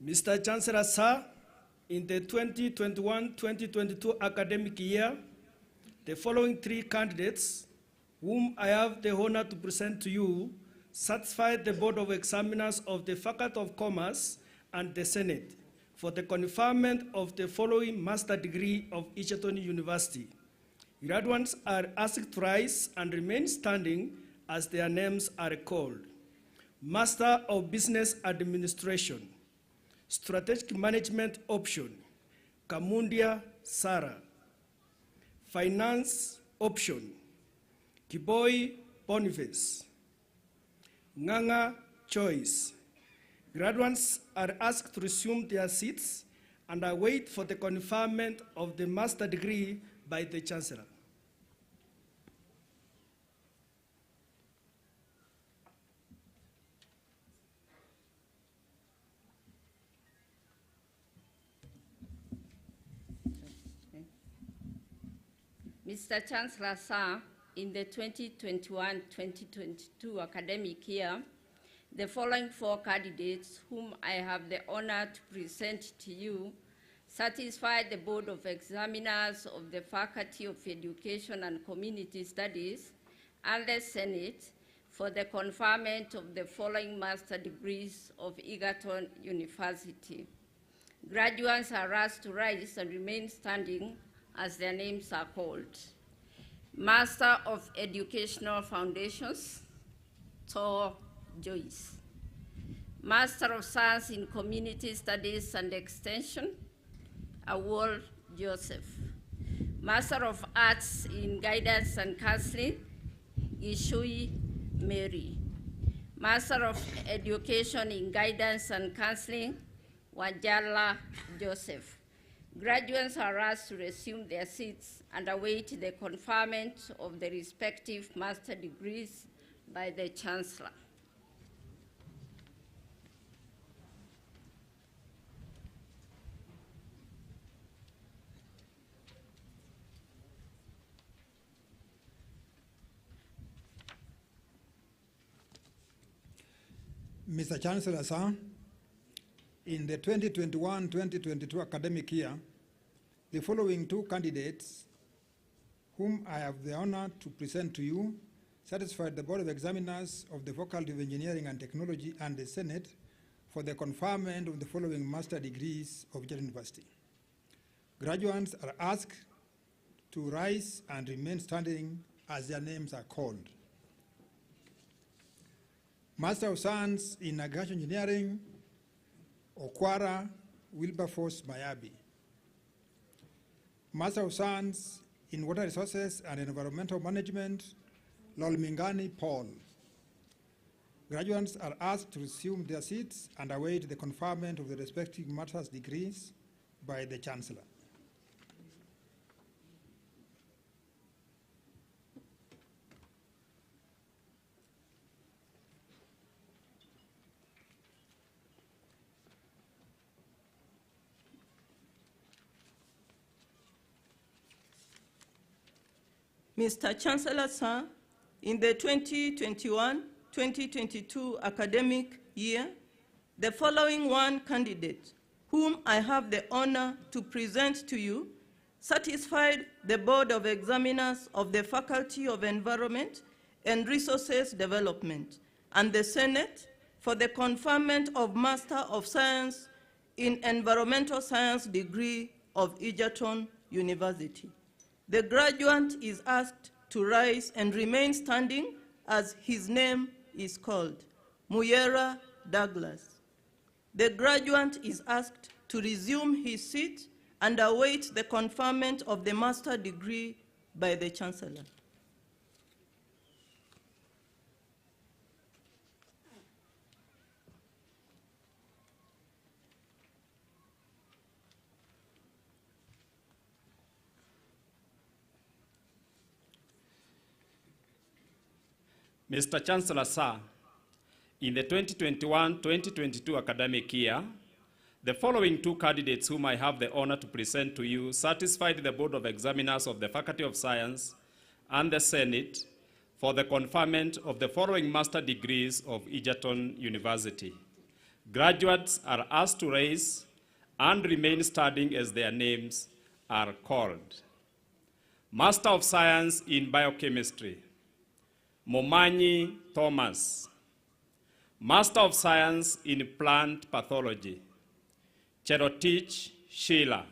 Mr. Chancellor, sir, in the 2021-2022 academic year, the following 3 candidates, whom I have the honor to present to you, satisfied the Board of Examiners of the Faculty of Commerce and the Senate for the conferment of the following master degree of Egerton University. Graduates are asked to rise and remain standing as their names are called. Master of Business Administration, Strategic Management Option, Kamundia Sara. Finance Option, Kiboi Boniface. Nganga Choice. Graduates are asked to resume their seats and await for the conferment of the master degree by the Chancellor. Mr. Chancellor, sir, in the 2021-2022 academic year, the following 4 candidates whom I have the honor to present to you satisfied the Board of Examiners of the Faculty of Education and Community Studies and the Senate for the conferment of the following master degrees of Egerton University. Graduates are asked to rise and remain standing as their names are called. Master of Educational Foundations, Tor Joyce. Master of Science in Community Studies and Extension, Awol Joseph. Master of Arts in Guidance and Counseling, Ishui Mary. Master of Education in Guidance and Counseling, Wajala Joseph. Graduates are asked to resume their seats and await the conferment of the respective master degrees by the Chancellor. Mr. Chancellor, sir, in the 2021-2022 academic year, the following 2 candidates, whom I have the honor to present to you, satisfied the Board of Examiners of the Faculty of Engineering and Technology and the Senate for the conferment of the following master degrees of Egerton University. Graduates are asked to rise and remain standing as their names are called. Master of Science in Agricultural Engineering, Okwara Wilberforce Mayabi. Master of Science in Water Resources and Environmental Management, Lolmingani Paul. Graduates are asked to resume their seats and await the conferment of the respective master's degrees by the Chancellor. Mr. Chancellor, sir, in the 2021-2022 academic year, the following 1 candidate, whom I have the honor to present to you, satisfied the Board of Examiners of the Faculty of Environment and Resources Development and the Senate for the conferment of Master of Science in Environmental Science degree of Egerton University. The graduate is asked to rise and remain standing as his name is called, Muyera Douglas. The graduate is asked to resume his seat and await the conferment of the master degree by the Chancellor. Mr. Chancellor, sir, in the 2021-2022 academic year, the following 2 candidates whom I have the honor to present to you satisfied the Board of Examiners of the Faculty of Science and the Senate for the conferment of the following master degrees of Egerton University. Graduates are asked to rise and remain standing as their names are called. Master of Science in Biochemistry, Momanyi Thomas. Master of Science in Plant Pathology, Cherotich Sheila.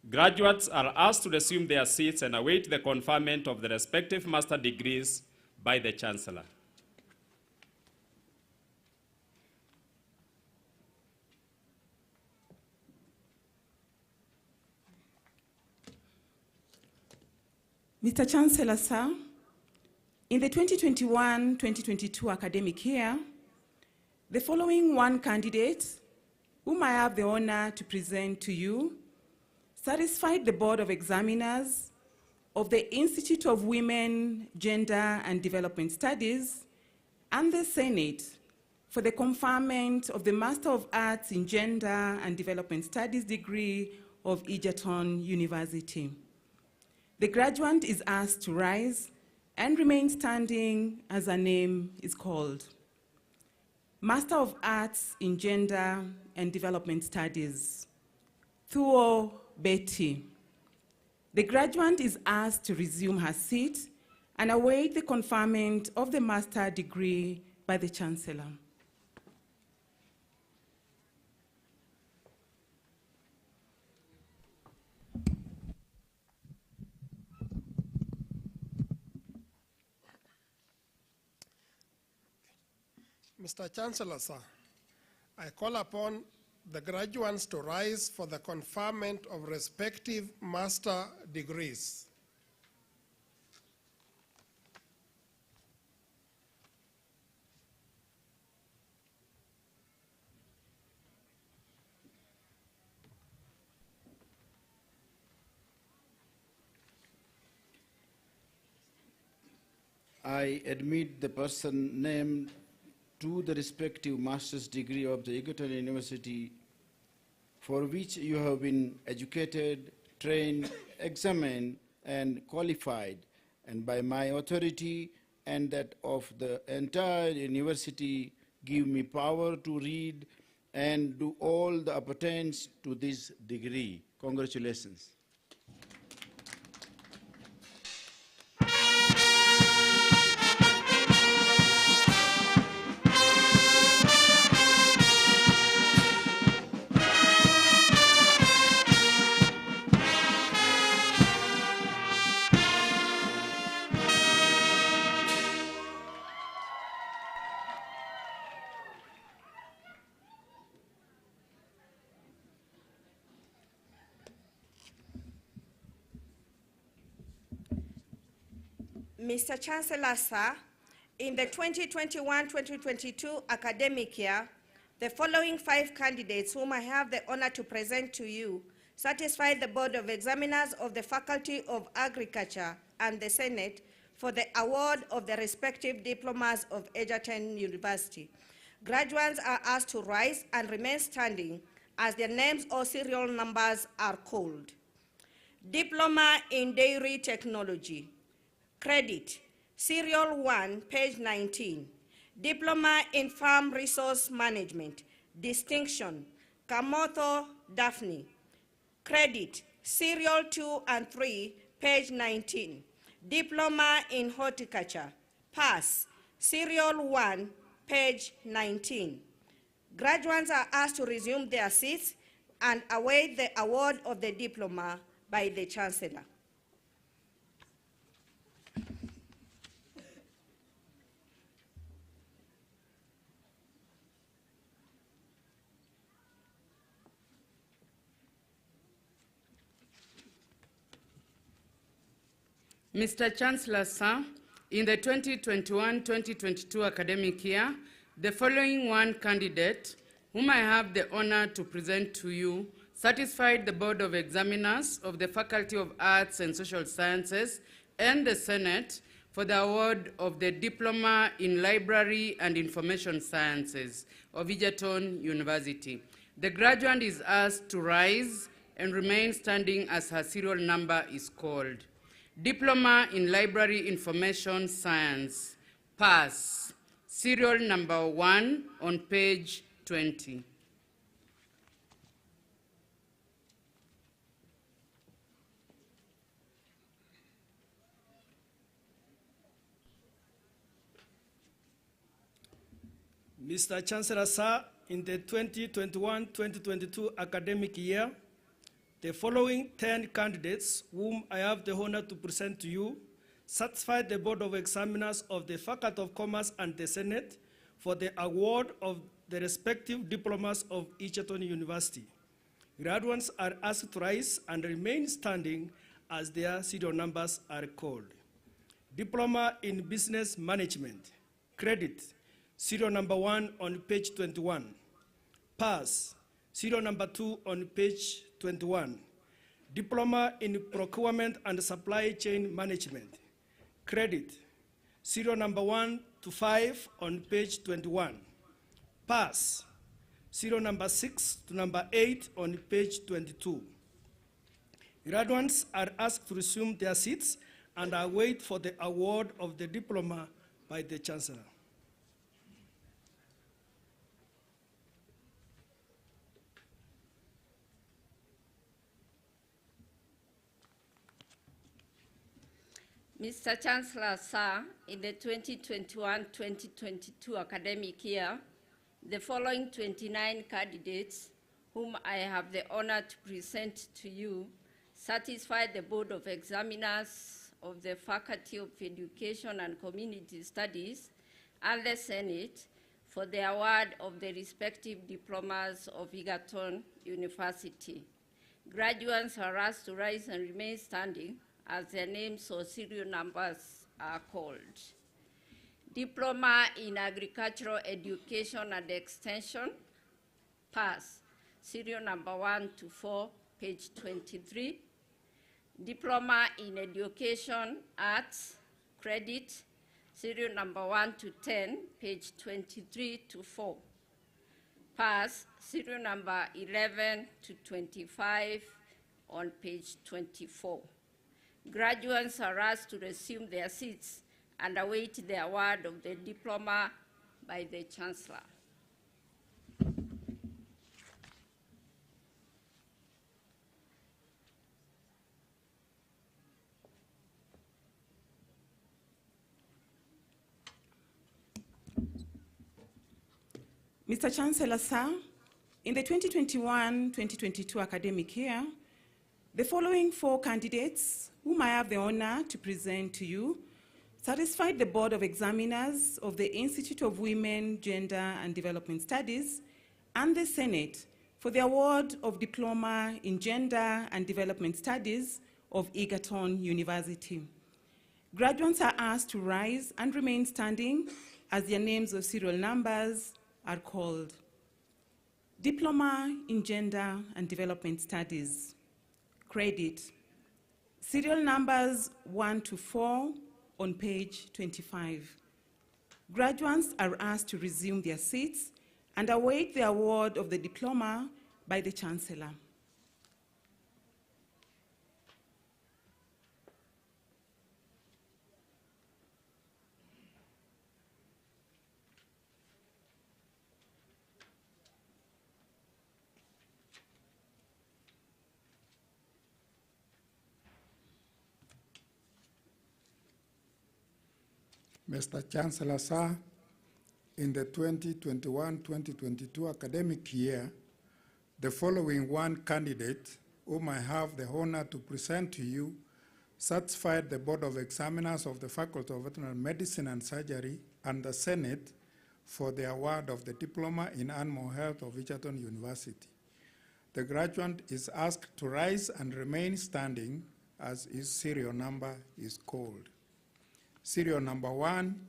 Graduates are asked to resume their seats and await the conferment of the respective master degrees by the Chancellor. Mr. Chancellor, sir, in the 2021-2022 academic year, the following 1 candidate, whom I have the honor to present to you, satisfied the Board of Examiners of the Institute of Women, Gender and Development Studies and the Senate for the conferment of the Master of Arts in Gender and Development Studies degree of Egerton University. The graduate is asked to rise and remain standing as her name is called. Master of Arts in Gender and Development Studies, Thuo Betty. The graduate is asked to resume her seat and await the conferment of the master's degree by the Chancellor. Mr. Chancellor, sir, I call upon the graduates to rise for the conferment of respective master degrees. I admit the person named to the respective master's degree of the Egerton University for which you have been educated, trained, examined, and qualified, and by my authority and that of the entire university give me power to read and do all the appertains to this degree. Congratulations. Mr. Chancellor, sir, in the 2021-2022 academic year, the following 5 candidates whom I have the honor to present to you satisfy the Board of Examiners of the Faculty of Agriculture and the Senate for the award of the respective diplomas of Egerton University. Graduates are asked to rise and remain standing as their names or serial numbers are called. Diploma in Dairy Technology. Credit, Serial 1, page 19. Diploma in Farm Resource Management. Distinction, Kamotho Daphne. Credit, Serial 2 and 3, page 19. Diploma in Horticulture. Pass, Serial 1, page 19. Graduates are asked to resume their seats and await the award of the diploma by the Chancellor. Mr. Chancellor, sir, in the 2021-2022 academic year, the following 1 candidate, whom I have the honor to present to you, satisfied the Board of Examiners of the Faculty of Arts and Social Sciences and the Senate for the award of the Diploma in Library and Information Sciences of Egerton University. The graduate is asked to rise and remain standing as her serial number is called. Diploma in Library Information Science, pass, serial number 1 on page 20. Mr. Chancellor, sir, in the 2021-2022 academic year, the following 10 candidates, whom I have the honor to present to you, satisfied the Board of Examiners of the Faculty of Commerce and the Senate for the award of the respective diplomas of Egerton University. Graduates are asked to rise and remain standing as their serial numbers are called. Diploma in Business Management, credit, serial number 1 on page 21. Pass, serial number 2 on page 21. Diploma in Procurement and Supply Chain Management. Credit, serial number 1 to 5 on page 21. Pass, serial number 6 to number 8 on page 22. Graduates are asked to resume their seats and await for the award of the diploma by the Chancellor. Mr. Chancellor, sir, in the 2021-2022 academic year, the following 29 candidates, whom I have the honor to present to you, satisfied the Board of Examiners of the Faculty of Education and Community Studies and the Senate for the award of the respective diplomas of Egerton University. Graduates are asked to rise and remain standing as their names or serial numbers are called. Diploma in Agricultural Education and Extension, pass, serial number 1 to 4, page 23. Diploma in Education Arts, credit, serial number 1 to 10, page 23 to 4. Pass, serial number 11 to 25 on page 24. Graduates are asked to resume their seats and await the award of the diploma by the Chancellor. Mr. Chancellor, sir, in the 2021-2022 academic year, the following 4 candidates, whom I have the honor to present to you, satisfied the Board of Examiners of the Institute of Women, Gender and Development Studies and the Senate for the award of Diploma in Gender and Development Studies of Egerton University. Graduates are asked to rise and remain standing as their names or serial numbers are called. Diploma in Gender and Development Studies, credit, serial numbers 1 to 4 on page 25. Graduates are asked to resume their seats and await the award of the diploma by the Chancellor. Mr. Chancellor, sir, in the 2021-2022 academic year, the following 1 candidate, whom I have the honor to present to you, satisfied the Board of Examiners of the Faculty of Veterinary Medicine and Surgery and the Senate for the award of the Diploma in Animal Health of Egerton University. The graduate is asked to rise and remain standing as his serial number is called. Serial number 1,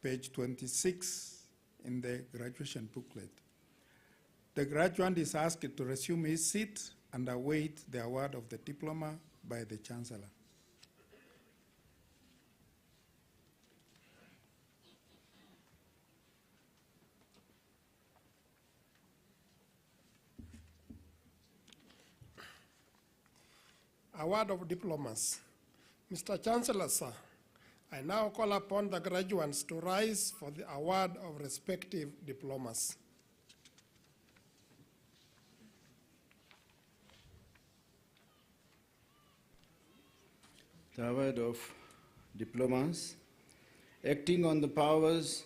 page 26 in the graduation booklet. The graduate is asked to resume his seat and await the award of the diploma by the Chancellor. Award of diplomas. Mr. Chancellor, sir, I now call upon the graduates to rise for the award of respective diplomas. The award of diplomas, acting on the powers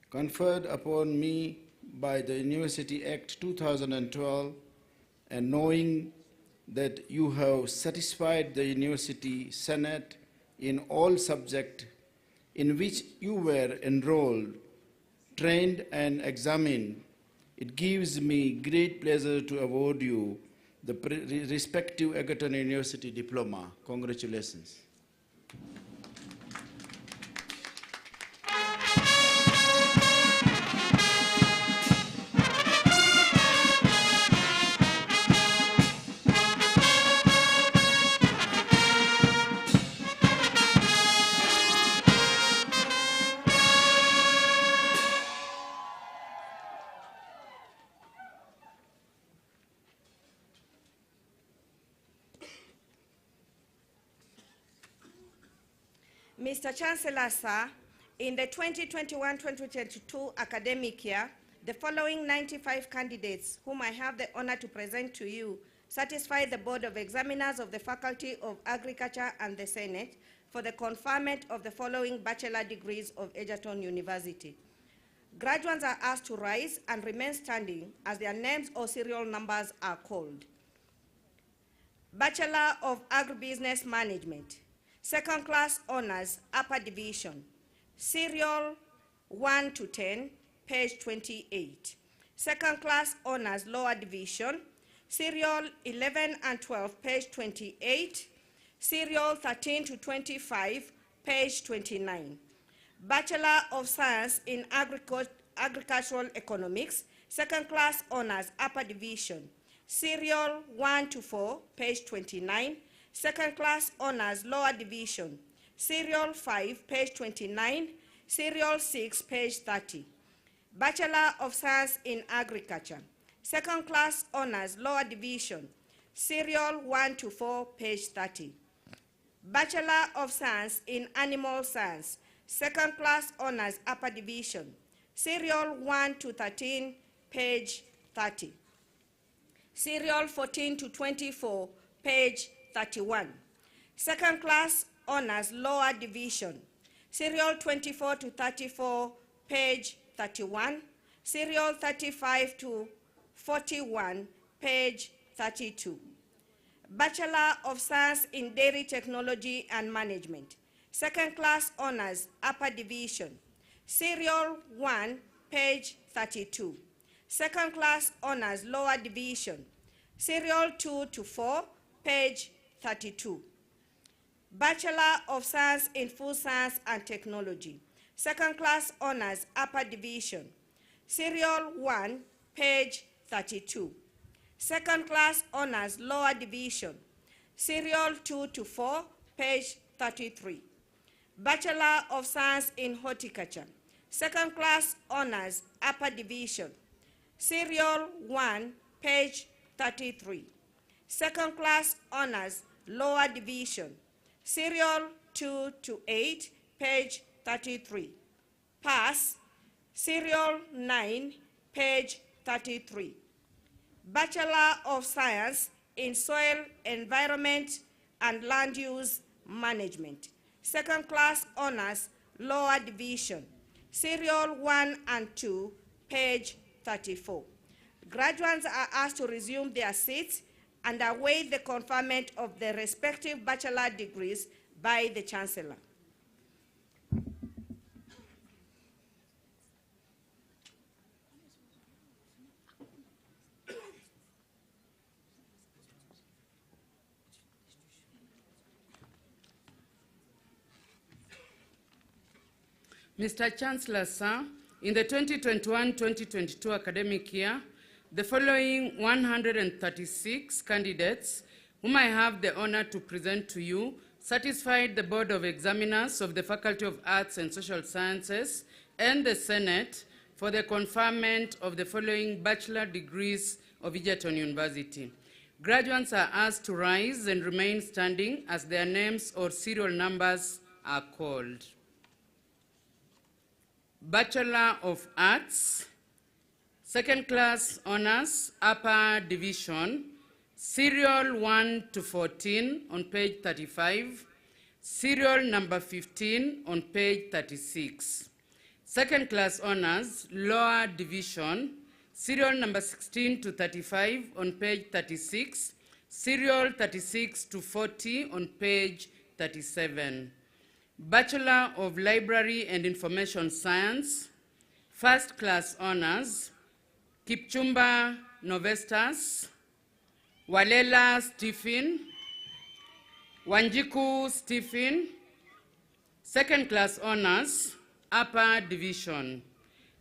conferred upon me by the University Act 2012, and knowing that you have satisfied the University Senate in all subjects in which you were enrolled, trained and examined, it gives me great pleasure to award you the respective Egerton University diploma. Congratulations. Mr. Chancellor, sir, in the 2021-2022 academic year, the following 95 candidates, whom I have the honor to present to you, satisfy the Board of Examiners of the Faculty of Agriculture and the Senate for the conferment of the following bachelor degrees of Egerton University. Graduates are asked to rise and remain standing as their names or serial numbers are called. Bachelor of Agribusiness Management, second class honors, upper division, serial 1 to 10, page 28. Second class honors, lower division, serial 11 and 12, page 28. Serial 13 to 25, page 29. Bachelor of Science in Agricultural Economics, second class honors, upper division, serial 1 to 4, page 29. Second class honors, lower division, serial 5, page 29. Serial 6, page 30. Bachelor of Science in Agriculture, second class honors, lower division, serial 1 to 4, page 30. Bachelor of Science in Animal Science, second class honors, upper division, serial 1 to 13, page 30. Serial 14 to 24, page 31. Second class honors, lower division, serial 24 to 34, page 31. Serial 35 to 41, page 32. Bachelor of Science in Dairy Technology and Management, second class honors, upper division, serial 1, page 32. Second class honors, lower division, serial 2 to 4, page 32. Bachelor of Science in Food Science and Technology, second class honors, upper division, serial 1, page 32. Second class honors, lower division, serial 2 to 4, page 33. Bachelor of Science in Horticulture, second class honors, upper division, serial 1, page 33. Second class honors, lower division, serial 2 to 8, page 33. Pass, serial 9, page 33. Bachelor of Science in Soil, Environment, and Land Use Management, second class honors, lower division, serial 1 and 2, page 34. Graduates are asked to resume their seats and await the conferment of their respective bachelor degrees by the Chancellor. Mr. Chancellor, sir, in the 2021-2022 academic year, the following 136 candidates, whom I have the honor to present to you, satisfied the Board of Examiners of the Faculty of Arts and Social Sciences and the Senate for the conferment of the following bachelor degrees of Egerton University. Graduates are asked to rise and remain standing as their names or serial numbers are called. Bachelor of Arts, second class honors, upper division, serial 1 to 14 on page 35, serial number 15 on page 36. Second class honors, lower division, serial number 16 to 35 on page 36, serial 36 to 40 on page 37. Bachelor of Library and Information Science, first class honors, Kipchumba Novestas, Walela Stephen, Wanjiku Stephen, second class honors, upper division,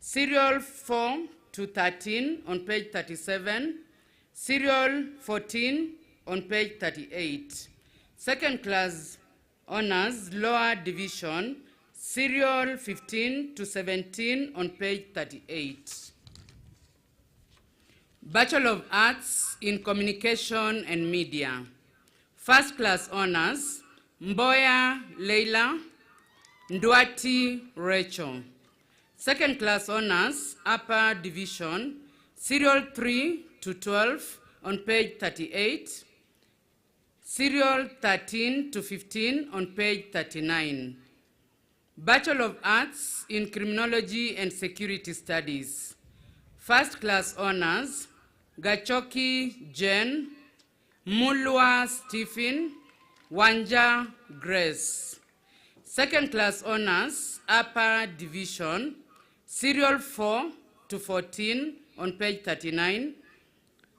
serial 4 to 13 on page 37, serial 14 on page 38. Second class honors, lower division, serial 15 to 17 on page 38. Bachelor of Arts in Communication and Media. First class honors, Mboya Leila, Nduati Rachel. Second class honors, upper division, serial 3 to 12 on page 38, serial 13 to 15 on page 39. Bachelor of Arts in Criminology and Security Studies. First class honors, Gachoki Jen, Mulwa Stephen, Wanja Grace. Second class honors, upper division, serial 4 to 14 on page 39,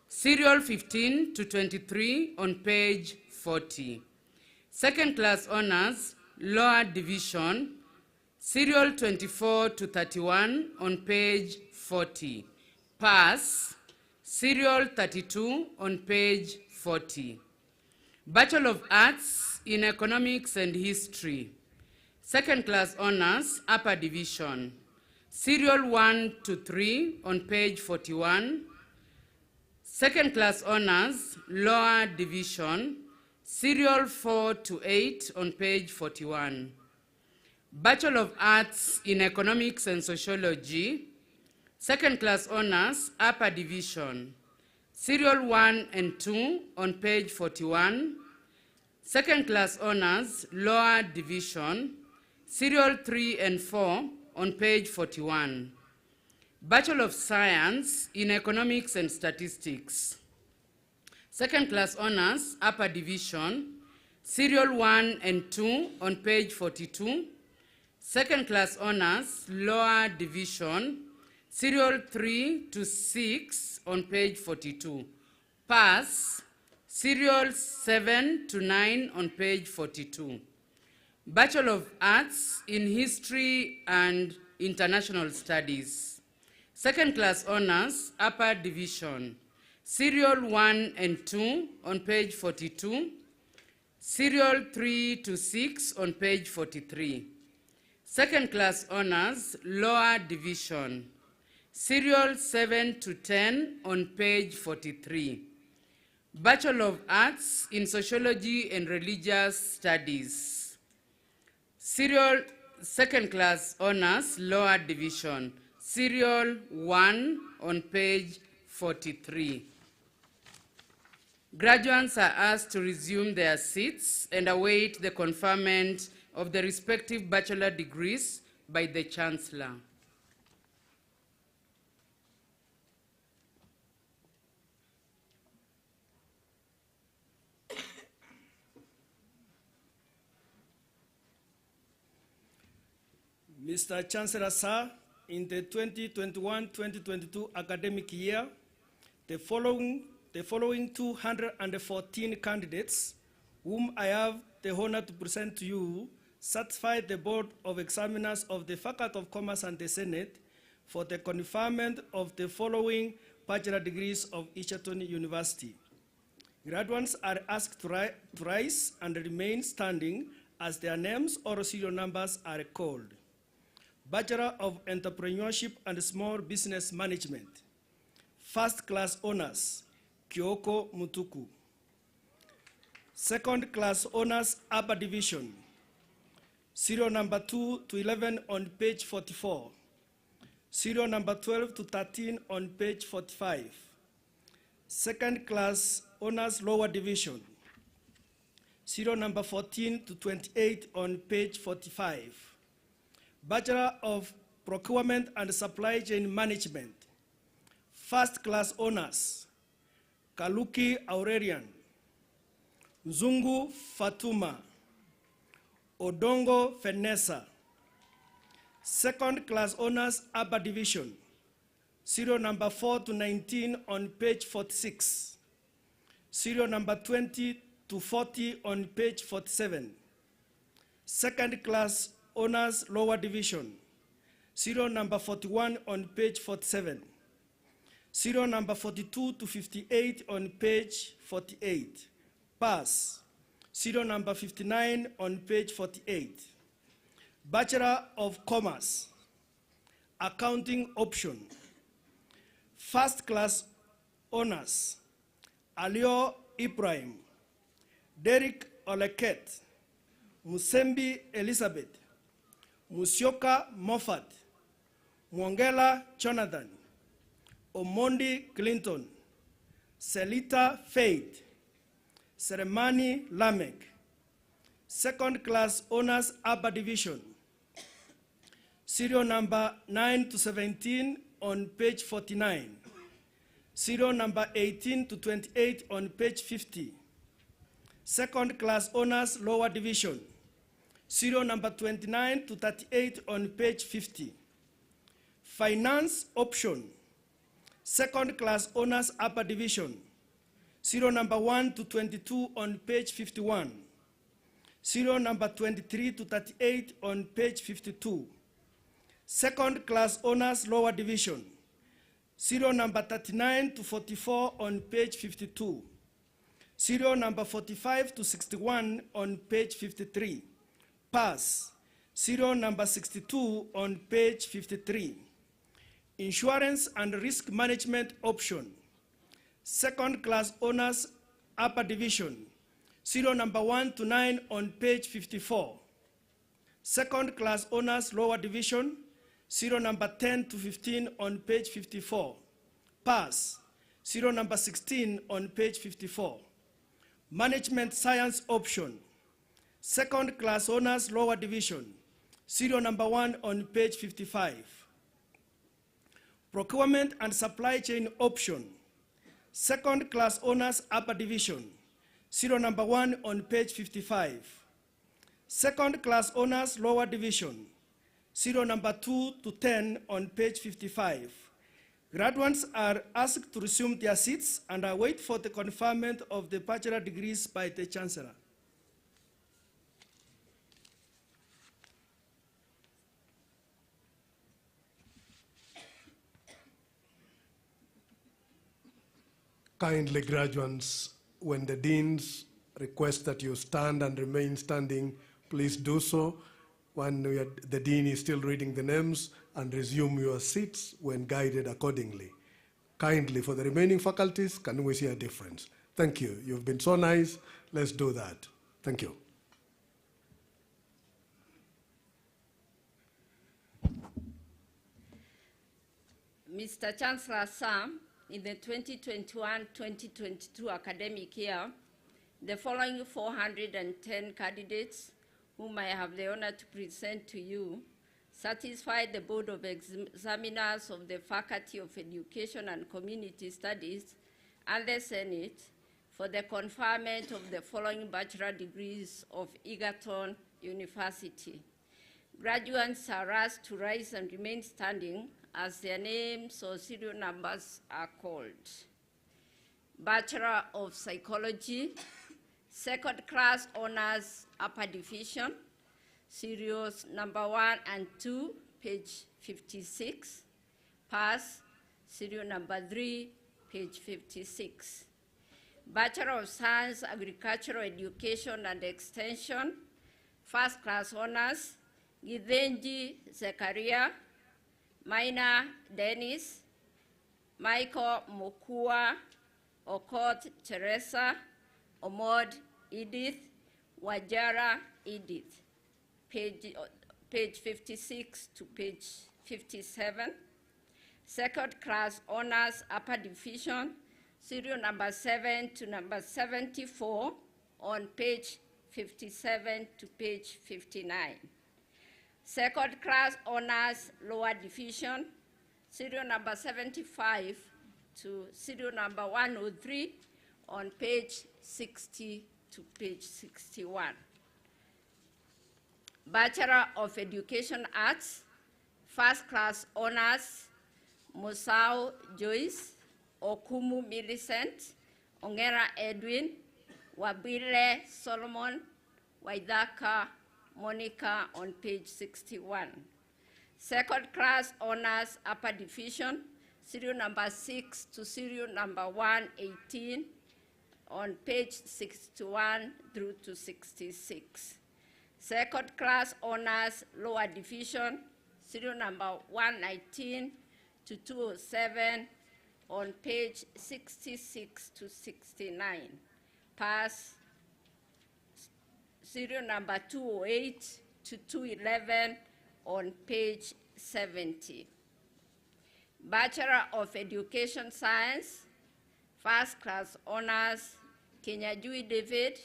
serial 15 to 23 on page 40. Second class honors, lower division, serial 24 to 31 on page 40. Pass, serial 32 on page 40. Bachelor of Arts in Economics and History. Second class honors, upper division, serial 1 to 3 on page 41. Second class honors, lower division, serial 4 to 8 on page 41. Bachelor of Arts in Economics and Sociology. Second class honors, upper division, serial 1 and 2 on page 41. Second class honors, lower division, serial 3 and 4 on page 41. Bachelor of Science in Economics and Statistics. Second class honors, upper division, serial 1 and 2 on page 42. Second class honors, lower division, serial 3 to 6 on page 42. Pass, serial 7 to 9 on page 42. Bachelor of Arts in History and International Studies. Second class honors, upper division, serial 1 and 2 on page 42, serial 3 to 6 on page 43. Second class honors, lower division, serial 7 to 10 on page 43. Bachelor of Arts in Sociology and Religious Studies. Serial second class honors, lower division, serial 1 on page 43. Graduates are asked to resume their seats and await the conferment of the respective bachelor degrees by the Chancellor. Mr. Chancellor, sir, in the 2021-2022 academic year, the following 214 candidates, whom I have the honor to present to you, certified the Board of Examiners of the Faculty of Commerce and the Senate for the conferment of the following bachelor degrees of Egerton University. Graduates are asked to rise and remain standing as their names or serial numbers are called. Bachelor of Entrepreneurship and Small Business Management. First class honors, Kyoko Mutuku. Second class honors, upper division, serial number 2 to 11 on page 44. Serial number 12 to 13 on page 45. Second class honors, lower division, serial number 14 to 28 on page 45. Bachelor of Procurement and Supply Chain Management. First class honors, Kaluki Aurelian, Zungu Fatuma, Odongo Fenessa. Second class honors, upper division, serial number 4 to 19 on page 46. Serial number 20 to 40 on page 47. Second class honors, lower division, serial number 41 on page 47. Serial number 42 to 58 on page 48. Pass, serial number 59 on page 48. Bachelor of Commerce, accounting option. First class honors, Alio Ibrahim, Derek Oleket, Musembi Elizabeth, Musyoka Moffat, Mwongela Jonathan, Omondi Clinton, Selita Faith, Seremani Lamek. Second class honors upper division. Serial number 9 to 17 on page 49. Serial number 18 to 28 on page 50. Second class honors lower division. Serial number 29 to 38 on page 50. Finance option. Second class honors upper division. Serial number 1 to 22 on page 51. Serial number 23 to 38 on page 52. Second class honors lower division. Serial number 39 to 44 on page 52. Serial number 45 to 61 on page 53. Pass. Serial number 62 on page 53. Insurance and risk management option. Second class honors upper division. Serial number 1 to 9 on page 54. Second class honors lower division. Serial number 10 to 15 on page 54. Pass. Serial number 16 on page 54. Management science option. Second class honors lower division. Serial number 1 on page 55. Procurement and supply chain option. Second class honors upper division. Serial number 1 on page 55. Second class honors lower division. Serial number 2 to 10 on page 55. Graduates are asked to resume their seats and await for the conferment of the bachelor degrees by the Chancellor. Kindly, graduates, when the deans request that you stand and remain standing, please do so. When the dean is still reading the names, and resume your seats when guided accordingly. Kindly, for the remaining faculties, can we see a difference? Thank you. You've been so nice. Let's do that. Thank you. Mr. Chancellor, sir, in the 2021-2022 academic year, the following 410 candidates whom I have the honor to present to you satisfied the Board of Examiners of the Faculty of Education and Community Studies and the Senate for the conferment of the following bachelor degrees of Egerton University. Graduates are asked to rise and remain standing as their names or serial numbers are called. Bachelor of Psychology, second class honors upper division, serials number 1 and 2, page 56. Pass, serial number 3, page 56. Bachelor of Science, Agricultural Education and Extension, first class honors, Githenji Zekaria, Maina Dennis, Michael Mokua, Okot Teresa, Omod Edith, Wajara Edith. Page 56 to page 57. Second class honors upper division, serial number 7 to number 74 on page 57 to page 59. Second class honors lower division, serial number 75 to serial number 103 on page 60 to page 61. Bachelor of Education Arts, first class honors, Musau Joyce, Okumu Millicent, Ongera Edwin, Wabile Solomon, Waidaka Monica on page 61. Second class honors upper division, serial number 6 to serial number 118 on page 61 through to 66. Second class honors lower division, serial number 119 to 207 on page 66 to 69. Pass, serial number 208 to 211 on page 70. Bachelor of Education Science, first class honors, Kenyajui David,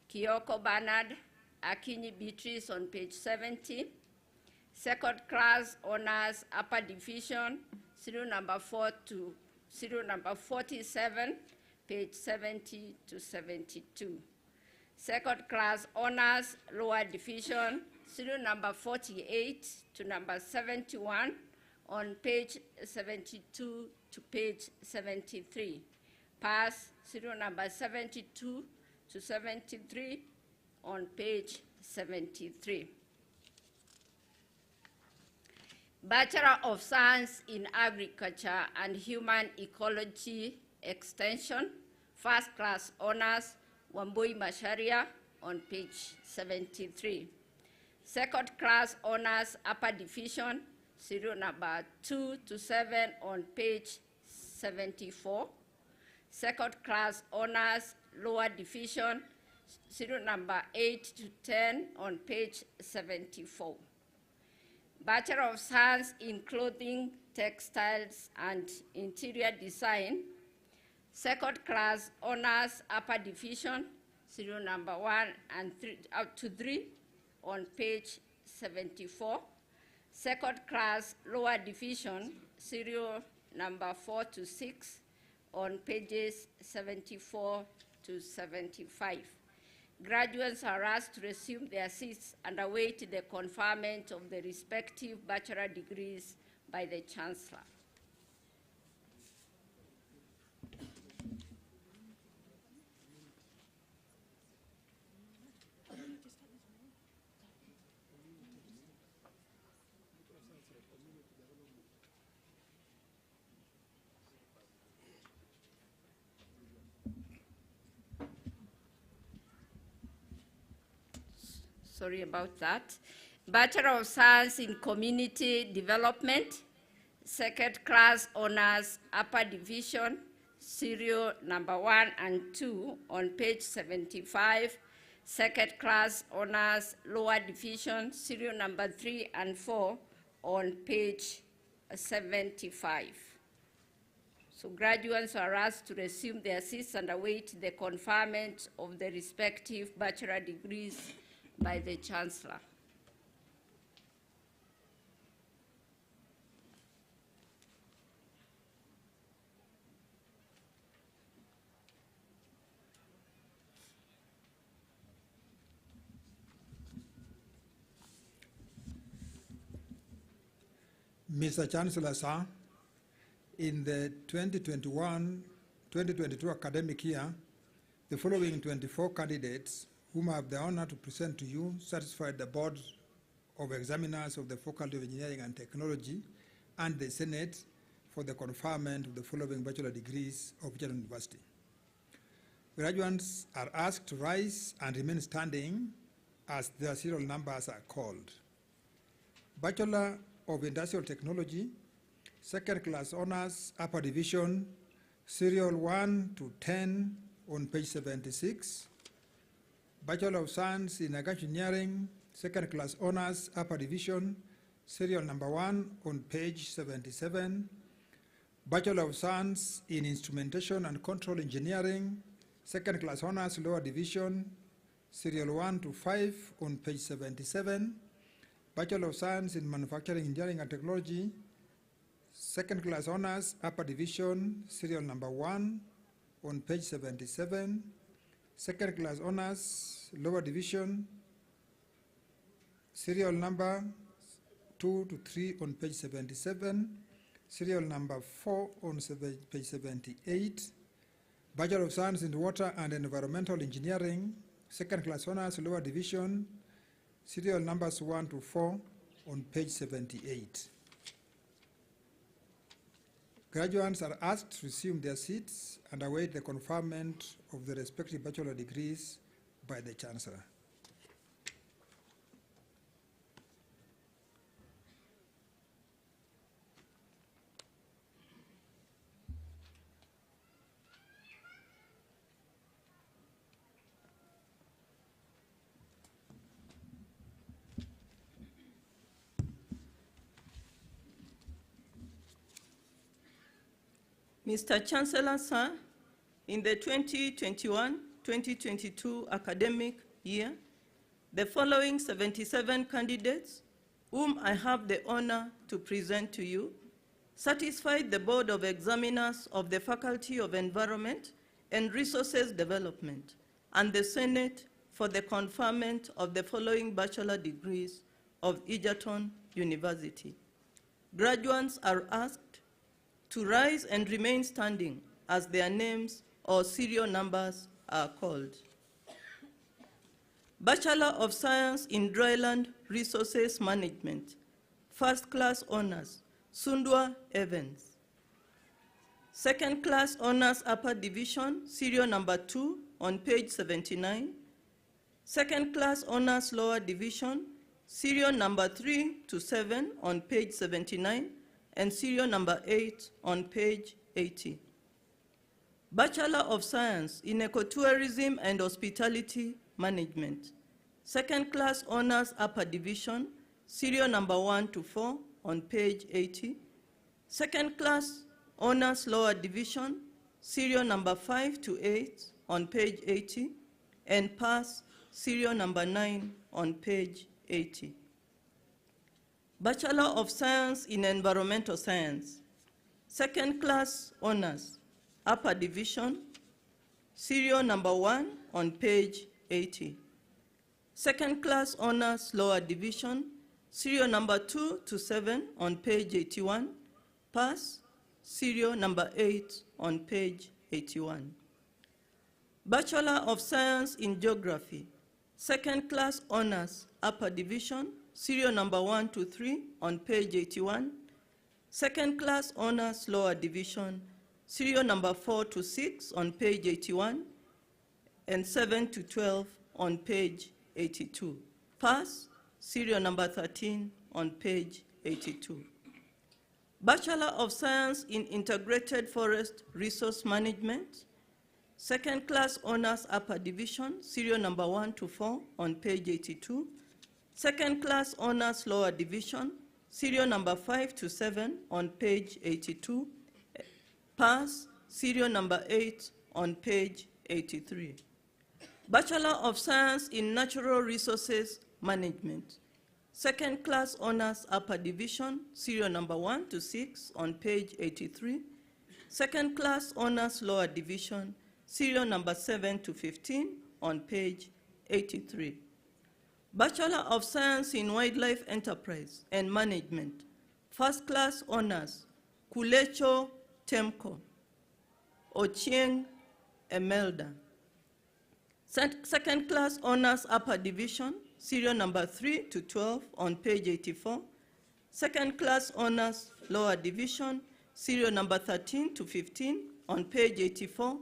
Kioko Bernard, Akinyi Beatrice on page 70. Second class honors, upper division, serial number 4 to serial number 47, page 70 to 72. Second class honors, lower division, serial number 48 to number 71 on page 72 to page 73. Pass, serial number 72 to 73 on page 73. Bachelor of Science in Agriculture and Human Ecology Extension, first class honors, Wambui Masharia on page 73. Second class honors, upper division, serial number 2 to 7 on page 74. Second class honors, lower division, serial number 8 to 10 on page 74. Bachelor of Science in Clothing, Textiles, and Interior Design, second class honors, upper division, serial number 1 and 3, up to 3 on page 74. Second class lower division, serial number 4 to 6 on pages 74 to 75. Graduates are asked to resume their seats and await the conferment of the respective bachelor degrees by the Chancellor. Sorry about that. Bachelor of Science in Community Development, second class honors, upper division, serial number 1 and 2 on page 75. Second class honors, lower division, serial number 3 and 4 on page 75. So graduates are asked to resume their seats and await the conferment of the respective bachelor degrees by the Chancellor. Mr. Chancellor, sir, in the 2021-2022 academic year, the following 24 candidates whom I have the honor to present to you satisfied the Board of Examiners of the Faculty of Engineering and Technology and the Senate for the conferment of the following bachelor degrees of Egerton University. Graduates are asked to rise and remain standing as their serial numbers are called. Bachelor of Industrial Technology, second class honors, upper division, serial 1 to 10 on page 76. Bachelor of Science in Agricultural Engineering, second class honors, upper division, serial number 1 on page 77. Bachelor of Science in Instrumentation and Control Engineering, second class honors, lower division, serial 1 to 5 on page 77. Bachelor of Science in Manufacturing Engineering and Technology, second class honors, upper division, serial number 1 on page 77. Second class honors, lower division, serial number 2 to 3 on page 77, serial number 4 on page 78. Bachelor of Science in Water and Environmental Engineering, second class honors, lower division, serial numbers 1 to 4 on page 78. Graduates are asked to resume their seats and await the conferment of the respective bachelor degrees by the Chancellor. Mr. Chancellor, sir, in the 2021-2022 academic year, the following 77 candidates, whom I have the honor to present to you, satisfied the Board of Examiners of the Faculty of Environment and Resources Development and the Senate for the conferment of the following bachelor degrees of Egerton University. Graduates are asked to rise and remain standing as their names or serial numbers are called. Bachelor of Science in Dryland Resources Management, First Class Honors, Sundwa Evans. Second Class Honors Upper Division, serial number 2 on page 79. Second Class Honors Lower Division, serial number 3 to 7 on page 79, and serial number 8 on page 80. Bachelor of Science in Ecotourism and Hospitality Management, Second Class Honors Upper Division, serial number 1 to 4 on page 80. Second Class Honors Lower Division, serial number 5 to 8 on page 80, and pass serial number 9 on page 80. Bachelor of Science in Environmental Science, Second Class Honors, Upper Division, serial number 1 on page 80. Second Class Honors, Lower Division, serial number 2 to 7 on page 81, pass serial number 8 on page 81. Bachelor of Science in Geography, Second Class Honors, Upper Division, serial number 1 to 3 on page 81. Second Class Honors, Lower Division, serial number 4 to 6 on page 81, and 7 to 12 on page 82. Pass, serial number 13 on page 82. Bachelor of Science in Integrated Forest Resource Management, Second Class Honors Upper Division, serial number 1 to 4 on page 82. Second Class Honors Lower Division, serial number 5 to 7 on page 82. Pass, serial number 8 on page 83. Bachelor of Science in Natural Resources Management, Second Class Honors Upper Division, serial number 1 to 6 on page 83. Second Class Honors Lower Division, serial number 7 to 15 on page 83. Bachelor of Science in Wildlife Enterprise and Management, First Class Honors, Kulecho Temko, Ochieng Emelda. Second Class Honors Upper Division, serial number 3 to 12 on page 84. Second Class Honors Lower Division, serial number 13 to 15 on page 84,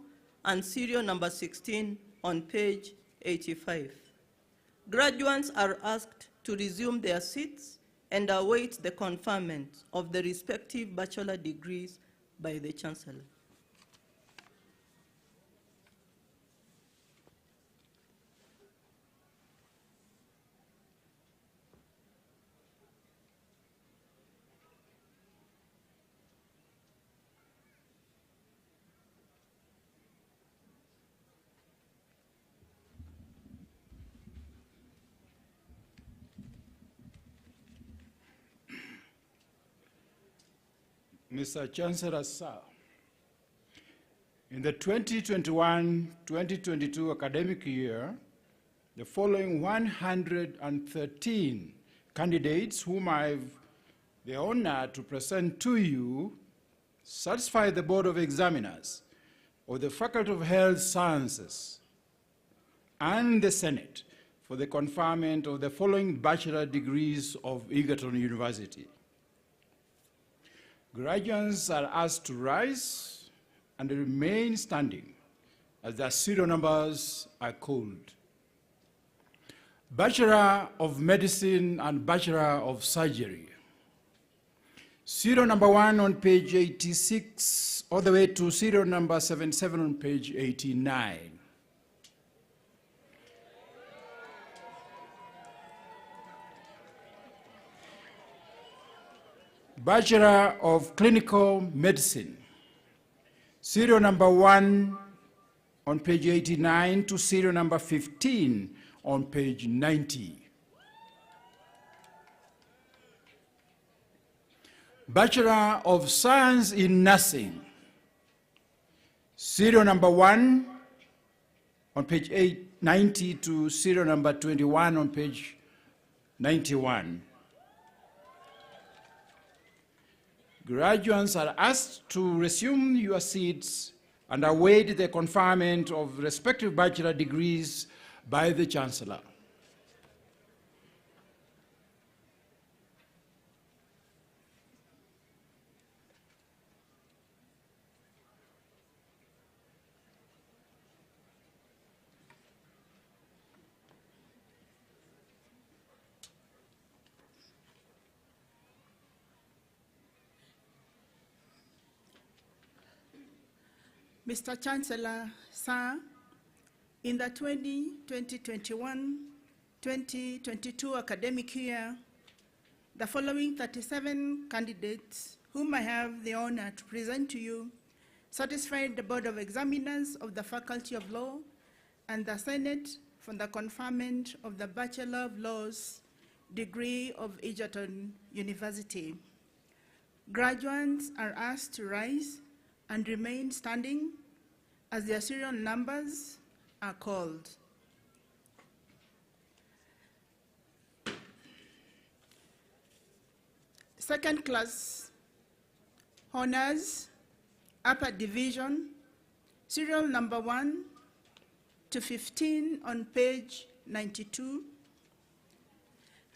and serial number 16 on page 85. Graduates are asked to resume their seats and await the conferment of the respective bachelor degrees by the Chancellor. Mr. Chancellor, sir, in the 2021-2022 academic year, the following 113 candidates whom I have the honor to present to you satisfy the Board of Examiners of the Faculty of Health Sciences and the Senate for the conferment of the following bachelor degrees of Egerton University. Graduates are asked to rise and remain standing as their serial numbers are called. Bachelor of Medicine and Bachelor of Surgery. Serial number 1 on page 86, all the way to serial number 77 on page 89. Bachelor of Clinical Medicine. serial number 1 on page 89 to serial number 15 on page 90. Bachelor of Science in Nursing, serial number 1 on page 90 to serial number 21 on page 91. Graduates are asked to resume your seats and await the conferment of respective bachelor degrees by the Chancellor. Mr. Chancellor, sir, in the 2021-2022 academic year, the following 37 candidates, whom I have the honor to present to you, satisfied the Board of Examiners of the Faculty of Law and the Senate for the conferment of the Bachelor of Laws degree of Egerton University. Graduates are asked to rise and remain standing as their serial numbers are called. Second class honors, upper division, serial number 1 to 15 on page 92,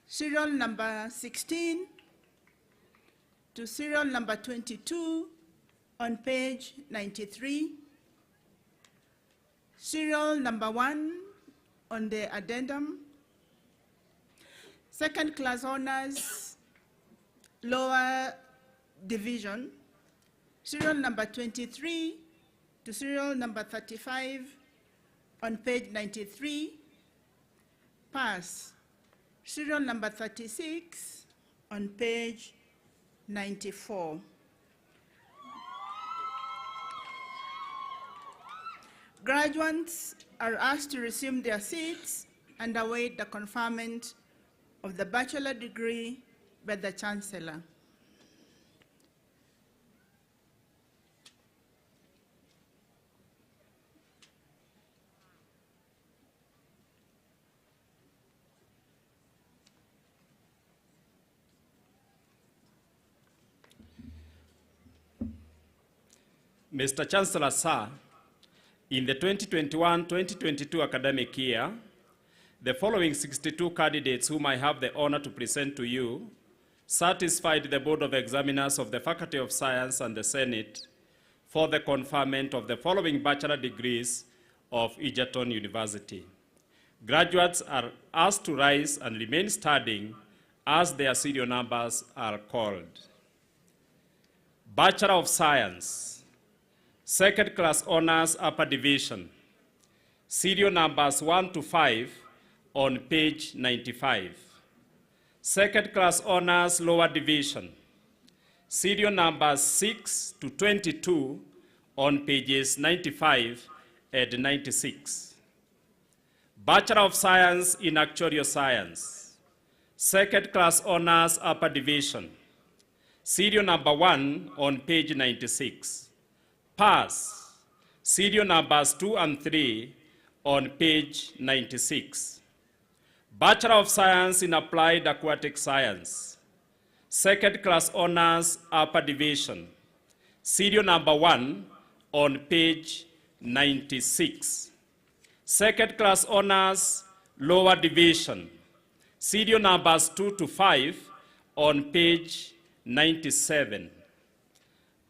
serial number 16 to serial number 22 on page 93, serial number 1 on the addendum, second class honors, lower division, serial number 23 to serial number 35 on page 93, pass, serial number 36 on page 94. Graduates are asked to resume their seats and await the conferment of the bachelor degree by the Chancellor. Mr. Chancellor, sir, in the 2021-2022 academic year, the following 62 candidates whom I have the honor to present to you satisfied the Board of Examiners of the Faculty of Science and the Senate for the conferment of the following bachelor degrees of Egerton University. Graduates are asked to rise and remain standing as their serial numbers are called. Bachelor of Science, second class honors, upper division, serial numbers 1 to 5 on page 95. Second class honors, lower division, serial numbers 6 to 22 on pages 95 and 96. Bachelor of Science in Actuarial Science, second class honors, upper division, serial number 1 on page 96. Pass, serial numbers 2 and 3 on page 96. Bachelor of Science in Applied Aquatic Science, second class honors, upper division, serial number 1 on page 96. Second class honors, lower division, serial numbers 2 to 5 on page 97.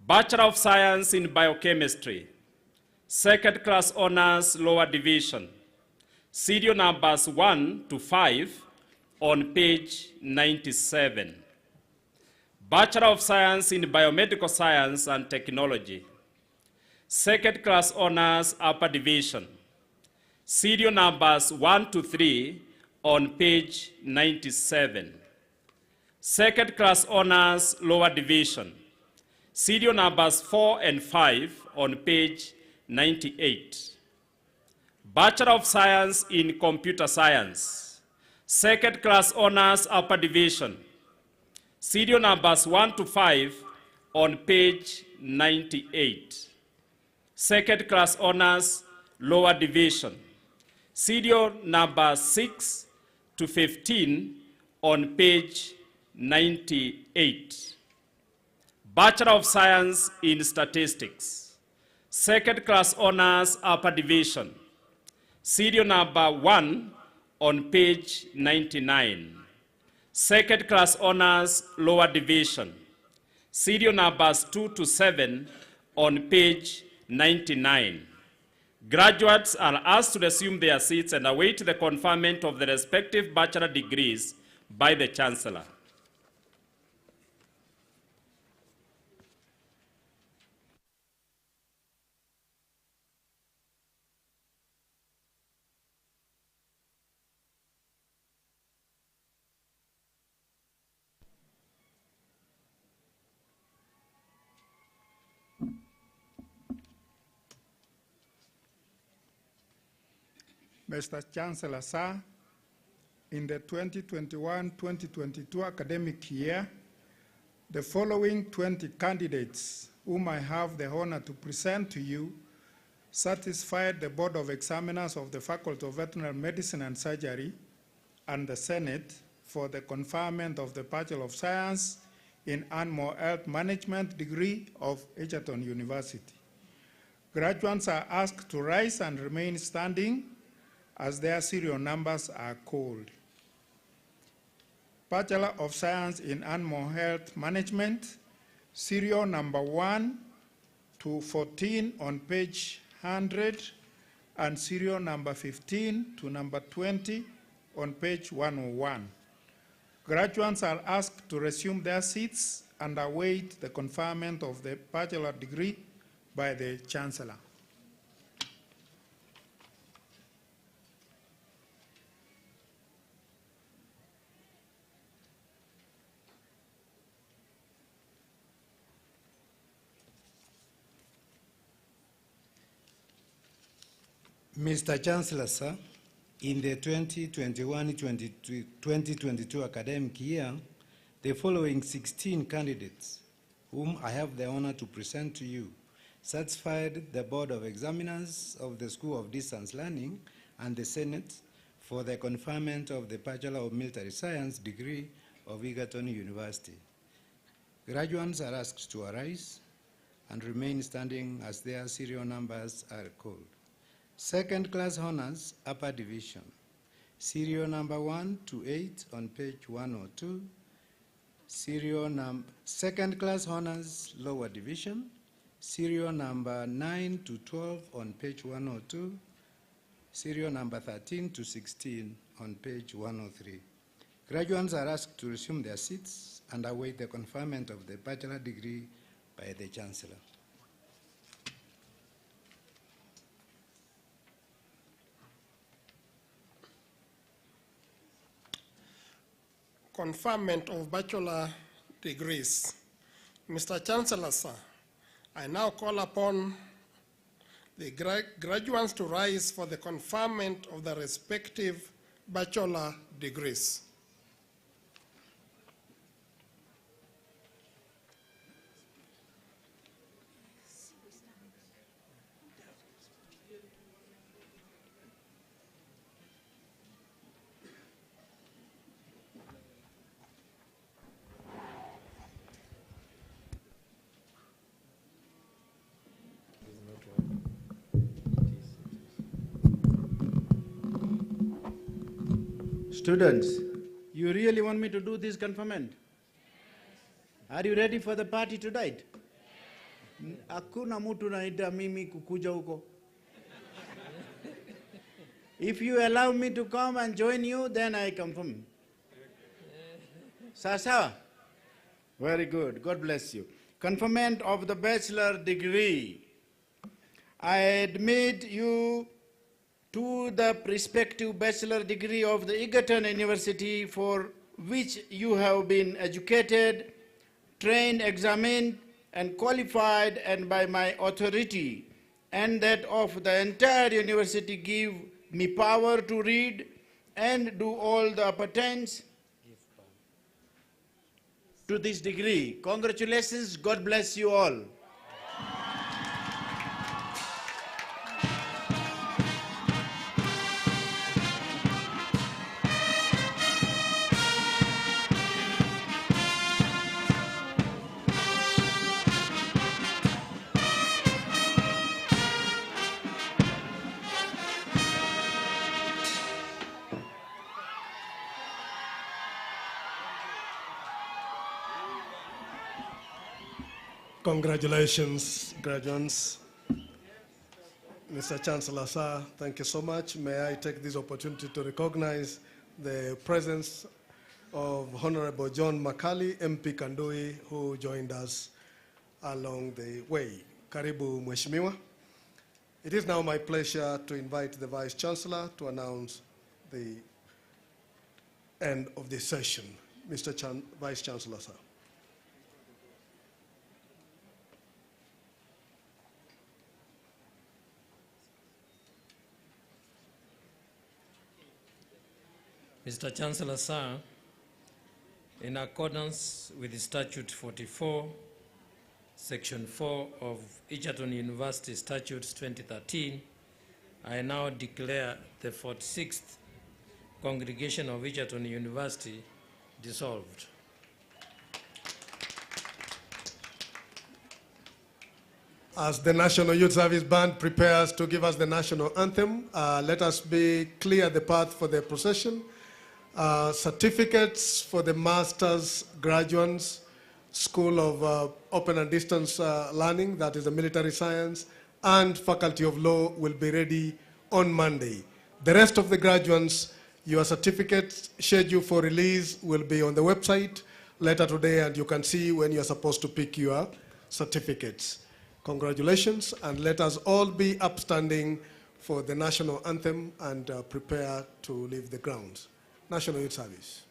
Bachelor of Science in Biochemistry, second class honors, lower division, serial numbers 1 to 5 on page 97. Bachelor of Science in Biomedical Science and Technology, second class honors, upper division, serial numbers 1 to 3 on page 97. Second class honors, lower division, Serial numbers 4 and 5 on page 98. Bachelor of Science in Computer Science, second class honors upper division. Serial numbers 1 to 5 on page 98. Second class honors lower division. Serial number 6 to 15 on page 98. Bachelor of Science in Statistics, second class honors upper division. Serial number 1 on page 99. Second class honors lower division. Serial numbers 2 to 7 on page 99. Graduates are asked to resume their seats and await the conferment of the respective bachelor degrees by the Chancellor. Mr. Chancellor, sir, in the 2021-2022 academic year, the following 20 candidates whom I have the honor to present to you satisfied the Board of Examiners of the Faculty of Veterinary Medicine and Surgery and the Senate for the conferment of the Bachelor of Science in Animal Health Management degree of Egerton University. Graduates are asked to rise and remain standing as their serial numbers are called. Bachelor of Science in Animal Health Management, serial number 1 to 14 on page 100, and serial number 15 to number 20 on page 101. Graduates are asked to resume their seats and await the conferment of the bachelor degree by the Chancellor. Mr. Chancellor, sir, in the 2021-2022 academic year, the following 16 candidates, whom I have the honor to present to you, satisfied the Board of Examiners of the School of Distance Learning and the Senate for the conferment of the Bachelor of Military Science degree of Egerton University. Graduates are asked to arise and remain standing as their serial numbers are called. Second class honors, upper division. Serial number 1 to 8 on page 102. Second class honors, lower division. Serial number 9 to 12 on page 102. Serial number 13 to 16 on page 103. Graduates are asked to resume their seats and await the conferment of the bachelor degree by the Chancellor. Conferment of bachelor degrees. Mr. Chancellor, sir, I now call upon the graduates to rise for the conferment of the respective bachelor degrees. Students, you really want me to do this conferment? Are you ready for the party tonight? Hakuna mtu naita mimi kukuja huko. If you allow me to come and join you, then I confirm. Sawa? Very good. God bless you. Conferment of the bachelor degree. I admit you to the prospective bachelor degree of the Egerton University, for which you have been educated, trained, examined, and qualified, and by my authority and that of the entire university give me power to read and do all the appertains to this degree. Congratulations, God bless you all. Congratulations, graduates. Mr. Chancellor, sir, thank you so much. May I take this opportunity to recognize the presence of Honorable John Makali, MP Kandui, who joined us along the way. Karibu, Mheshimiwa. It is now my pleasure to invite the Vice Chancellor to announce the end of this session. Mr. Vice Chancellor, sir. Mr. Chancellor, sir, in accordance with the Statute 44, Section 4 of Egerton University Statutes 2013, I now declare the 46th Congregation of Egerton University dissolved. As the National Youth Service Band prepares to give us the national anthem, let us clear the path for the procession. Certificates for the master's graduates, School of Open and Distance Learning, that is the military science, and Faculty of Law will be ready on Monday. The rest of the graduates, your certificates scheduled for release will be on the website later today, and you can see when you're supposed to pick your certificates. Congratulations, and let us all be upstanding for the national anthem and prepare to leave the grounds. National Youth Service.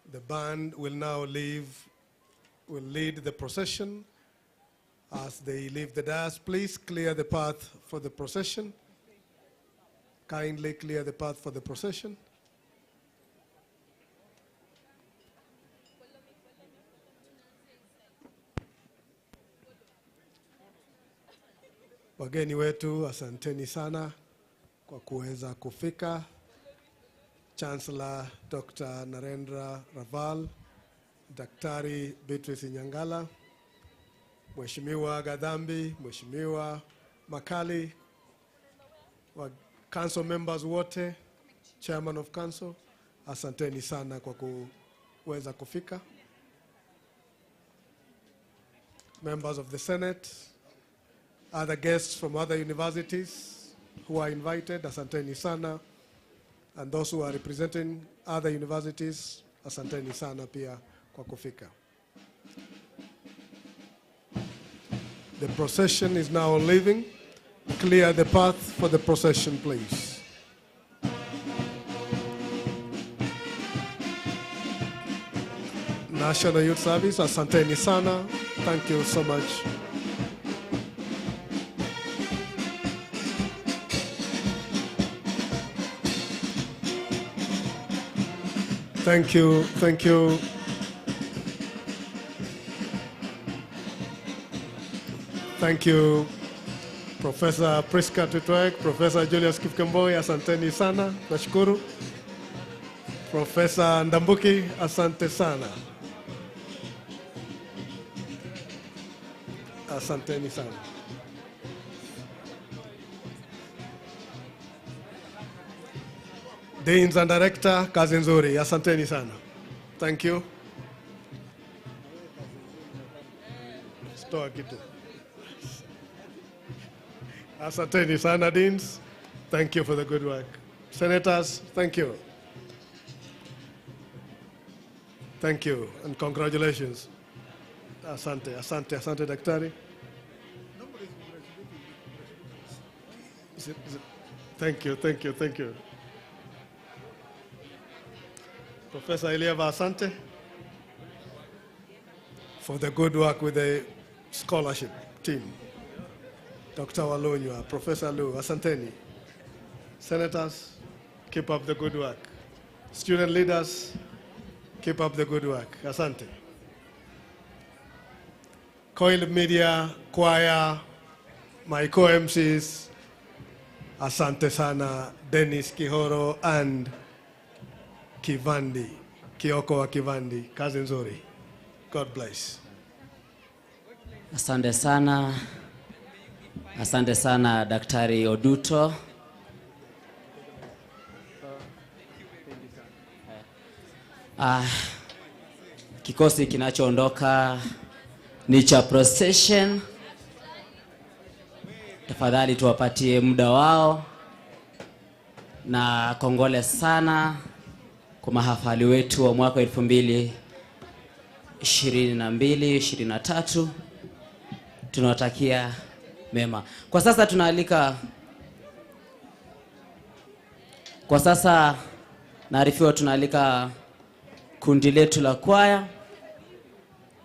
The band will now lead the procession. As they leave the dais, please clear the path for the procession. Kindly clear the path for the procession. Wageni wetu, asanteni sana kwa kuweza kufika. Chancellor Dr. Narendra Raval, Daktari Beatrice Nyangala, Mheshimiwa Gadhambi, Mheshimiwa Makali, council members wote, Chairman of Council, asanteni sana kwa kuweza kufika. Members of the Senate, other guests from other universities who are invited, asanteni sana. And those who are representing other universities, asanteni sana pia kwa kufika. The procession is now leaving. Clear the path for the procession, please. National Youth Service, asanteni sana. Thank you so much. Thank you, thank you. Thank you, Professor Priska Tutwek, Professor Julius Kipkemboi, asanteni sana, nashukuru. Professor Ndambuki, asante sana. Asanteni sana. Deans and Director, kazi nzuri, asanteni sana. Thank you. Stoa kitu. Asanteni sana, Deans. Thank you for the good work. Senators, thank you. Thank you and congratulations. Asante, asante, asante, Daktari. Thank you, thank you, thank you. Professor Eliava, asante for the good work with the scholarship team. Dr. Walunywa, Professor Lu, asanteni. Senators, keep up the good work. Student leaders, keep up the good work. Asante. Coil Media, Choir, my co-MCs, asante sana, Dennis Kihoro and Kivandi, Kioko wa Kivandi, kazi nzuri. God bless. Asante sana. Asante sana Daktari Oduto. Kikosi kinachoondoka ni cha procession. Tafadhali tuwapatie muda wao, na kongole sana kwa mahafali wetu wa mwaka 2022-23. Tunawatakia mema. Kwa sasa naarifiwa tunaalika kundi letu la kwaya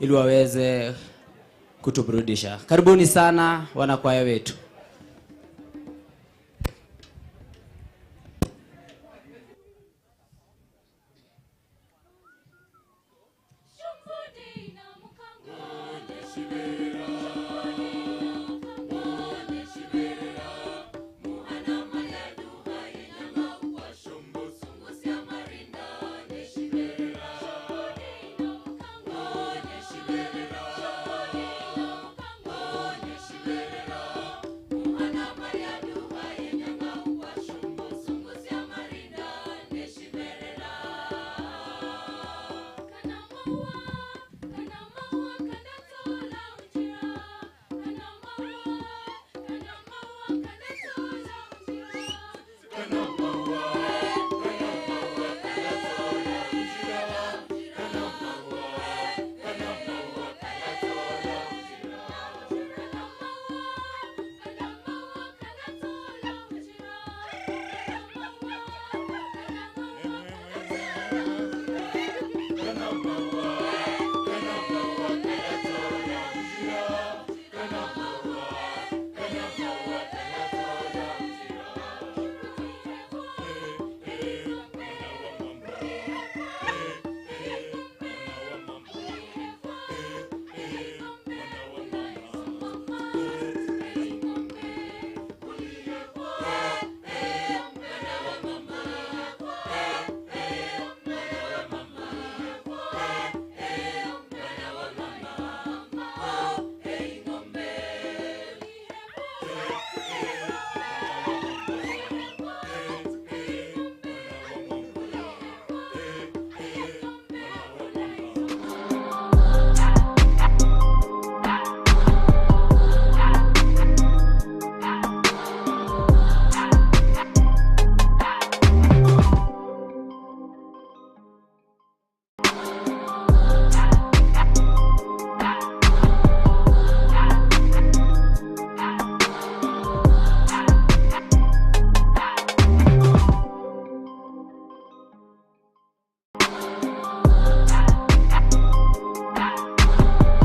ili waweze kutuburudisha. Karibuni sana wanakwaya wetu.